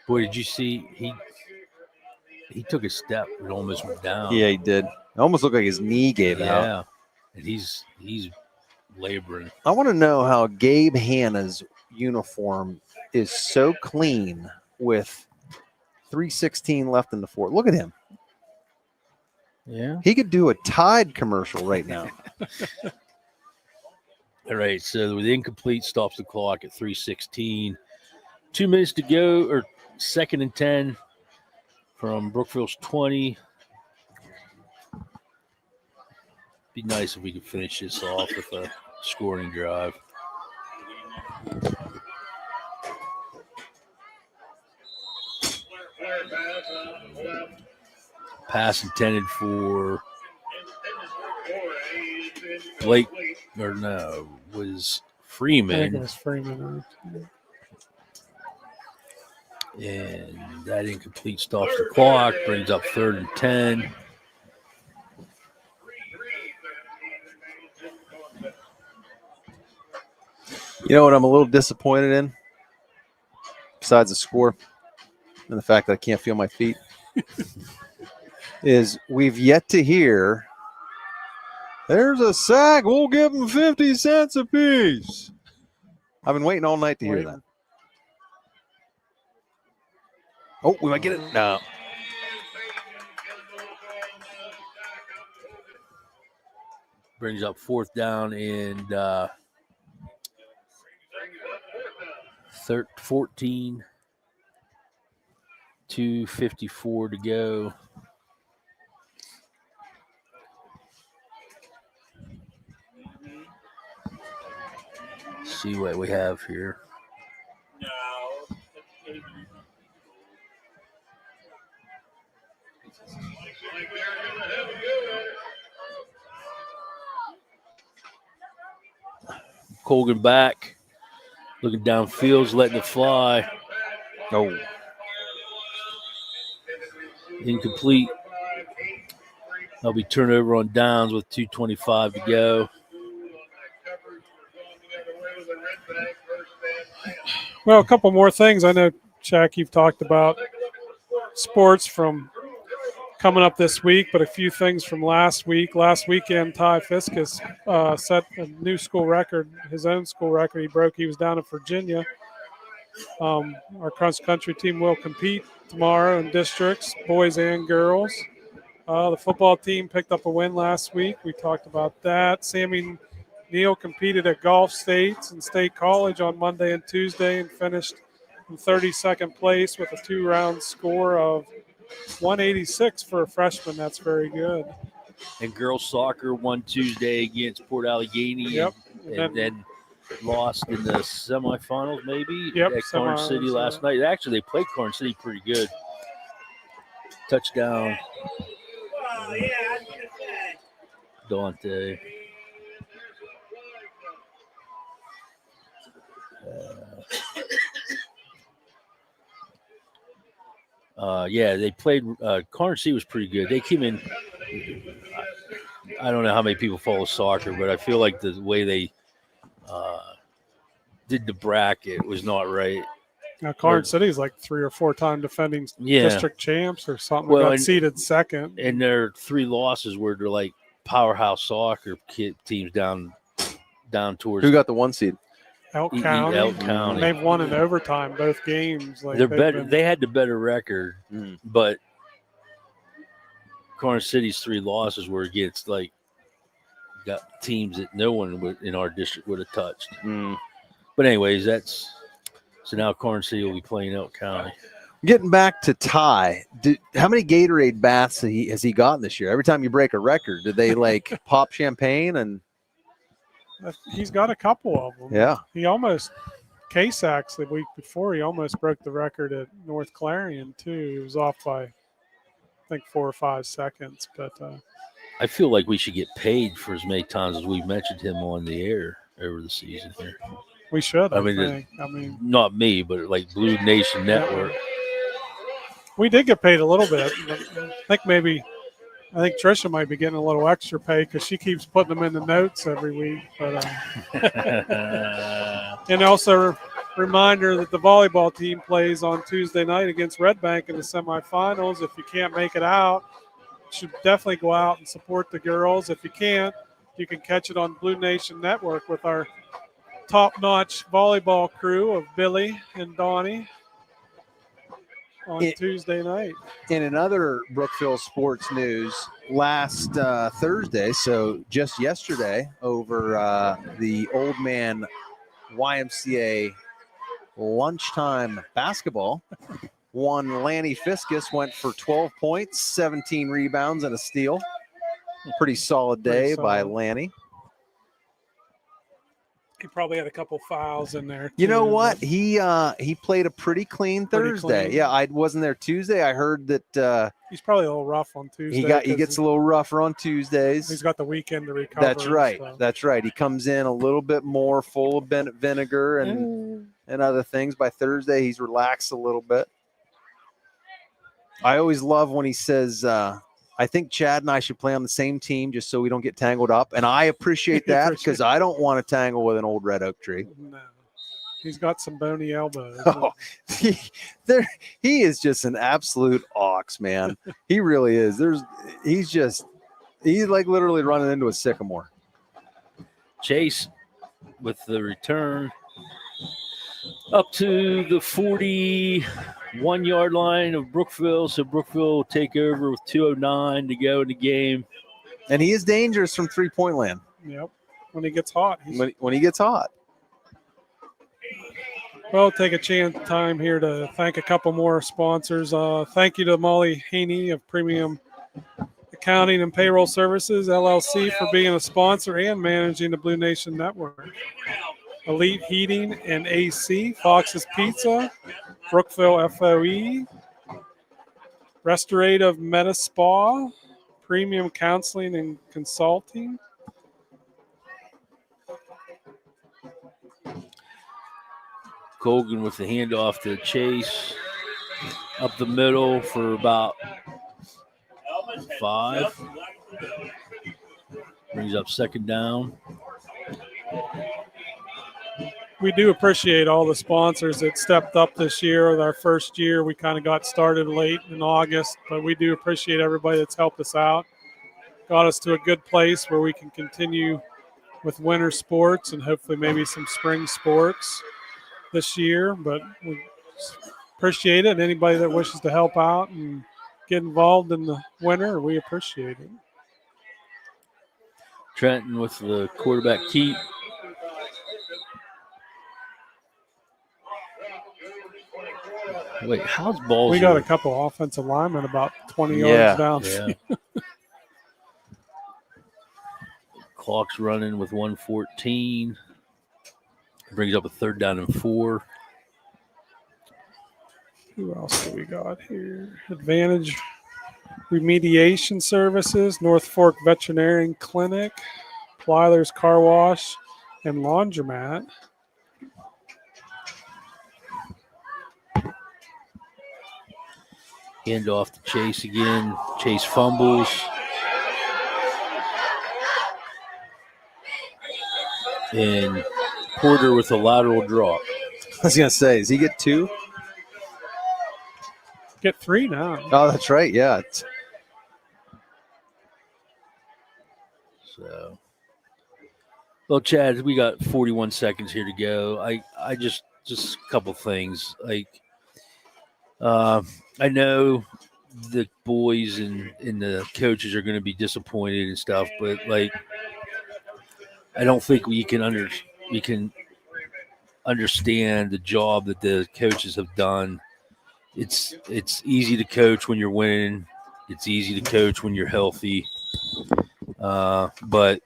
Boy, did you see he took a step and almost went down. Yeah, he did. It almost looked like his knee gave out. Yeah. And he's laboring. I want to know how Gabe Hanna's uniform is so clean with 3:16 left in the fourth. Look at him. Yeah. He could do a Tide commercial right now. All right, so the incomplete stops the clock at 3:16. 2 minutes to go, or 2nd and 10 from Brookville's 20. Be nice if we could finish this off with a scoring drive. Pass intended for Blake, or no, was Freeman. I think it was Freeman. And that incomplete stops the clock, brings up 3rd and 10. You know what I'm a little disappointed in? Besides the score and the fact that I can't feel my feet, is we've yet to hear There's a sack. We'll give them 50 cents a piece. I've been waiting all night to hear that. Oh, we might get it. No. Brings up 4th down and 14. 2:54 to go. See what we have here. Colgan back, looking downfield, letting it fly. Oh. Incomplete. That'll be turnover on downs with 2:25 to go. Well, a couple more things. I know, Shaq, you've talked about sports from coming up this week, but a few things from last week. Last weekend, Ty Fiskus set a new school record, his own school record he broke. He was down in Virginia. Our cross-country team will compete tomorrow in districts, boys and girls. The football team picked up a win last week. We talked about that. Sammy Neal competed at Gulf States and State College on Monday and Tuesday and finished in 32nd place with a 2-round score of 186 for a freshman. That's very good. And girls soccer won Tuesday against Port Allegheny. Yep. And then lost in the semifinals, maybe, yep, at Corn City last night. Actually, they played Corn City pretty good. Touchdown. Dante. Yeah, they played. Corn City was pretty good. They came in. I don't know how many people follow soccer, but I feel like the way they did the bracket was not right. Now, Corn City is like 3 or 4 time defending district champs or something. Well, got seeded second. And their 3 losses were to like powerhouse soccer teams down towards. Who got the 1 seed? Elk County. Elk County. They've won in overtime both games. Like they're better. They had the better record, but Corn City's 3 losses were against like got teams that no one in our district would have touched. But anyways, so now Corn City will be playing Elk County. Getting back to Ty, how many Gatorade baths has he gotten this year? Every time you break a record, did they like pop champagne? And he's got a couple of them. Yeah. He almost, K-Sax the week before, he almost broke the record at North Clarion too. He was off by, I think, 4 or 5 seconds. But I feel like we should get paid for as many times as we've mentioned him on the air over the season here. We should. I mean, not me, but like Blue Nation Network. We did get paid a little bit. I think Tricia might be getting a little extra pay because she keeps putting them in the notes every week. But and also reminder that the volleyball team plays on Tuesday night against Redbank in the semifinals. If you can't make it out, you should definitely go out and support the girls. If you can't, you can catch it on Blue Nation Network with our top-notch volleyball crew of Billy and Donnie on Tuesday night. In another Brookville sports news, last Thursday, so just yesterday, over the Old Man YMCA lunchtime basketball, one Lanny Fiskus went for 12 points, 17 rebounds, and a steal. Pretty solid day by Lanny. He probably had a couple fouls in there. You know what? He played a pretty clean Thursday. Yeah, I wasn't there Tuesday. I heard that he's probably a little rough on Tuesday. He gets a little rougher on Tuesdays. He's got the weekend to recover. That's right. That's right. He comes in a little bit more full of vinegar and other things. By Thursday, he's relaxed a little bit. I always love when he says, I think Chad and I should play on the same team just so we don't get tangled up. And I appreciate that because I don't want to tangle with an old red oak tree. No. He's got some bony elbows. Oh, he is just an absolute ox, man. He really is. He's just He's like literally running into a sycamore. Chase with the return up to the 41-yard line of Brookville. So Brookville will take over with 2:09 to go in the game. And he is dangerous from three-point land. Yep. When he gets hot. When he gets hot. Well, take a time here to thank a couple more sponsors. Thank you to Molly Haney of Premium Accounting and Payroll Services, LLC, for being a sponsor and managing the Blue Nation Network. Elite Heating and AC, Fox's Pizza, Brookville FOE, Restorative Medi Spa, Premium Counseling and Consulting, Colgan with the handoff to Chase. Up the middle for about 5. Brings up second down. we do appreciate all the sponsors that stepped up this year. With our first year, we kind of got started late in August, but we do appreciate everybody that's helped us out. Got us to a good place where we can continue with winter sports and hopefully maybe some spring sports this year. But we appreciate it. And anybody that wishes to help out and get involved in the winter, we appreciate it. Trenton with the quarterback keep. Wait, how's balls? We got a couple offensive linemen about 20 yards down. Yeah. Clock's running with 1:14. Brings up a 3rd down and 4. Who else do we got here? Advantage Remediation Services, North Fork Veterinary Clinic, Plyler's Carwash, and Laundromat. Hand off to Chase again. Chase fumbles. And Porter with a lateral drop. I was going to say, does he get 2? Get 3 now. Oh, that's right. Yeah. So, well, Chad, we got 41 seconds here to go. I just a couple things. I know the boys and the coaches are going to be disappointed and stuff, but I don't think we can understand the job that the coaches have done. It's easy to coach when you're winning. It's easy to coach when you're healthy. But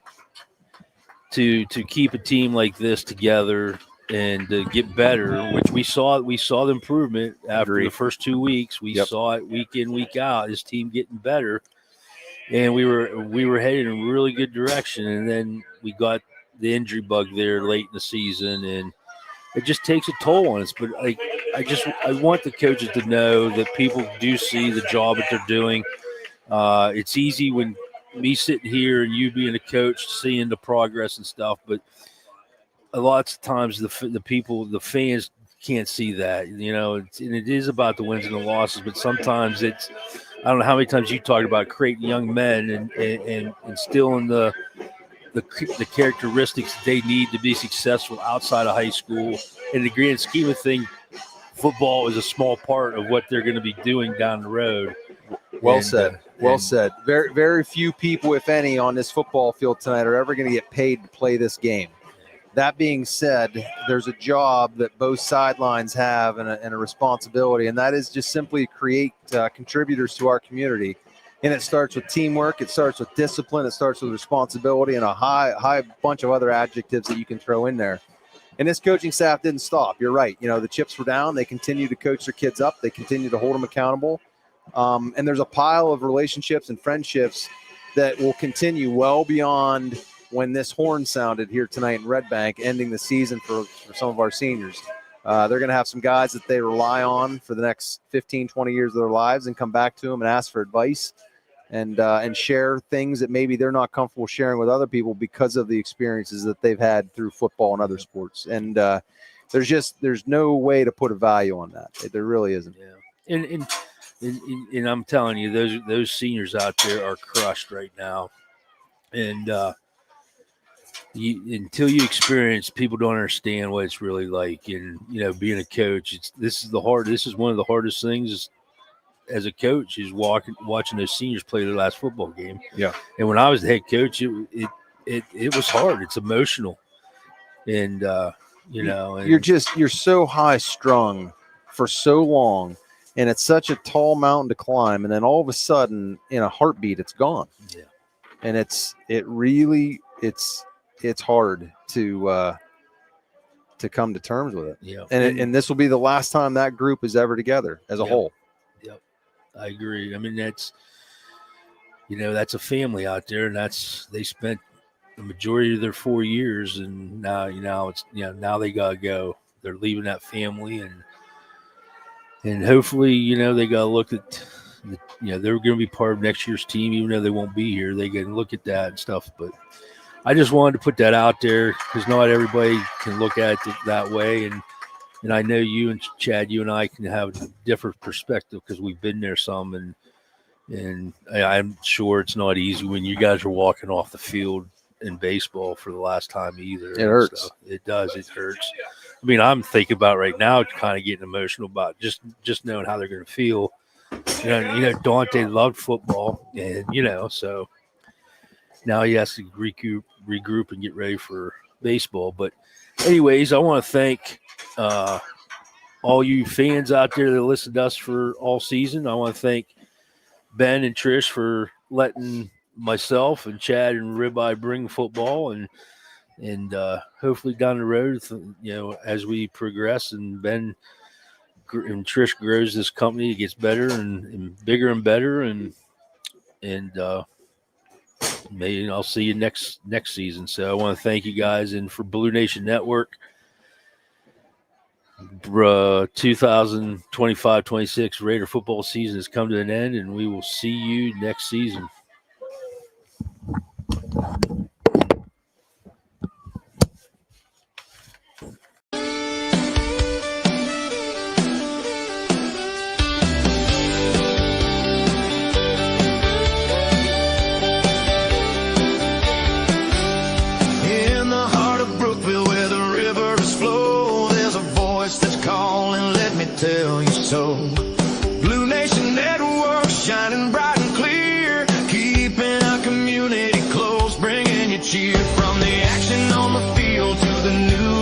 to keep a team like this together and to get better, which we saw the improvement after the first 2 weeks. We saw it week in, week out, this team getting better. And we were headed in a really good direction. And then we got the injury bug there late in the season, and it just takes a toll on us. But I want the coaches to know that people do see the job that they're doing. It's easy when me sitting here and you being a coach, seeing the progress and stuff, but a lot of times the fans can't see that, and it is about the wins and the losses, but sometimes I don't know how many times you talked about creating young men and instilling the characteristics that they need to be successful outside of high school. In the grand scheme of things, football is a small part of what they're going to be doing down the road. Well said. Very, very few people, if any, on this football field tonight are ever going to get paid to play this game. That being said, there's a job that both sidelines have and a responsibility, and that is just simply create contributors to our community. And it starts with teamwork, it starts with discipline, it starts with responsibility, and a high bunch of other adjectives that you can throw in there. And this coaching staff didn't stop. You're right. The chips were down. They continue to coach their kids up. They continue to hold them accountable. And there's a pile of relationships and friendships that will continue well beyond when this horn sounded here tonight in Redbank, ending the season for some of our seniors. They're going to have some guys that they rely on for the next 15, 20 years of their lives and come back to them and ask for advice and share things that maybe they're not comfortable sharing with other people because of the experiences that they've had through football and other sports. And there's no way to put a value on that. There really isn't. Yeah. And I'm telling you, those seniors out there are crushed right now. And until you experience, people don't understand what it's really like. And being a coach, this is one of the hardest things as a coach is watching those seniors play their last football game. Yeah. And when I was the head coach, it was hard. It's emotional, and you're so high strung for so long, and it's such a tall mountain to climb, and then all of a sudden, in a heartbeat, it's gone. Yeah. And it's hard to come to terms with it. Yeah. And this will be the last time that group is ever together as a whole. Yep. I agree. I mean, that's a family out there, and they spent the majority of their 4 years, and now now they gotta go. They're leaving that family, and hopefully they gotta look at they're going to be part of next year's team, even though they won't be here. They can look at that and stuff. But I just wanted to put that out there because not everybody can look at it that way, and I know you and Chad, you and I can have a different perspective because we've been there some, and I'm sure it's not easy when you guys are walking off the field in baseball for the last time either. It hurts. So it does. It hurts. I mean, I'm thinking about right now, kind of getting emotional about just knowing how they're going to feel. Dante loved football, and so now he has to regroup and get ready for baseball. But anyways, I want to thank all you fans out there that listened to us for all season. I want to thank Ben and Trish for letting myself and Chad and Ribeye bring football, and hopefully down the road, as we progress and Ben and Trish grows this company, it gets better and bigger and better, and maybe I'll see you next season. So I want to thank you guys, and for Blue Nation Network, 2025-26 Raider football season has come to an end, and we will see you next season. In the heart of Brookville, where the rivers flow, there's a voice that's calling, let me tell you so. Blue Nation Network, shining bright and clear, keeping our community close, bringing you cheer. From the action on the field to the news